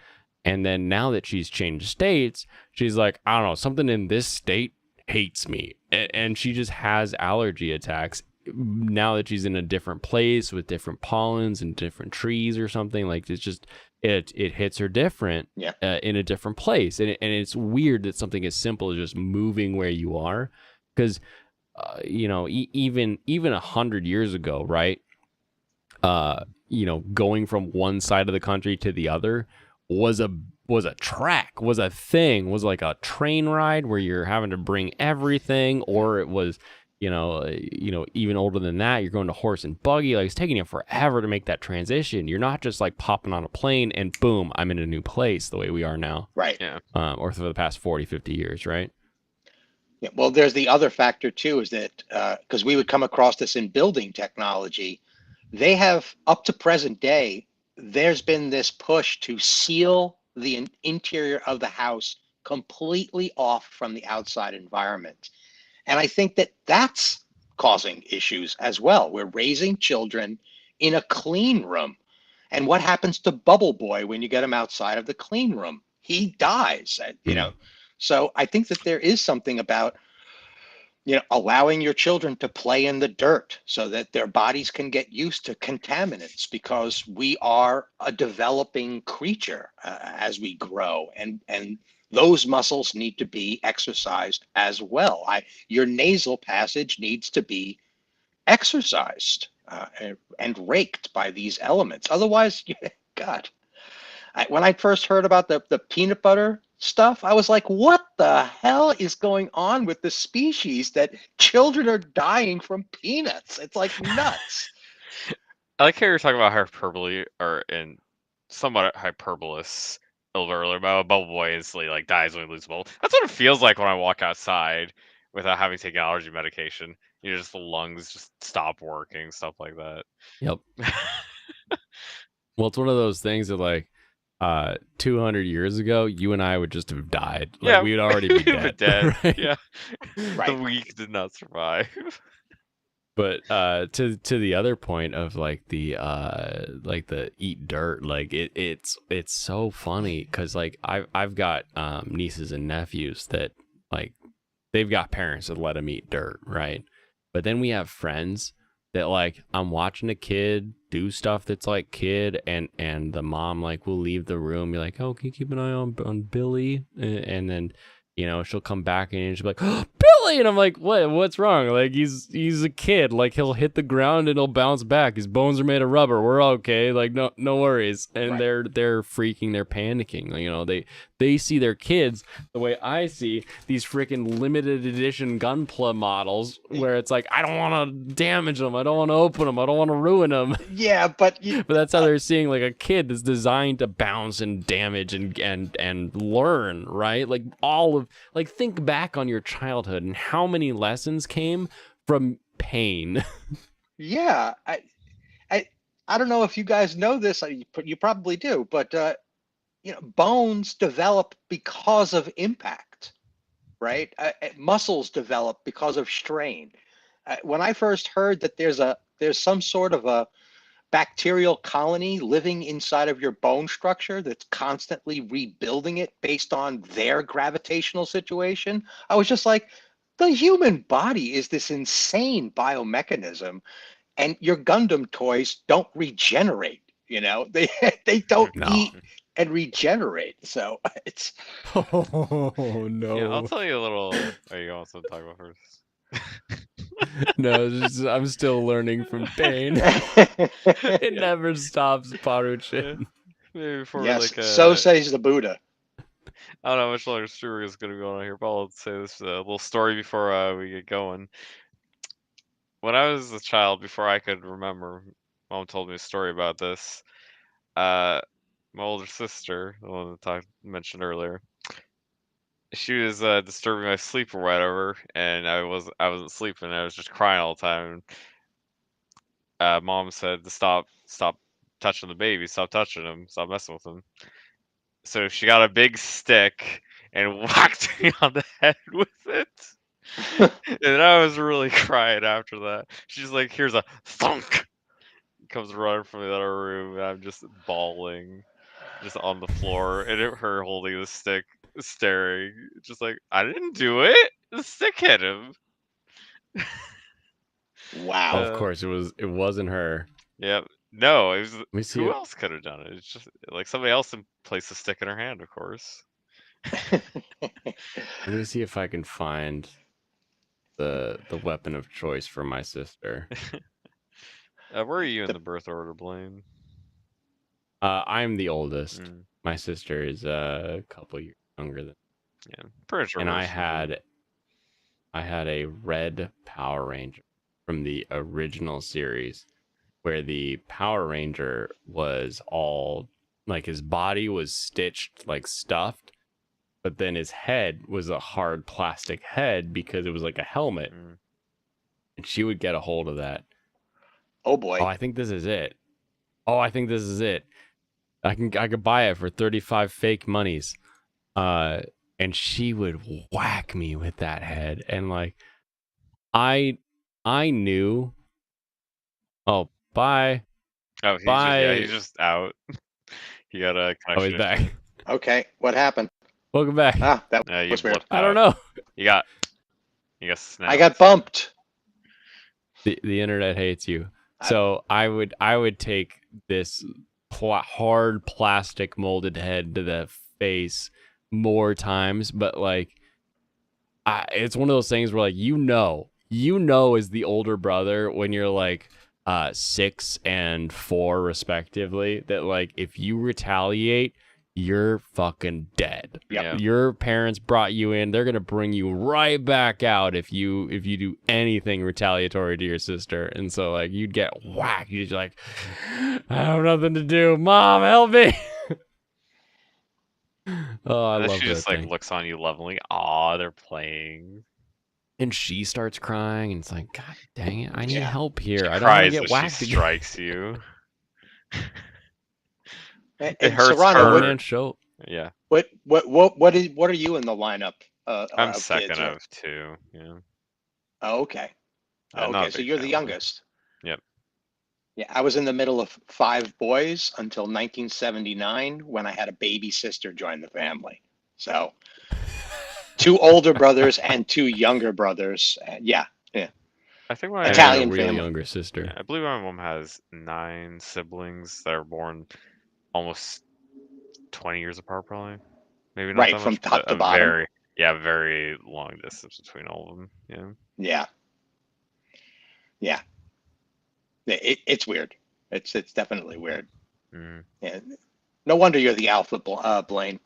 And then now that she's changed states, she's like, I don't know, something in this state hates me. And she just has allergy attacks now that she's in a different place with different pollens and different trees or something. Like, it's just, it hits her different, Yeah. In a different place. And it's weird that something as simple as just moving where you are. Because, even 100 years ago, right? Going from one side of the country to the other was a track, was a thing, was like a train ride where you're having to bring everything, or it was, even older than that, you're going to horse and buggy. Like, it's taking you forever to make that transition. You're not just like popping on a plane and boom, I'm in a new place the way we are now. Right. Yeah. Or for the past 40, 50 years, right? Yeah. Well, there's the other factor too, is that because we would come across this in building technology, they have up to present day, there's been this push to seal the interior of the house completely off from the outside environment. And I think that that's causing issues as well. We're raising children in a clean room. And what happens to Bubble Boy when you get him outside of the clean room? He dies, So I think that there is something about allowing your children to play in the dirt so that their bodies can get used to contaminants, because we are a developing creature as we grow, and those muscles need to be exercised as well. Your nasal passage needs to be exercised and raked by these elements. Otherwise, God, when I first heard about the peanut butter stuff, I was like, what the hell is going on with the species that children are dying from peanuts? It's like nuts. I like how you're talking about hyperbole, or in somewhat hyperbolous a little bit earlier about a bubble boy instantly like dies when he loses a bubble. That's what it feels like when I walk outside without having taken allergy medication. Just the lungs just stop working, stuff like that. Yep. Well, it's one of those things that, like, 200 years ago, you and I would just have died. Like, Yeah, we would already be dead. Right? Yeah. Right. The weak did not survive. But to the other point of like the eat dirt, like it's so funny because like I've got nieces and nephews that like they've got parents that let them eat dirt, right? But then we have friends that like I'm watching a kid do stuff that's like kid, and the mom like will leave the room, be like, oh, can you keep an eye on Billy, and then she'll come back and she'll be like, oh, Billy, and I'm like, what's wrong? Like he's a kid, like he'll hit the ground and he'll bounce back, his bones are made of rubber, we're okay, like no worries. And Right. they're freaking, they're panicking, they see their kids the way I see these freaking limited edition Gunpla models, where it's like, I don't want to damage them, I don't want to open them, I don't want to ruin them. Yeah, but But that's how they're seeing like a kid that's designed to bounce and damage and learn, right? Like like think back on your childhood and how many lessons came from pain. yeah, I don't know if you guys know this. You probably do, but bones develop because of impact, right? Muscles develop because of strain. When I first heard that there's some sort of a bacterial colony living inside of your bone structure that's constantly rebuilding it based on their gravitational situation, I was just like, the human body is this insane biomechanism, and your Gundam toys don't regenerate. They don't No. eat and regenerate. So it's Oh no. Yeah, I'll tell you a little. Are you also talk about first? No, I'm still learning from pain. It never stops, Paruchin. Maybe before yes, like so says the Buddha. I don't know how much longer story is going to go on here, but I'll say this little story before we get going. When I was a child, before I could remember, Mom told me a story about this. My older sister, the one that I mentioned earlier, she was disturbing my sleep or whatever, and I wasn't sleeping. I was just crying all the time. Mom said to stop touching the baby, stop touching him, stop messing with him. So she got a big stick and whacked me on the head with it. And I was really crying after that. She's like, here's a thunk. Comes running from the other room, and I'm just bawling, just on the floor, and her holding the stick, staring, just like, I didn't do it. The stick hit him. Wow. Of course, it wasn't her. Yeah. No, it was. Let me see Who it. else could have done it? It's just like somebody else placed the stick in her hand, of course. Let me see if I can find the weapon of choice for my sister. Where are you in the birth order, Blaine? I'm the oldest. Mm. My sister is a couple years younger than. Yeah, pretty sure. And I had a red Power Ranger from the original series, where the Power Ranger was all like, his body was stitched like stuffed, but then his head was a hard plastic head because it was like a helmet. Mm. And she would get a hold of that. Oh boy. Oh, I think this is it. I could buy it for 35 fake monies. And she would whack me with that head, and like I knew. Oh, bye. Oh, he's just out. He got a connection. Oh, he's back. issue. Okay, what happened? Welcome back. That You was weird. flipped I don't out. know. You got You got snapped. I got bumped. The internet hates you. So I would take this hard plastic molded head to the face more times, but like, it's one of those things where like you know as the older brother when you're like 6 and 4 respectively that like if you retaliate, you're fucking dead. Yep. Yeah. Your parents brought you in, they're gonna bring you right back out if you do anything retaliatory to your sister. And so like you'd get whacked. You'd like, I have nothing to do. Mom, help me. Oh, I And then love she that just like thing. looks on you lovingly. Aw, they're playing. And she starts crying, and it's like, God dang it, I need Yeah. help here. She I don't want to cries get as whacked she again. strikes you. And It hurts Soranos, her. One man show. Yeah, what are you in the lineup I'm of second kids? Or- of 2. Yeah. Oh, okay. Yeah, Oh, not okay. a So big you're the family. youngest. Yep. Yeah, I was in the middle of 5 boys until 1979 when I had a baby sister join the family. So 2 older brothers and 2 younger brothers. Yeah, I think my And then a Italian really family. younger sister. Yeah, I believe my mom has 9 siblings that are born almost 20 years apart, probably. Maybe not Right, that from much, top but to a bottom. very long distance between all of them. Yeah. Yeah, yeah. It's weird. It's definitely weird. Mm. Yeah. No wonder you're the alpha, Blaine.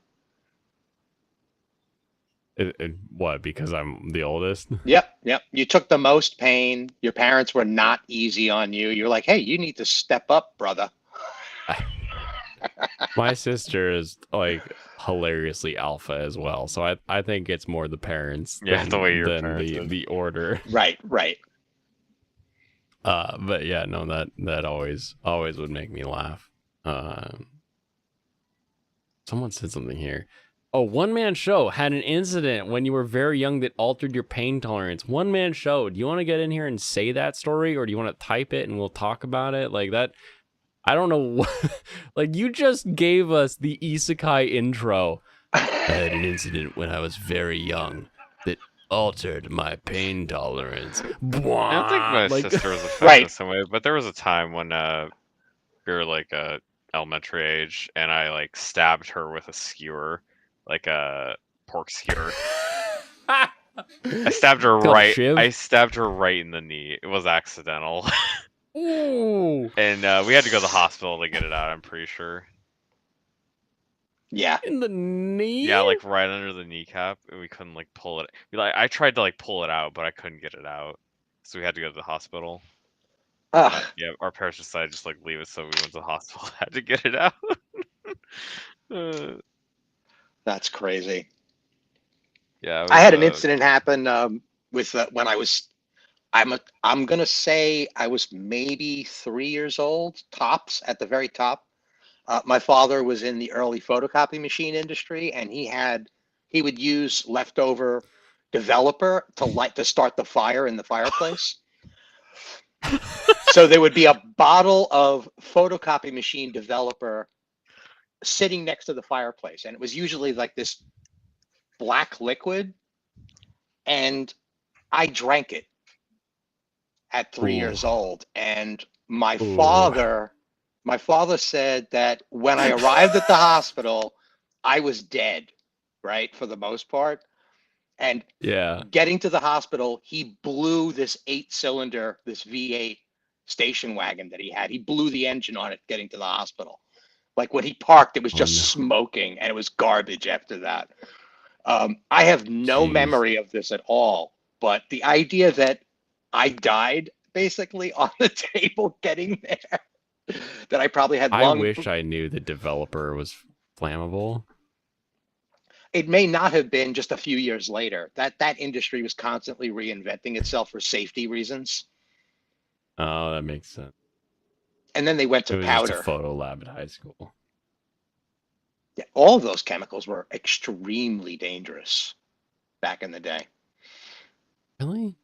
What? Because I'm the oldest? Yep. You took the most pain. Your parents were not easy on you. You're like, hey, you need to step up, brother. My sister is like hilariously alpha as well, so I think it's more the parents Yeah, the way your than parents is. the order. Right. But yeah, no, that always would make me laugh. Someone said something here. Oh, One Man Show had an incident when you were very young that altered your pain tolerance. One Man Show. Do you want to get in here and say that story, or do you want to type it and we'll talk about it? Like that. I don't know what. Like you just gave us the isekai intro. I had an incident when I was very young that altered my pain tolerance. I don't think my Like, sister was affected Right. in some way, but there was a time when we were like elementary age, and I like stabbed her with a skewer, like a pork skewer. I stabbed her Called a right. shiv? I stabbed her right in the knee. It was accidental, Ooh. and we had to go to the hospital to get it out. I'm pretty sure. Yeah. In the knee? Yeah, like right under the kneecap, and we couldn't like pull it. Like I tried to like pull it out, but I couldn't get it out, so we had to go to the hospital. Ugh, Yeah, our parents decided just like leave it, so we went to the hospital. Had to get it out. that's crazy. Yeah, I had an incident happen with when I was. I'm gonna say I was maybe 3 years old, tops at the very top. My father was in the early photocopy machine industry, and he would use leftover developer to start the fire in the fireplace. So there would be a bottle of photocopy machine developer sitting next to the fireplace, and it was usually like this black liquid, and I drank it at 3 years old, and my father said that when I arrived at the hospital, I was dead, right, for the most part. And Yeah. getting to the hospital, he blew this 8-cylinder, this V8 station wagon that he had. He blew the engine on it getting to the hospital. Like when he parked, it was just smoking, and it was garbage after that. I have no memory of this at all, but the idea that I died basically on the table getting there, that I probably had I lung. wish I knew the developer was flammable. It may not have been just a few years later. That industry was constantly reinventing itself for safety reasons. Oh, that makes sense. And then they went to It was powder. just a photo lab at high school. Yeah, all of those chemicals were extremely dangerous back in the day. Really?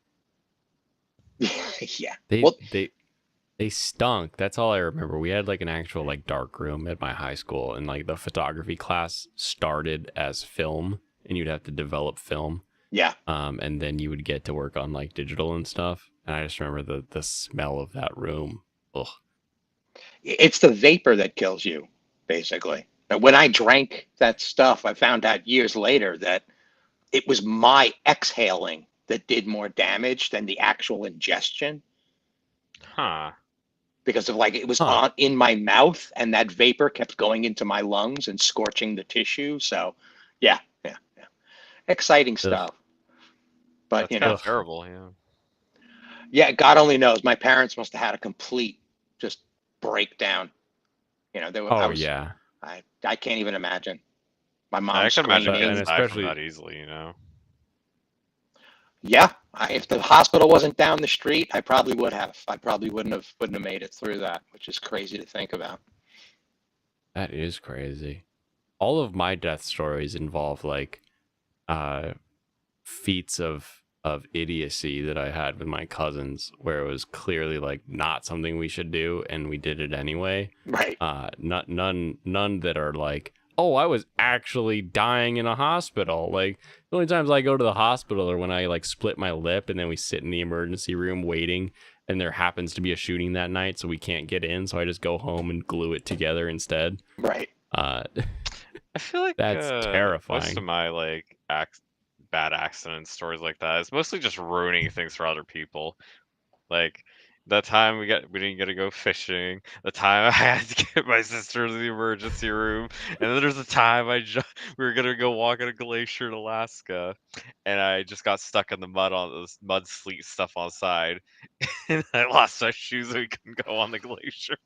Yeah. They stunk. That's all I remember. We had like an actual like dark room at my high school, and like the photography class started as film, and you'd have to develop film. Yeah. And then you would get to work on like digital and stuff. And I just remember the smell of that room. Ugh. It's the vapor that kills you, basically. Now, when I drank that stuff, I found out years later that it was my exhaling that did more damage than the actual ingestion, Huh. because of like it was Huh. in my mouth and that vapor kept going into my lungs and scorching the tissue. So, yeah, exciting Ugh. stuff. But That's kind of terrible. Yeah. Yeah, God only knows. My parents must have had a complete just breakdown. They were. Oh yeah. I can't even imagine. My mom I can imagine screaming. kids And die from especially- that easily. Yeah, if the hospital wasn't down the street, I probably would have. I probably wouldn't have made it through that, which is crazy to think about. That is crazy. All of my death stories involve like feats of idiocy that I had with my cousins, where it was clearly like not something we should do, and we did it anyway. Right. None that are like, oh, I was actually dying in a hospital. Like the only times I go to the hospital are when I like split my lip, and then we sit in the emergency room waiting, and there happens to be a shooting that night, so we can't get in. So I just go home and glue it together instead. Right. I feel like That's terrifying. Most of my like bad accident stories like that, it's mostly just ruining things for other people. Like that time we didn't get to go fishing. The time I had to get my sister to the emergency room, and then there's a time we were gonna go walk on a glacier in Alaska, and I just got stuck in the mud on this mud sleet stuff on the side, and I lost my shoes and we couldn't go on the glacier.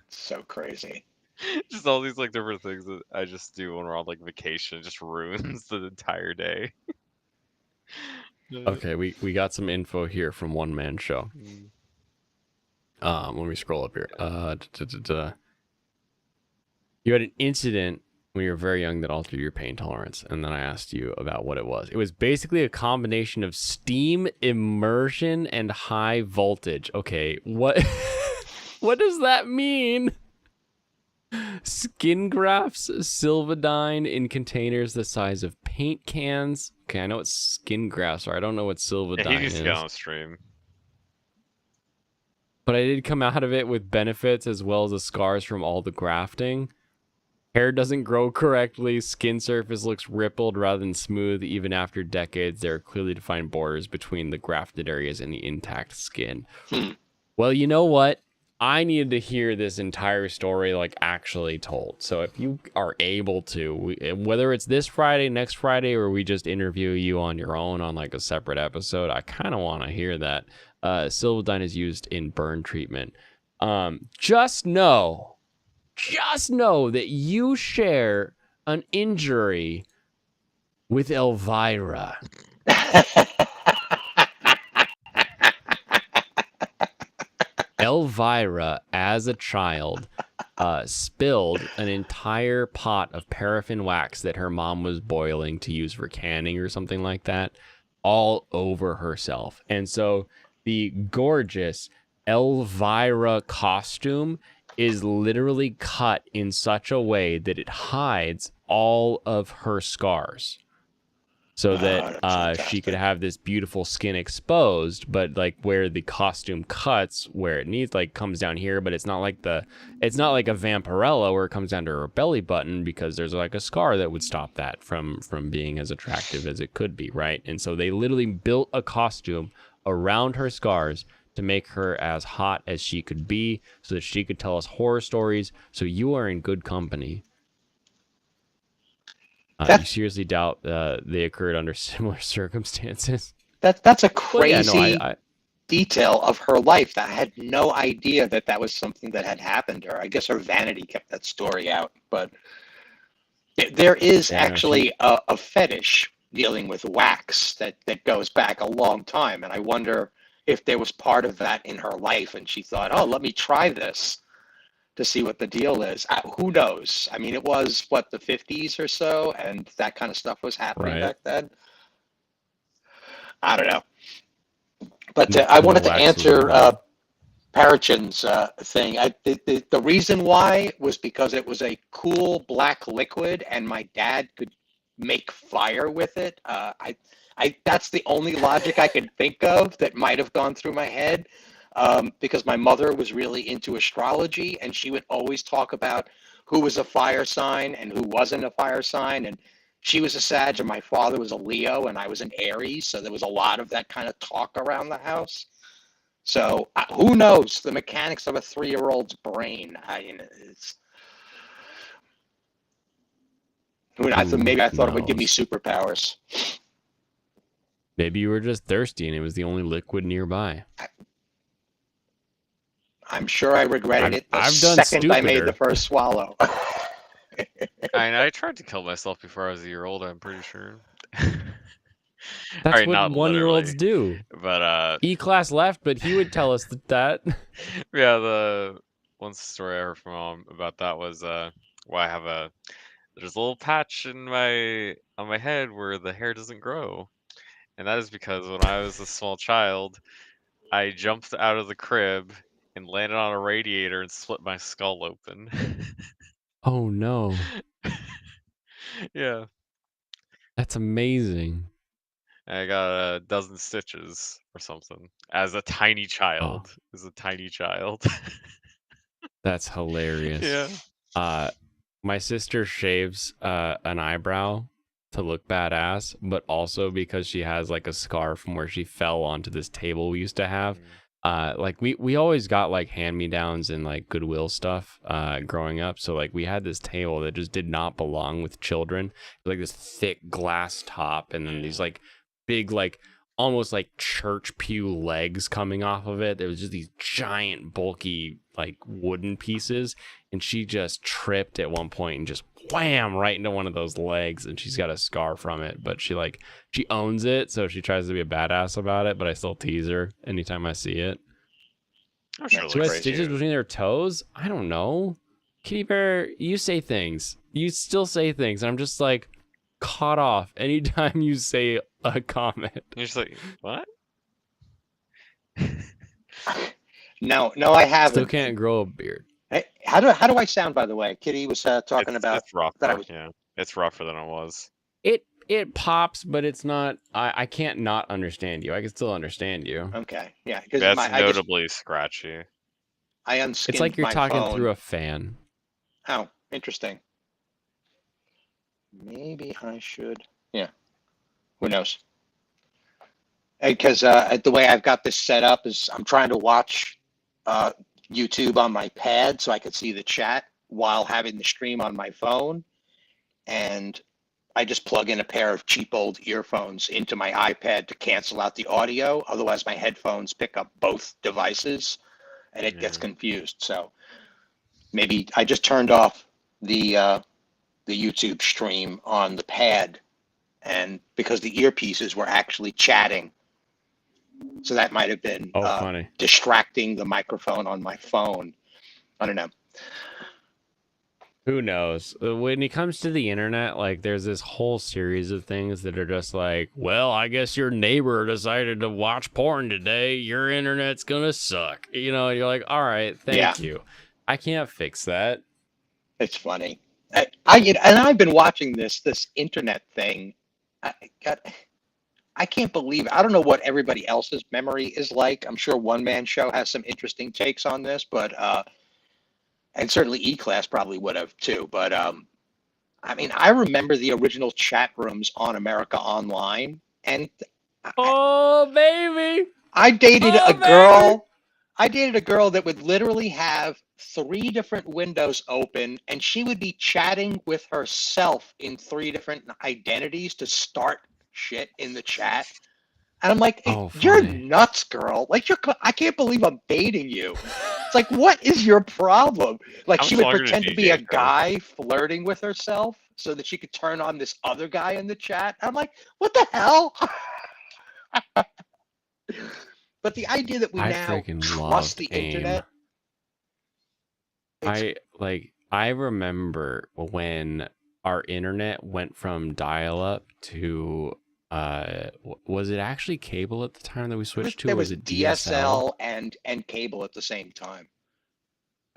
So crazy. Just all these like different things that I just do when we're on like vacation. It just ruins the entire day. Okay, we got some info here from One Man Show. Let me scroll up here. You had an incident when you were very young that altered your pain tolerance, and then I asked you about what it was. It was basically a combination of steam, immersion, and high voltage. Okay, what what does that mean? Skin grafts, Silvadine in containers the size of paint cans. Okay, I know what skin grafts are. I don't know what Silvadine He needs is. to get on stream. But I did come out of it with benefits as well as the scars from all the grafting. Hair doesn't grow correctly. Skin surface looks rippled rather than smooth. Even after decades, there are clearly defined borders between the grafted areas and the intact skin. Well, you know what? I needed to hear this entire story like actually told. So if you are able to, whether it's this Friday, next Friday, or we just interview you on your own on like a separate episode, I kind of want to hear that. Silvadine is used in burn treatment. Just know that you share an injury with Elvira. Elvira, as a child, spilled an entire pot of paraffin wax that her mom was boiling to use for canning or something like that, all over herself. And so the gorgeous Elvira costume is literally cut in such a way that it hides all of her scars, so that she could have this beautiful skin exposed, but like where the costume cuts where it needs, like comes down here, but it's not like a Vampirella where it comes down to her belly button, because there's like a scar that would stop that from being as attractive as it could be, right? And so they literally built a costume around her scars to make her as hot as she could be, so that she could tell us horror stories. So you are in good company. You seriously doubt they occurred under similar circumstances? That's a crazy I detail of her life that I had no idea that was something that had happened to her. I guess her vanity kept that story out, but there is actually a fetish dealing with wax that goes back a long time, and I wonder if there was part of that in her life and she thought, oh, let me try this to see what the deal is. Who knows? I mean, it was, what, the 50s or so, and that kind of stuff was happening back then. I don't know. But I wanted to answer Parachin's thing. The reason why was because it was a cool black liquid, and my dad could make fire with it. That's the only logic I could think of that might have gone through my head, because my mother was really into astrology, and she would always talk about who was a fire sign and who wasn't a fire sign. And she was a Sag, and my father was a Leo, and I was an Aries. So there was a lot of that kind of talk around the house. So who knows the mechanics of a 3-year-old's brain? Maybe I thought it would give me superpowers. Maybe you were just thirsty and it was the only liquid nearby. I'm sure I regretted it the I've done second I made stupider. the first swallow. I tried to kill myself before I was a year old, I'm pretty sure. That's Alright, what not 1-year-olds literally, do. But E-class left, but he would tell us that. yeah, the one story I heard from mom about that was why I have there's a little patch on my head where the hair doesn't grow. And that is because when I was a small child, I jumped out of the crib and landed on a radiator and split my skull open. Oh no. Yeah. That's amazing. I got a dozen stitches or something as a tiny child. As a tiny child. That's hilarious. Yeah. My sister shaves an eyebrow to look badass, but also because she has like a scar from where she fell onto this table we used to have. Like we always got like hand-me-downs and like Goodwill stuff growing up. So like we had this table that just did not belong with children. Like this thick glass top and then these like big like almost like church pew legs coming off of it. There was just these giant bulky like wooden pieces, and she just tripped at one point and just wham right into one of those legs, and she's got a scar from it, but she owns it, so she tries to be a badass about it, but I still tease her anytime I see it. I'm sure She has stitches between their toes? I don't know. Kitty Bear, you say things. You still say things, and I'm just like caught off anytime you say a comment. You're just like, what? No, I haven't. Still can't grow a beard. Hey, how do I sound, by the way? Kitty was talking about it's rough, that. Yeah, it's rougher than it was. It pops, but it's not. I can't not understand you. I can still understand you. Okay, yeah, because That's notably scratchy. I unskinned It's like you're my talking phone. through a fan. Oh, interesting. Maybe I should. Yeah, who knows? Because the way I've got this set up is I'm trying to watch YouTube on my pad so I can see the chat while having the stream on my phone. And I just plug in a pair of cheap old earphones into my iPad to cancel out the audio. Otherwise, my headphones pick up both devices and it gets confused. So maybe I just turned off the YouTube stream on the pad, and because the earpieces were actually chatting. So that might have been funny. Distracting the microphone on my phone. I don't know. Who knows? When it comes to the internet, like there's this whole series of things that are just like, well, I guess your neighbor decided to watch porn today. Your internet's gonna suck. You know, you're like, all right, thank you. I can't fix that. It's funny. I've been watching this internet thing. I can't believe it. I don't know what everybody else's memory is like. I'm sure One Man Show has some interesting takes on this, but and certainly E-Class probably would have too. But I mean, I remember the original chat rooms on America Online, and baby, I dated a girl. I dated a girl that would literally have 3 different windows open, and she would be chatting with herself in 3 different identities to start shit in the chat. And I'm like, you're nuts, girl. Like, I can't believe I'm dating you. It's like, what is your problem? Like, she would pretend to be a guy flirting with herself so that she could turn on this other guy in the chat. I'm like, what the hell? But the idea that we now trust the internet. I remember when our internet went from dial-up to was it actually cable at the time that we switched to? There was it DSL and cable at the same time.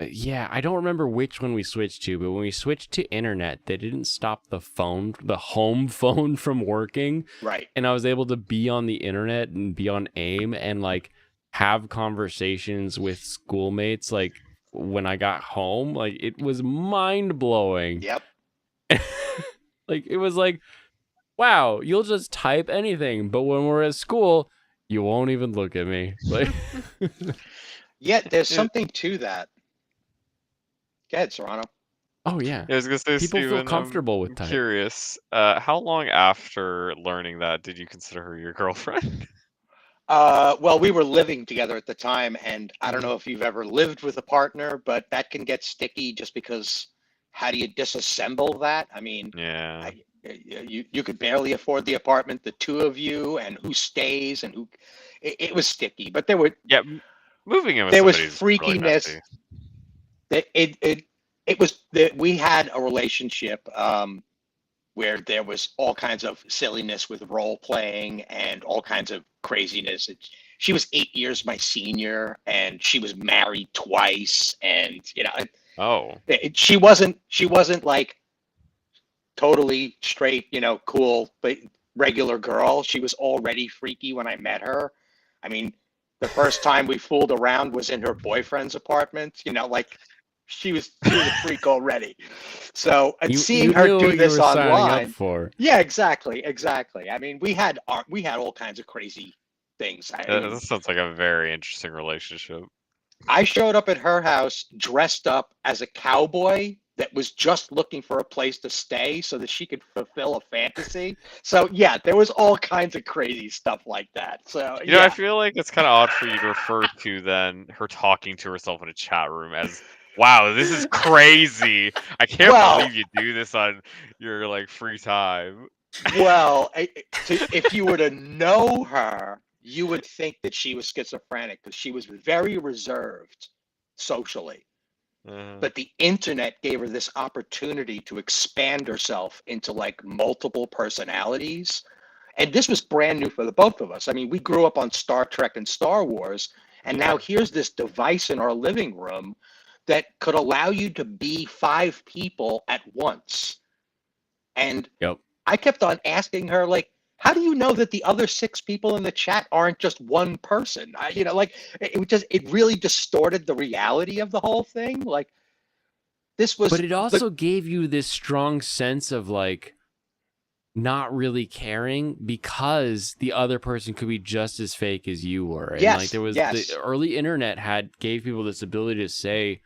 Yeah, I don't remember which one we switched to, but when we switched to internet, they didn't stop the home phone from working. Right. And I was able to be on the internet and be on AIM and like have conversations with schoolmates like when I got home. Like it was mind blowing. Yep. Like it was like, wow, you'll just type anything, but when we're at school, you won't even look at me. Like Yet there's something to that. Go ahead, Serrano. oh yeah. I was gonna say, People feel Steven, comfortable with I'm type. curious. How long after learning that did you consider her your girlfriend? Well, we were living together at the time, and I don't know if you've ever lived with a partner, but that can get sticky just because how do you disassemble that? I mean, Yeah. you could barely afford the apartment, the two of you, and who stays and who. It was sticky, but Yeah. Moving in with there was somebody is really freakiness. messy. It was that we had a relationship where there was all kinds of silliness with role playing and all kinds of craziness. She was 8 years my senior, and she was married twice, and Oh. she wasn't like totally straight, cool, but regular girl. She was already freaky when I met her. I mean, the first time we fooled around was in her boyfriend's apartment. Like she was a freak already. So seeing her do this online, for. yeah, exactly. I mean, we had all kinds of crazy things. That sounds like a very interesting relationship. I showed up at her house dressed up as a cowboy that was just looking for a place to stay so that she could fulfill a fantasy. So yeah, there was all kinds of crazy stuff like that. So I feel like it's kind of odd for you to refer to then her talking to herself in a chat room as, wow, this is crazy. I can't believe you do this on your like free time. Well, if you were to know her, you would think that she was schizophrenic because she was very reserved socially. But the internet gave her this opportunity to expand herself into like multiple personalities. And this was brand new for the both of us. I mean, we grew up on Star Trek and Star Wars, and now here's this device in our living room that could allow you to be 5 people at once. And I kept on asking her, like, how do you know that the other 6 people in the chat aren't just one person? It really distorted the reality of the whole thing. Like, this was. But it also gave you this strong sense of like not really caring because the other person could be just as fake as you were. And like there was the early internet gave people this ability to say,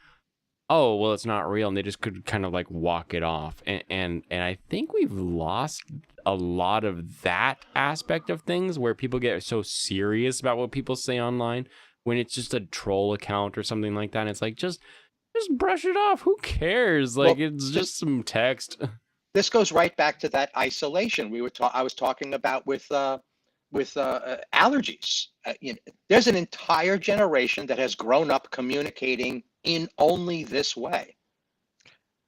oh, well, it's not real, and they just could kind of like walk it off. And I think we've lost a lot of that aspect of things where people get so serious about what people say online when it's just a troll account or something like that. And it's like, just brush it off. Who cares? Like, it's just some text. This goes right back to that isolation I was talking about with allergies. There's an entire generation that has grown up communicating in only this way.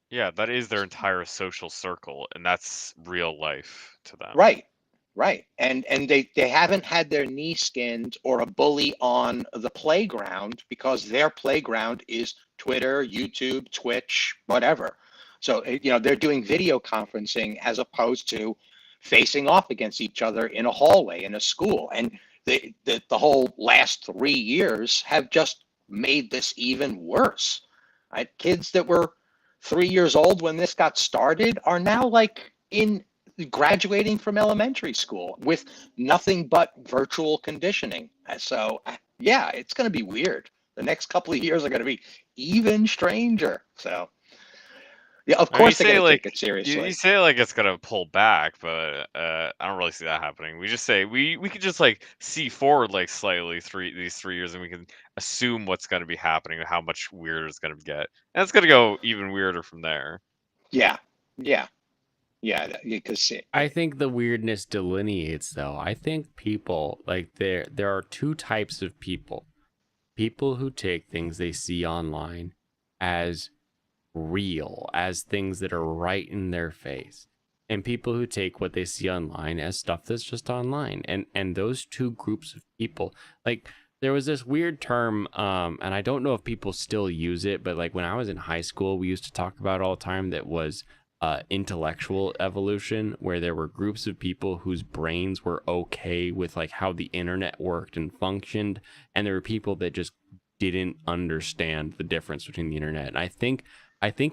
Yeah, that is their entire social circle, and that's real life to them. Right. And they haven't had their knee skinned or a bully on the playground because their playground is Twitter, YouTube, Twitch, whatever. So, they're doing video conferencing as opposed to facing off against each other in a hallway in a school. And the whole last 3 years have just made this even worse. Right? Kids that were 3 years old when this got started are now like graduating from elementary school with nothing but virtual conditioning. So, yeah, it's going to be weird. The next couple of years are going to be even stranger. So. Yeah, of course they're going to take it seriously. You say like it's going to pull back, but I don't really see that happening. We just say we could just like see forward like slightly these 3 years, and we can assume what's going to be happening and how much weirder it's going to get, and it's going to go even weirder from there. Yeah. Because I think the weirdness delineates, though. I think people like there are 2 types of people: people who take things they see online as real, as things that are right in their face, and people who take what they see online as stuff that's just online. And those 2 groups of people, like there was this weird term, and I don't know if people still use it, but like when I was in high school, we used to talk about all the time that was intellectual evolution, where there were groups of people whose brains were okay with like how the internet worked and functioned, and there were people that just didn't understand the difference between the internet. And I think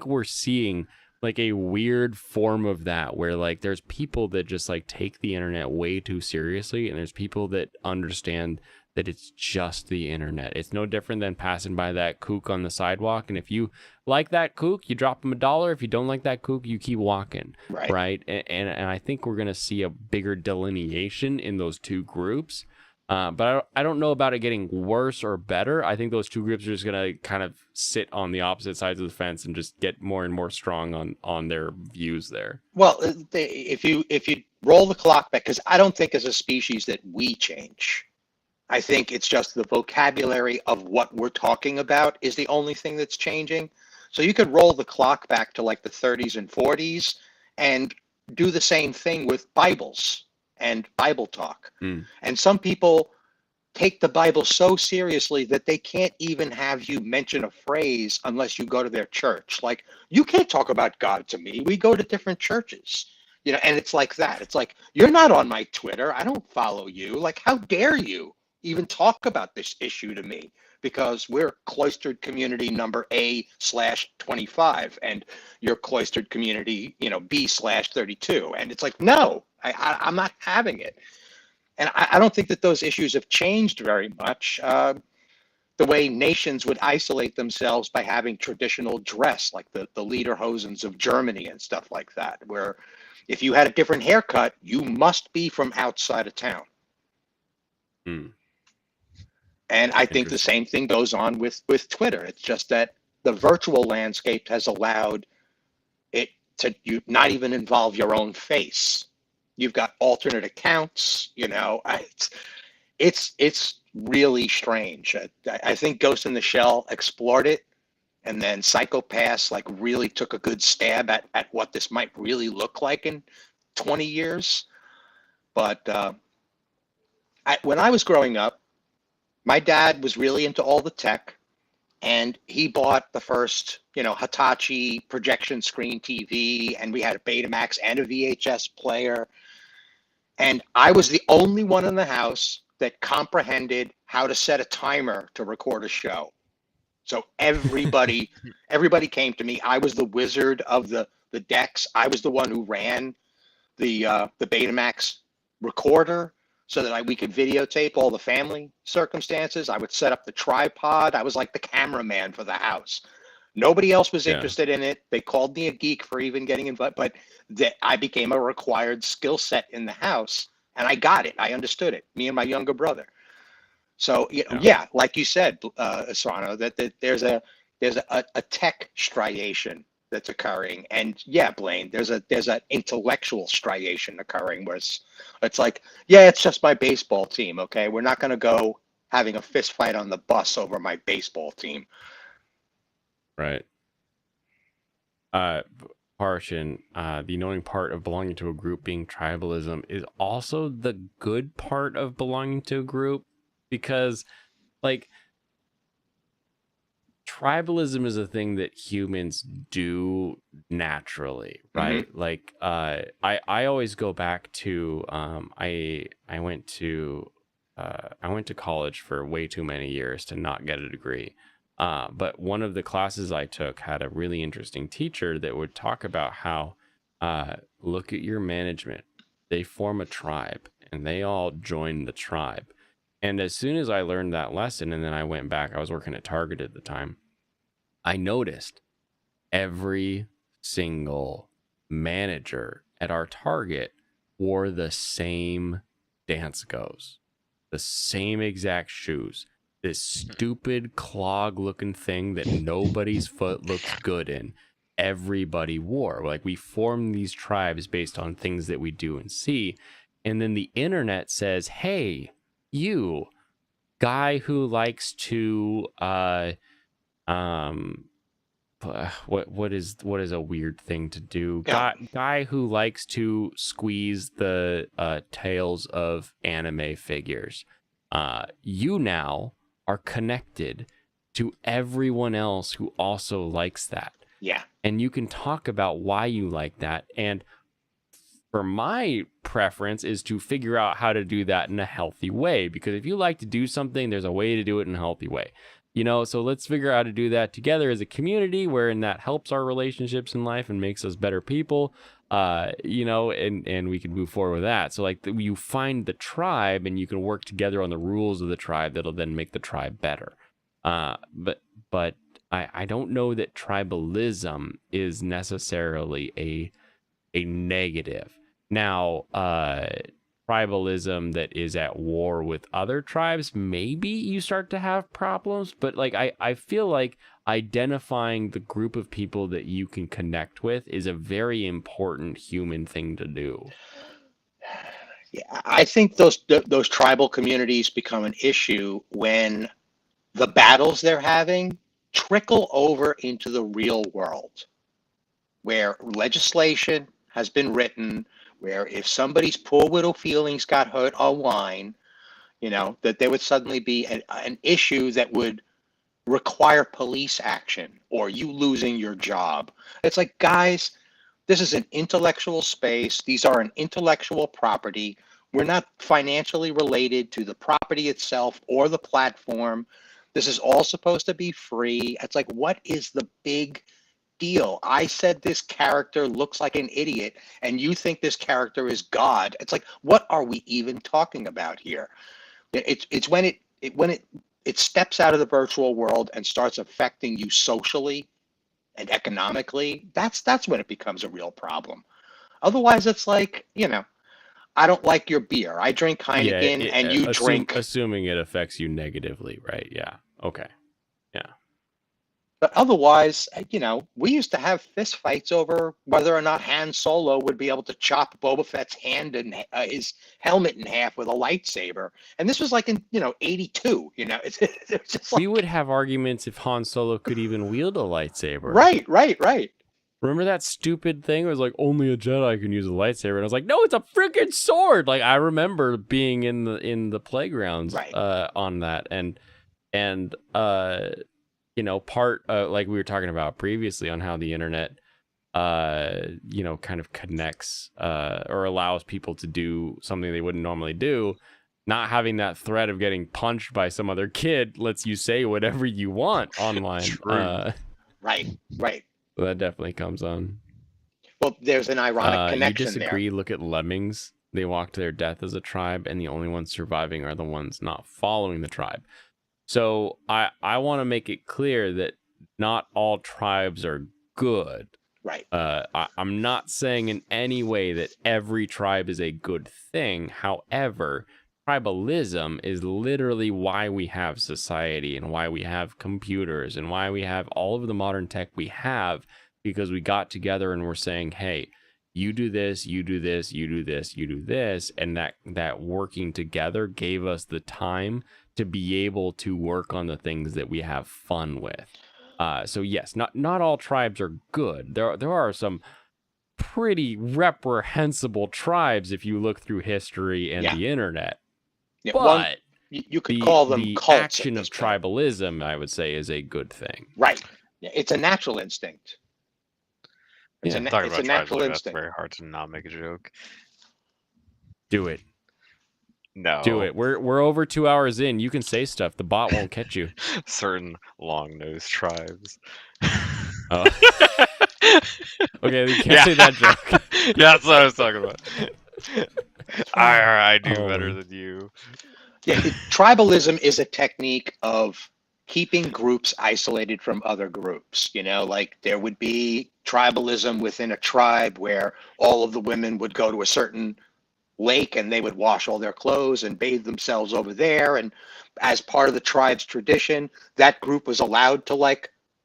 we're seeing like a weird form of that, where like there's people that just like take the internet way too seriously, and there's people that understand that it's just the internet. It's no different than passing by that kook on the sidewalk, and if you like that kook, you drop him $1. If you don't like that kook, you keep walking. Right. And I think we're gonna see a bigger delineation in those two groups. But I don't know about it getting worse or better. I think those two groups are just gonna kind of sit on the opposite sides of the fence and just get more and more strong on their views there. Well, if you roll the clock back, because I don't think as a species that we change. I think it's just the vocabulary of what we're talking about is the only thing that's changing. So you could roll the clock back to like the 30s and 40s and do the same thing with Bibles and Bible talk. And some people take the Bible so seriously that they can't even have you mention a phrase unless you go to their church. Like, you can't talk about God to me. We go to different churches. You know, and it's like that. It's like, you're not on my Twitter. I don't follow you. Like, how dare you even talk about this issue to me? Because we're cloistered community number A/25, and you're cloistered community, B/32. And it's like, no, I'm not having it. And I don't think that those issues have changed very much. The way nations would isolate themselves by having traditional dress, like the lederhosens of Germany and stuff like that, where if you had a different haircut, you must be from outside of town. And I think the same thing goes on with Twitter. It's just that the virtual landscape has allowed it to not even involve your own face. You've got alternate accounts, it's really strange. I think Ghost in the Shell explored it, and then Psychopaths like really took a good stab at what this might really look like in 20 years. But when I was growing up, my dad was really into all the tech, and he bought the first, Hitachi projection screen TV, and we had a Betamax and a VHS player. And I was the only one in the house that comprehended how to set a timer to record a show. So everybody came to me. I was the wizard of the decks. I was the one who ran the Betamax recorder, so that we could videotape all the family circumstances. I would set up the tripod. I was like the cameraman for the house. Nobody else was interested in it. They called me a geek for even getting involved, but I became a required skill set in the house, and I got it. I understood it, me and my younger brother. So, like you said, Soranos, that there's a tech striation that's occurring. And Blaine, there's an intellectual striation occurring where it's like, it's just my baseball team. Okay. We're not going to go having a fist fight on the bus over my baseball team. Right. Parshin, the annoying part of belonging to a group being tribalism is also the good part of belonging to a group, because like, tribalism is a thing that humans do naturally, right? Mm-hmm. Like, I always go back to, I went to college for way too many years to not get a degree. But one of the classes I took had a really interesting teacher that would talk about how, look at your management. They form a tribe, and they all join the tribe. And as soon as I learned that lesson, and then I went back, I was working at Target at the time, I noticed every single manager at our Target wore the same dance goes, the same exact shoes, this stupid clog looking thing that nobody's foot looks good in. Everybody wore. Like, we form these tribes based on things that we do and see. And then the internet says, hey, you guy who likes to what is a weird thing to do, guy who likes to squeeze the tails of anime figures, you now are connected to everyone else who also likes that. Yeah. And you can talk about why you like that. And for my preference is to figure out how to do that in a healthy way. Because if you like to do something, there's a way to do it in a healthy way. So let's figure out how to do that together as a community, wherein that helps our relationships in life and makes us better people. And we can move forward with that. So like you find the tribe and you can work together on the rules of the tribe that'll then make the tribe better. But I don't know that tribalism is necessarily a negative. Now, tribalism that is at war with other tribes, maybe you start to have problems. But like I feel like identifying the group of people that you can connect with is a very important human thing to do. Yeah, I think those tribal communities become an issue when the battles they're having trickle over into the real world, where legislation has been written, where if somebody's poor widow feelings got hurt online, that there would suddenly be an issue that would require police action or you losing your job. It's like, guys, this is an intellectual space. These are an intellectual property. We're not financially related to the property itself or the platform. This is all supposed to be free. It's like, what is the big deal? I said this character looks like an idiot, and you think this character is God. It's like, what are we even talking about here? It's when it steps out of the virtual world and starts affecting you socially and economically. That's when it becomes a real problem. Otherwise, it's like, I don't like your beer. I drink Heineken and you drink. Assuming it affects you negatively, right? Yeah. Okay. Yeah. But otherwise, we used to have fist fights over whether or not Han Solo would be able to chop Boba Fett's hand and his helmet in half with a lightsaber. And this was like in, 82, it's just like... We would have arguments if Han Solo could even wield a lightsaber. Right. Remember that stupid thing? It was like, only a Jedi can use a lightsaber. And I was like, no, it's a freaking sword. Like, I remember being in the playgrounds on that. And part like we were talking about previously on how the internet, kind of connects or allows people to do something they wouldn't normally do. Not having that threat of getting punched by some other kid lets you say whatever you want online. Right. So that definitely comes on. Well, there's an ironic connection You disagree? there. Look at lemmings. They walk to their death as a tribe, and the only ones surviving are the ones not following the tribe. So I want to make it clear that not all tribes are good. Right. I'm not saying in any way that every tribe is a good thing. However, tribalism is literally why we have society and why we have computers and why we have all of the modern tech we have, because we got together and we're saying, hey, you do this, you do this, you do this, you do this. And that working together gave us the time to be able to work on the things that we have fun with. So yes, not all tribes are good. There are some pretty reprehensible tribes if you look through history and the internet. Yeah, but you could call them the cults. Action of tribalism, I would say, is a good thing. Right. Yeah, it's a natural instinct. It's a natural instinct. That's very hard to not make a joke. Do it. No. Do it. We're over 2 hours in. You can say stuff. The bot won't catch you. Certain long-nosed tribes. Oh. Okay, you can't say that joke. Yeah, that's what I was talking about. I do better than you. Yeah, tribalism is a technique of keeping groups isolated from other groups. Like there would be tribalism within a tribe where all of the women would go to a certain lake and they would wash all their clothes and bathe themselves over there. And as part of the tribe's tradition, that group was allowed to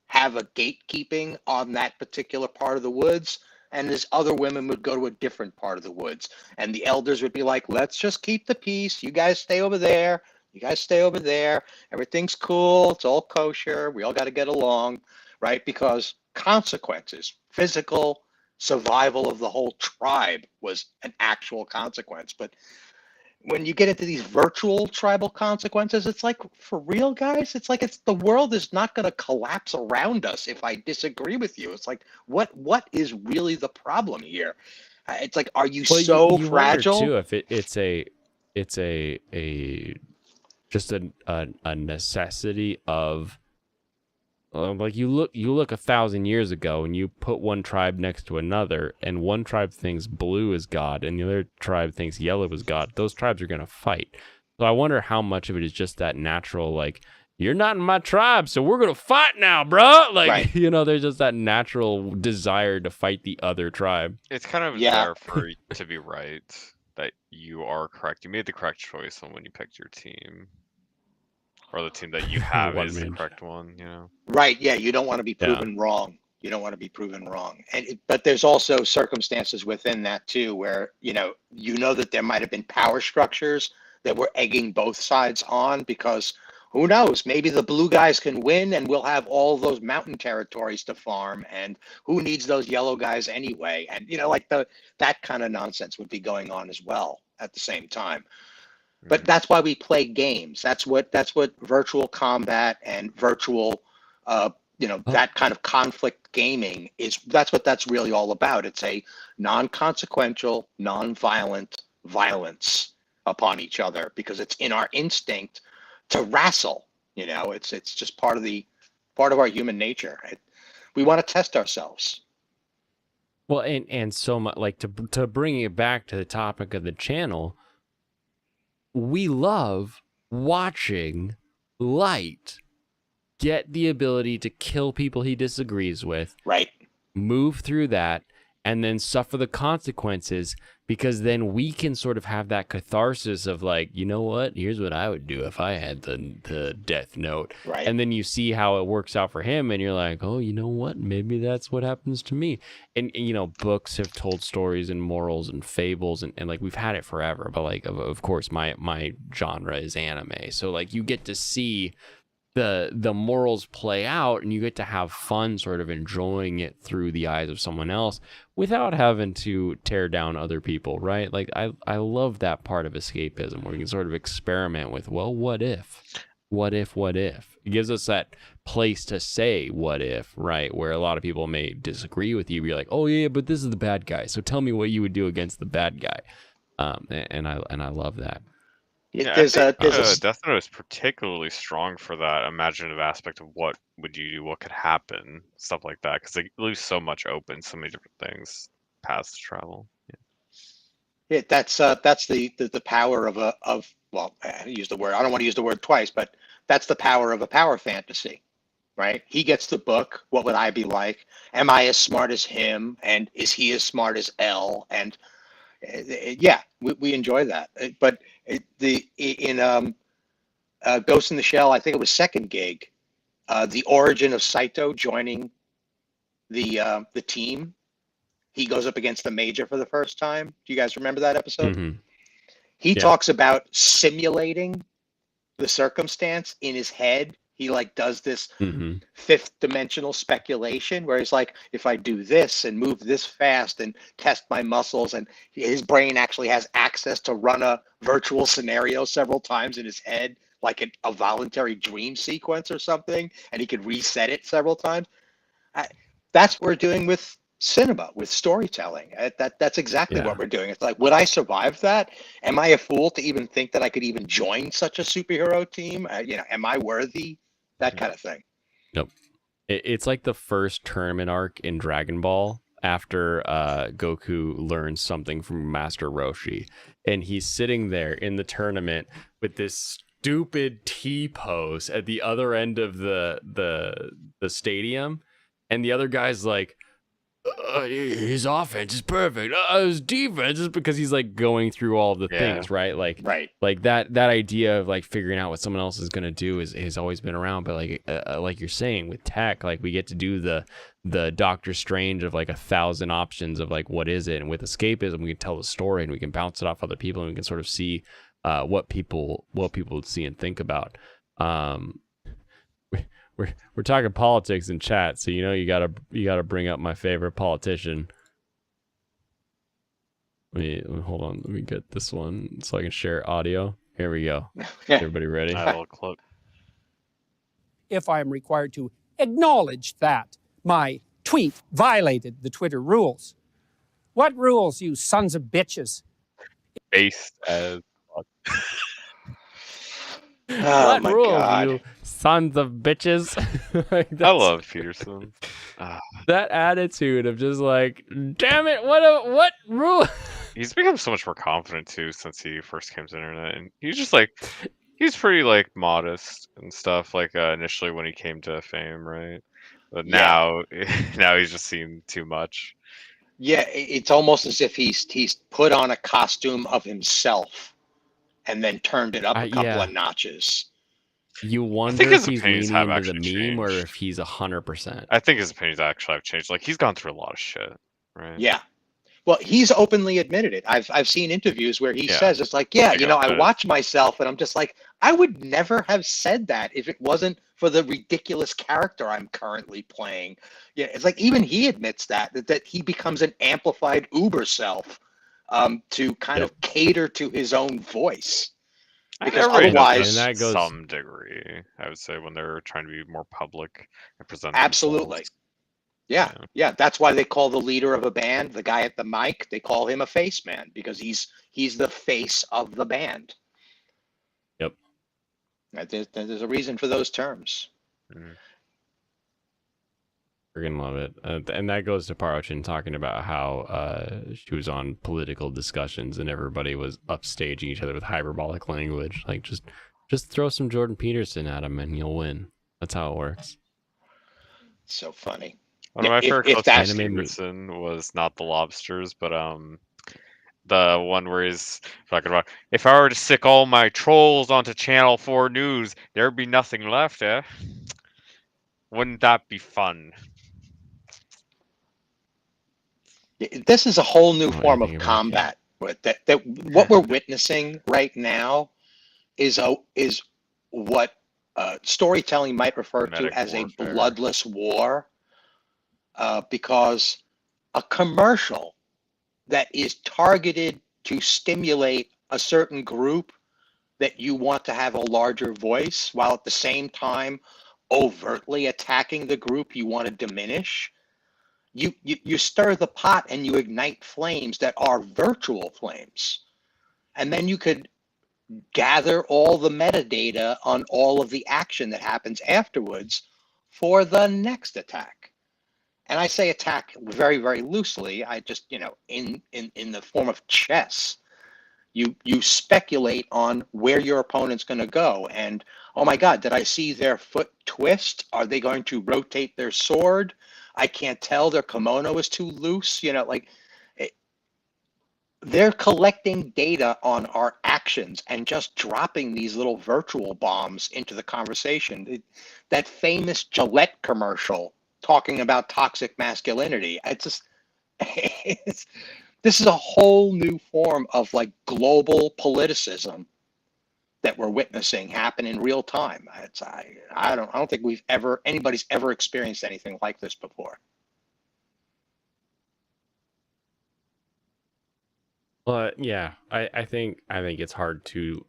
have a gatekeeping on that particular part of the woods. And this other women would go to a different part of the woods. And the elders would be like, let's just keep the peace. You guys stay over there. You guys stay over there. Everything's cool. It's all kosher. We all got to get along, right? Because consequences, physical survival of the whole tribe was an actual consequence. But when you get into these virtual tribal consequences, it's like, for real, guys, it's like the world is not going to collapse around us if I disagree with you. It's like, what is really the problem here? It's like, are you so you fragile? wonder too if it's just a necessity of like you look 1,000 years ago and you put one tribe next to another, and one tribe thinks blue is God and the other tribe thinks yellow is God. Those tribes are going to fight. So I wonder how much of it is just that natural, like, you're not in my tribe, so we're going to fight now, bro. Like, Right. there's just that natural desire to fight the other tribe. It's kind of there for to be right, that you are correct. You made the correct choice on when you picked your team. Or the team that you have is the correct one, Right, yeah, you don't want to be proven wrong. You don't want to be proven wrong. But there's also circumstances within that too, where, that there might have been power structures that were egging both sides on, because who knows, maybe the blue guys can win and we'll have all those mountain territories to farm, and who needs those yellow guys anyway? And, that kind of nonsense would be going on as well at the same time. But that's why we play games. That's what virtual combat and virtual, that kind of conflict gaming is. That's what that's really all about. It's a non-consequential, non-violent violence upon each other, because it's in our instinct to wrestle. It's just part of our human nature. We want to test ourselves. Well, and so much, like, to bring it back to the topic of the channel, we love watching Light get the ability to kill people he disagrees with, right? Move through that, and then suffer the consequences, because then we can sort of have that catharsis of like, you know what? Here's what I would do if I had the death note. Right. And then you see how it works out for him, and you're like, oh, you know what? Maybe that's what happens to me. And books have told stories and morals and fables, and like we've had it forever. But like, of course, my genre is anime. So like you get to see the morals play out, and you get to have fun sort of enjoying it through the eyes of someone else without having to tear down other people, right? Like I love that part of escapism, where you can sort of experiment with, well, what if? It gives us that place to say what if, right? Where a lot of people may disagree with you, be like, oh yeah, but this is the bad guy, so tell me what you would do against the bad guy. And I love that. Yeah, Death Note is particularly strong for that imaginative aspect of what would you do, what could happen, stuff like that, because they leave so much open, so many different things, paths to travel. Yeah, that's the power of I use the word. I don't want to use the word twice, but that's the power of a power fantasy, right? He gets the book. What would I be like? Am I as smart as him? And is he as smart as L? And yeah, we enjoy that. But in Ghost in the Shell, I think it was second gig, the origin of Saito joining the team. He goes up against the Major for the first time. Do you guys remember that episode? Mm-hmm. He talks about simulating the circumstance in his head. He like does this fifth dimensional speculation where he's like, if I do this and move this fast and test my muscles, and his brain actually has access to run a virtual scenario several times in his head, like a voluntary dream sequence or something, and he could reset it several times. That's what we're doing with cinema, with storytelling. That's exactly what we're doing. It's like, would I survive that? Am I a fool to even think that I could even join such a superhero team? Am I worthy? That kind of thing. Nope. It's like the first tournament arc in Dragon Ball after Goku learns something from Master Roshi, and he's sitting there in the tournament with this stupid T pose at the other end of the stadium, and the other guy's like, his offense is perfect. His defense is, because he's like going through all the things, right? Like, like that idea of like figuring out what someone else is gonna do has always been around. But like you're saying with tech, like we get to do the Doctor Strange of like 1,000 options of like what is it, and with escapism we can tell the story and we can bounce it off other people and we can sort of see what people would see and think about. We're talking politics in chat, so you gotta bring up my favorite politician. hold on. Let me get this one so I can share audio. Here we go. Everybody ready? I will clip. If I am required to acknowledge that my tweet violated the Twitter rules. What rules, you sons of bitches? Based as Oh what my rules, God. you sons of bitches? Like, I that's- love Peterson. that attitude of just like, damn it, what rule? He's become so much more confident too since he first came to the internet, and he's just like he's pretty like modest and stuff. Like initially when he came to fame, right? But Yeah. now he's just seen too much. Yeah, it's almost as if he's put on a costume of himself and then turned it up a couple Yeah. of notches. You think wonder if his he's opinions leaning have into the actually meme or changed. if he's 100%. I think his opinions actually have changed. Like he's gone through a lot of shit, right? Yeah. Well, he's openly admitted it. I've seen interviews where he Yeah. says it's like, yeah, I you know, I got it. watch myself and I'm just like, I would never have said that if it wasn't for the ridiculous character I'm currently playing. Yeah, it's like even he admits that he becomes an amplified Uber self to kind of cater to his own voice. Because Everybody does otherwise, to And that goes- some degree, I would say, when they're trying to be more public and present absolutely. themselves. Yeah. That's why they call the leader of a band, the guy at the mic, they call him a face man because he's the face of the band. Yep. There's a reason for those terms. Freaking love it. And that goes to Parochin talking about how she was on political discussions and everybody was upstaging each other with hyperbolic language. Like, just throw some Jordan Peterson at him and you'll win. That's how it works. So funny. One of my favorite if clips that's of Stevenson was not the lobsters, but the one where he's talking about, if I were to stick all my trolls onto Channel 4 News, there'd be nothing left, eh? Wouldn't that be fun? this is a whole new What do you form of think about combat. That what we're witnessing right now is what storytelling might refer to Medic as warfare. a bloodless war, because a commercial that is targeted to stimulate a certain group that you want to have a larger voice, while at the same time overtly attacking the group you want to diminish. You stir the pot and you ignite flames that are virtual flames. And then you could gather all the metadata on all of the action that happens afterwards for the next attack. And I say attack very, very loosely. I just, in the form of chess, you speculate on where your opponent's going to go. And, oh my God, did I see their foot twist? Are they going to rotate their sword? I can't tell. Their kimono is too loose. They're collecting data on our actions and just dropping these little virtual bombs into the conversation. That famous Gillette commercial talking about toxic masculinity. This is a whole new form of like global politicism that we're witnessing happen in real time. I don't think anybody's ever experienced anything like this before. But yeah, I think it's hard to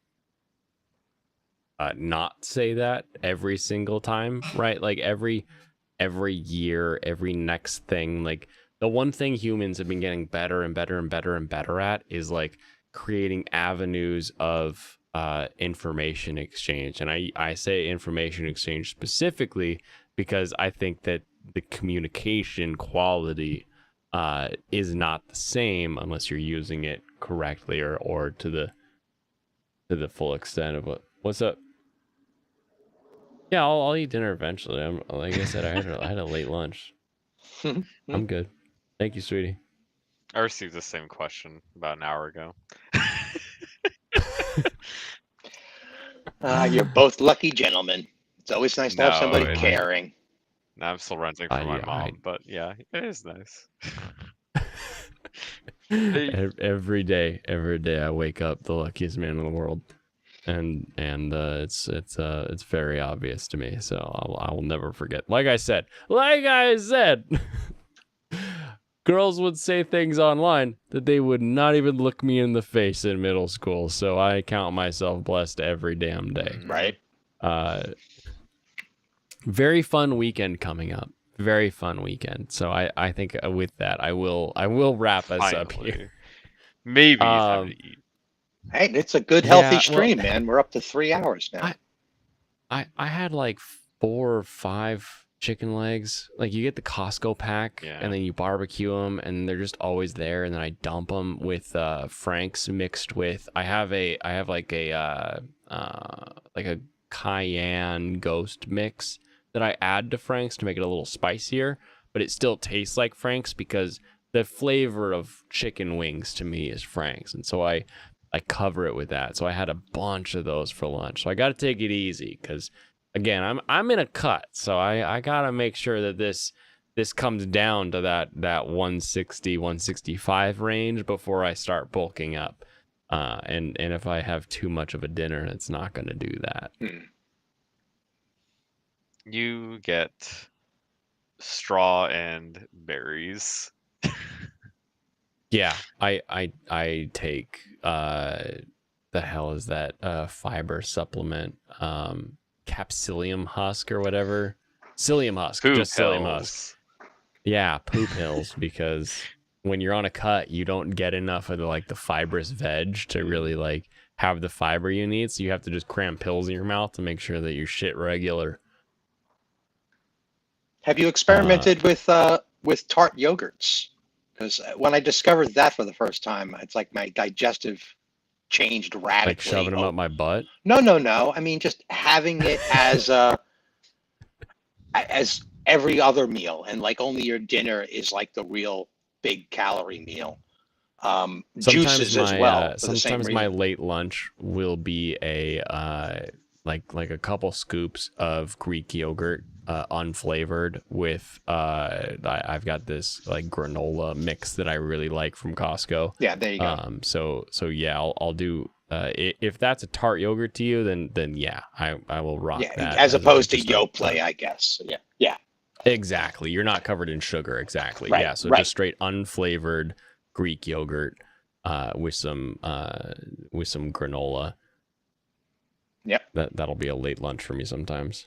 not say that every single time, right? Like every year, every next thing. Like the one thing humans have been getting better and better and better and better at is like creating avenues of information exchange. And I say information exchange specifically because I think that the communication quality is not the same unless you're using it correctly or to the full extent of what's up. Yeah, I'll eat dinner eventually. Like I said, I had a late lunch. I'm good. Thank you, sweetie. I received the same question about an hour ago. You're both lucky gentlemen. It's always nice to have somebody No, caring. Now I'm still renting from my yeah, mom, but yeah, it is nice. Every day I wake up the luckiest man in the world, and it's very obvious to me. So I will never forget. Like I said, girls would say things online that they would not even look me in the face in middle school. So I count myself blessed every damn day. Right. Very fun weekend coming up. Very fun weekend. So I think with that I will wrap us up here. Maybe it's time to eat. Hey, it's a good healthy Yeah, stream, man. We're up to 3 hours now. I had like 4 or 5 chicken legs. Like you get the Costco pack and then you barbecue them and they're just always there, and then I dump them with Frank's mixed with I have like a cayenne ghost mix that I add to Frank's to make it a little spicier, but it still tastes like Frank's because the flavor of chicken wings to me is Frank's, and so I cover it with that. So I had a bunch of those for lunch. So I got to take it easy because, again, I'm in a cut. So I got to make sure that this comes down to that 160, 165 range before I start bulking up. And if I have too much of a dinner, it's not going to do that. You get straw and berries. Yeah, I take the hell is that fiber supplement, capsilium husk or whatever, psyllium husk, just psyllium husk. Yeah, poop pills, because when you're on a cut, you don't get enough of the fibrous veg to really have the fiber you need, so you have to just cram pills in your mouth to make sure that you're shit regular. Have you experimented with tart yogurts? Because when I discovered that for the first time, it's like my digestive changed radically. Like shoving them up my butt? No. I mean, just having it as every other meal, and only your dinner is the real big calorie meal. Juices as well. Sometimes my late lunch will be a like a couple scoops of Greek yogurt, unflavored, with I've got this granola mix that I really like from Costco. Yeah, there you go. So yeah, I'll do if that's a tart yogurt to you, then yeah, I will rock that. As opposed to Yoplait, I guess. Yeah. Exactly. You're not covered in sugar. Exactly. Right, Yeah. So right. just straight unflavored Greek yogurt with some granola. Yep. That'll be a late lunch for me sometimes.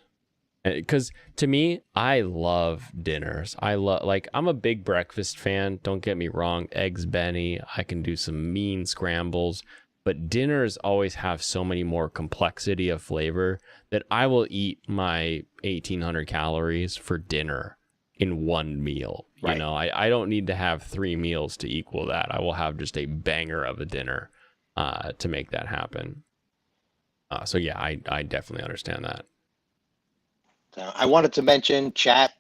Because to me, I love dinners. I'm a big breakfast fan. Don't get me wrong. Eggs Benny. I can do some mean scrambles. But dinners always have so many more complexity of flavor that I will eat my 1,800 calories for dinner in one meal. Right. You know, I don't need to have 3 meals to equal that. I will have just a banger of a dinner to make that happen. So yeah, I definitely understand that. I wanted to mention, chat,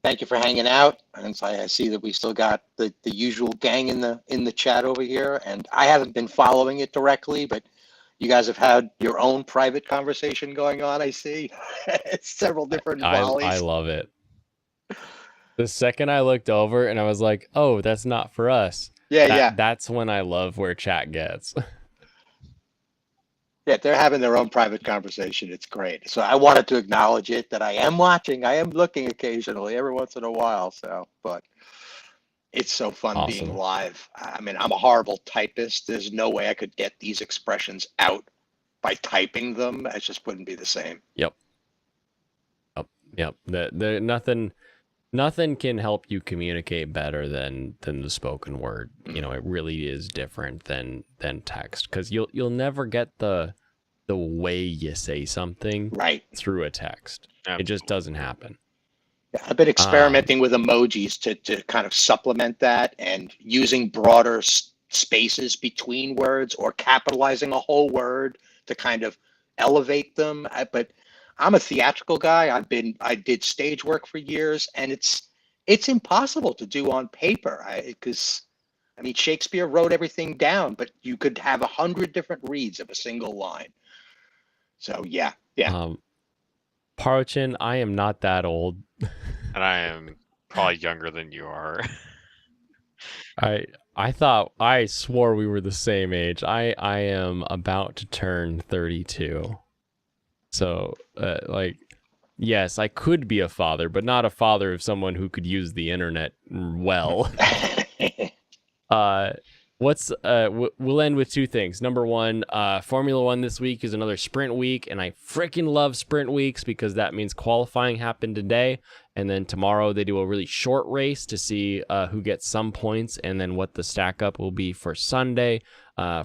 thank you for hanging out. And so I see that we still got the usual gang in the chat over here. And I haven't been following it directly, but you guys have had your own private conversation going on, I see. It's several different volleys. I love it. The second I looked over and I was like, oh, that's not for us. Yeah. That's when I love where chat gets. Yeah, they're having their own private conversation. It's great. So I wanted to acknowledge it, that I am watching. I am looking occasionally, every once in a while. But it's so fun being live. I mean, I'm a horrible typist. There's no way I could get these expressions out by typing them. It just wouldn't be the same. Yep. Nothing can help you communicate better than the spoken word. You know, it really is different than text, because you'll never get the way you say something right through a text. It just doesn't happen. Yeah, I've been experimenting with emojis to kind of supplement that, and using broader spaces between words, or capitalizing a whole word to kind of elevate them. But I'm a theatrical guy. I did stage work for years, and it's impossible to do on paper, because Shakespeare wrote everything down, but you could have 100 different reads of a single line. So yeah. Parochin, I am not that old, and I am probably younger than you are. I swore we were the same age. I am about to turn 32. So yes, I could be a father, but not a father of someone who could use the internet well. We'll end with two things. Number one, Formula One this week is another sprint week, and I freaking love sprint weeks because that means qualifying happened today, and then tomorrow they do a really short race to see who gets some points, and then what the stack up will be for Sunday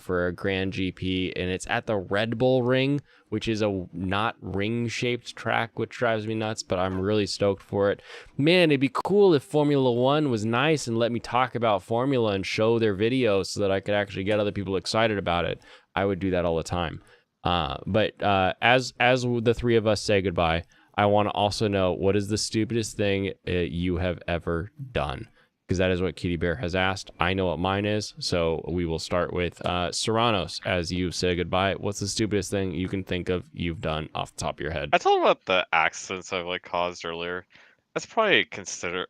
for a Grand GP, and it's at the Red Bull Ring, which is a not ring-shaped track, which drives me nuts, but I'm really stoked for it. Man, it'd be cool if Formula One was nice and let me talk about Formula and show their videos so that I could actually get other people excited about it. I would do that all the time. But as the three of us say goodbye, I want to also know, what is the stupidest thing you have ever done? Because that is what Kitty Bear has asked. I know what mine is, so we will start with Soranos. As you say goodbye, what's the stupidest thing you can think of you've done off the top of your head? I told about the accidents I've caused earlier. That's probably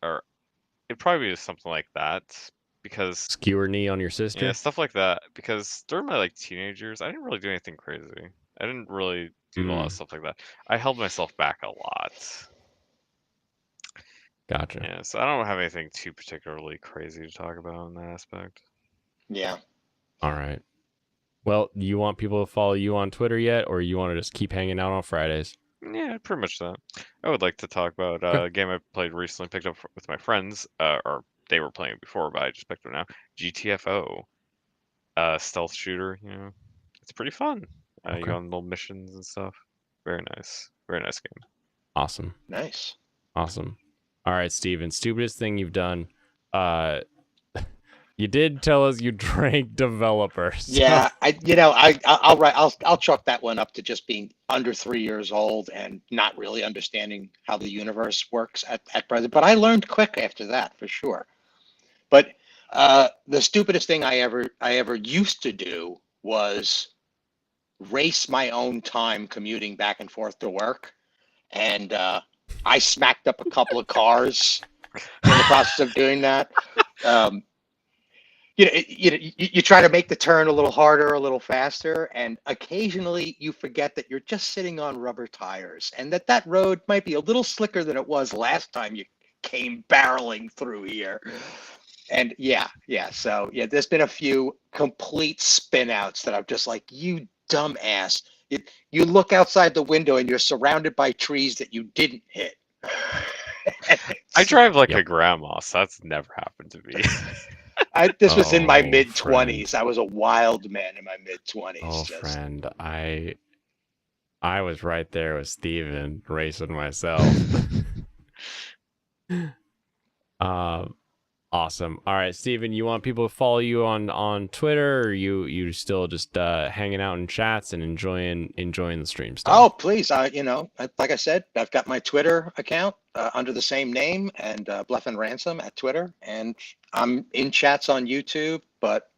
or it'd probably be something like that, because Skewer knee on your sister? yeah, stuff like that. Because during my teenage years, I didn't really do anything crazy. I didn't really do a lot of stuff like that. I held myself back a lot. Gotcha. Yeah, so I don't have anything too particularly crazy to talk about in that aspect. Yeah. All right. Well, do you want people to follow you on Twitter yet, or you want to just keep hanging out on Fridays? Yeah, pretty much that. I would like to talk about a game I played recently, picked up with my friends, or they were playing it before, but I just picked it now. GTFO, stealth shooter. It's pretty fun. You go on little missions and stuff. Very nice game. Awesome. Nice. Awesome. All right, Steven, stupidest thing you've done. You did tell us you drank developers. So. Yeah, I'll chalk that one up to just being under 3 years old and not really understanding how the universe works at present. But I learned quick after that, for sure. But the stupidest thing I ever used to do was race my own time commuting back and forth to work, and I smacked up a couple of cars in the process of doing that. You try to make the turn a little harder, a little faster, and occasionally you forget that you're just sitting on rubber tires, and that road might be a little slicker than it was last time you came barreling through here. And so there's been a few complete spin outs that I'm just like, you dumbass. You look outside the window and you're surrounded by trees that you didn't hit. I drive like a grandma, so that's never happened to me. This was in my mid-20s. I was a wild man in my mid-20s. Oh, friend, I was right there with Steven racing myself. Awesome. All right, Steven, you want people to follow you on Twitter, or you still just hanging out in chats and enjoying the stream stuff? Oh, please. Like I said, I've got my Twitter account under the same name, and Bluff and Ransom at Twitter, and I'm in chats on YouTube, but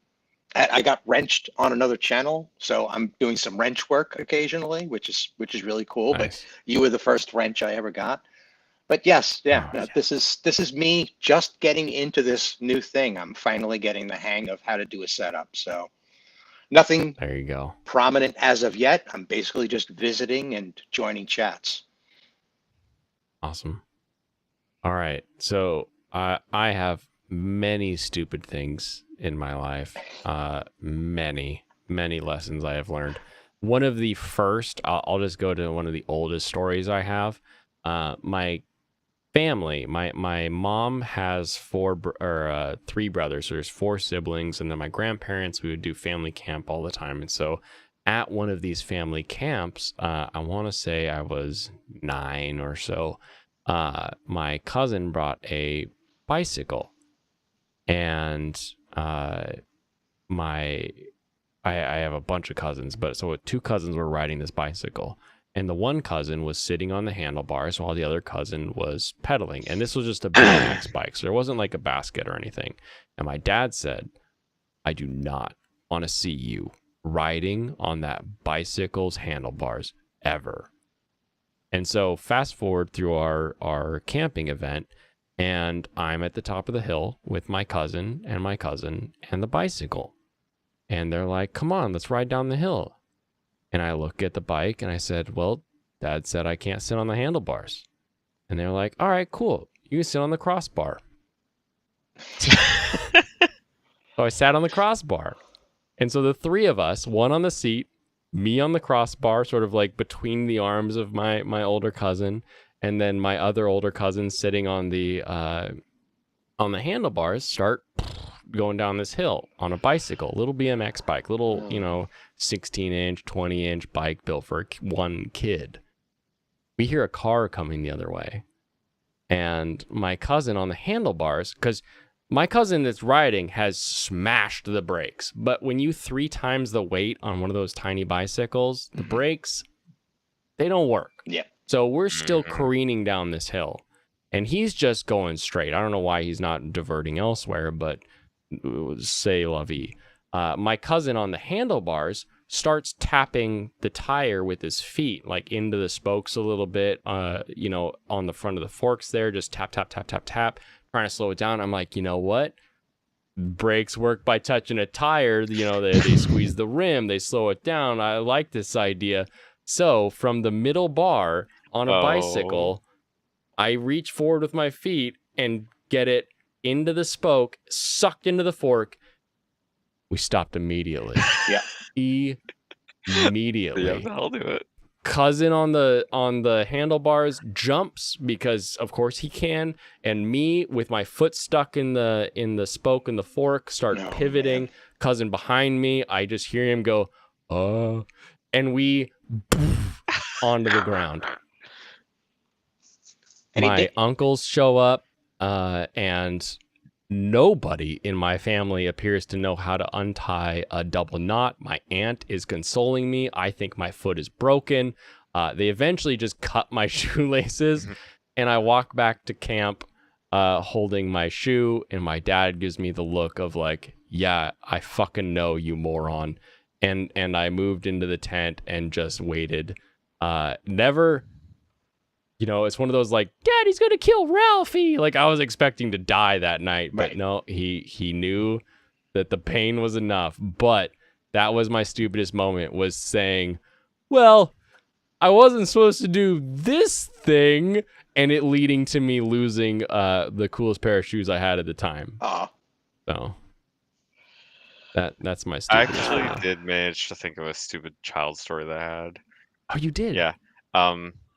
I got wrenched on another channel, so I'm doing some wrench work occasionally, which is really cool. Nice. But you were the first wrench I ever got. But yes, this is me just getting into this new thing. I'm finally getting the hang of how to do a setup. So nothing there you go prominent as of yet. I'm basically just visiting and joining chats. Awesome. All right. So I have many stupid things in my life. Many lessons I have learned. One of the first, I'll just go to one of the oldest stories I have. My family, my mom has three brothers, so there's 4 siblings, and then my grandparents, we would do family camp all the time. And so at one of these family camps, I want to say I was 9 or so, my cousin brought a bicycle, and I have a bunch of cousins, but so 2 cousins were riding this bicycle. And the one cousin was sitting on the handlebars while the other cousin was pedaling. And this was just a BMX bike, so there wasn't like a basket or anything. And my dad said, I do not want to see you riding on that bicycle's handlebars ever. And so fast forward through our camping event, and I'm at the top of the hill with my cousin and the bicycle. And they're like, come on, let's ride down the hill. And I look at the bike and I said, well, Dad said I can't sit on the handlebars. And they're like, all right, cool. You can sit on the crossbar. So I sat on the crossbar. And so the three of us, one on the seat, me on the crossbar, sort of like between the arms of my older cousin, and then my other older cousin sitting on the handlebars, start going down this hill on a bicycle, little BMX bike, little, 16-inch, 20-inch bike built for one kid. We hear a car coming the other way. And my cousin on the handlebars, because my cousin that's riding has smashed the brakes. But when you 3 times the weight on one of those tiny bicycles, the brakes, they don't work. Yeah. So we're still careening down this hill. And he's just going straight. I don't know why he's not diverting elsewhere, but say la vie. My cousin on the handlebars starts tapping the tire with his feet, like into the spokes a little bit, on the front of the forks there, just tap, tap, tap, tap, tap, trying to slow it down. I'm like, you know what? Brakes work by touching a tire. They squeeze the rim, they slow it down. I like this idea. So from the middle bar on a bicycle, I reach forward with my feet and get it into the spoke, sucked into the fork. We stopped immediately. Yeah. Immediately. Yeah, I'll do it. Cousin on the handlebars jumps because of course he can, and me with my foot stuck in the spoke and the fork start pivoting. Man. Cousin behind me, I just hear him go, and we onto the ground. My uncles show up, and nobody in my family appears to know how to untie a double knot. My aunt is consoling me. I think my foot is broken. They eventually just cut my shoelaces, and I walk back to camp holding my shoe, and my dad gives me the look of like, yeah, I fucking know, you moron. And I moved into the tent and just waited. Never... it's one of those like, Daddy's gonna kill Ralphie. Like I was expecting to die that night, but no, he knew that the pain was enough. But that was my stupidest moment, was saying, well, I wasn't supposed to do this thing, and it leading to me losing the coolest pair of shoes I had at the time. So that's my stupidest. I actually did manage to think of a stupid child story that I had. Oh, you did? Yeah.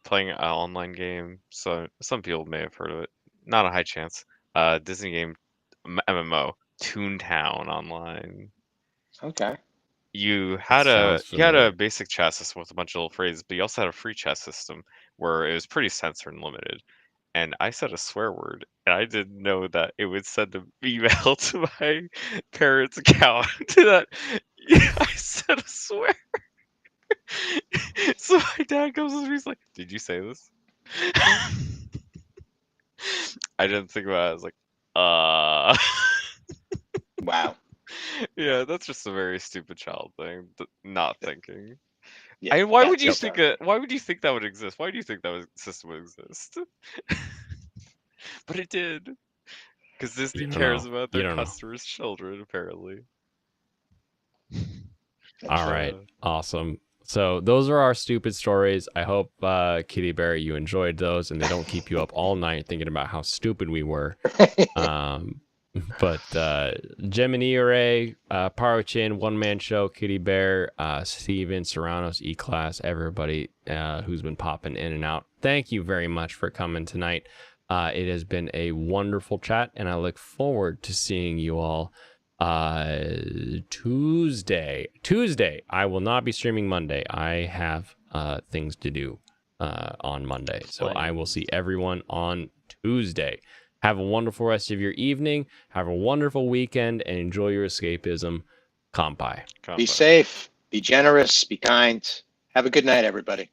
Playing an online game, so some people may have heard of it. Not a high chance. Disney game, MMO, Toontown Online. Okay. You had a basic chat system with a bunch of little phrases, but you also had a free chat system where it was pretty censored and limited. And I said a swear word, and I didn't know that it would send an email to my parents' account that I said a swear. So my dad comes to me, he's like, did you say this? I didn't think about it. I was like, Wow. Yeah, that's just a very stupid child thing, not thinking. Yeah, why would you think that would exist? Why do you think that system would exist? But it did. Because Disney cares about their customers' children, apparently. All right. Awesome. So those are our stupid stories. I hope, Kitty Bear, you enjoyed those and they don't keep you up all night thinking about how stupid we were. But Gemini Array, Parochin, One Man Show, Kitty Bear, Steven, Soranos, E-Class, everybody who's been popping in and out. Thank you very much for coming tonight. It has been a wonderful chat, and I look forward to seeing you all Tuesday. I will not be streaming Monday. I have things to do on Monday. So I will see everyone on Tuesday. Have a wonderful rest of your evening. Have a wonderful weekend and enjoy your escapism. Kampai. Be safe. Be generous. Be kind. Have a good night, everybody.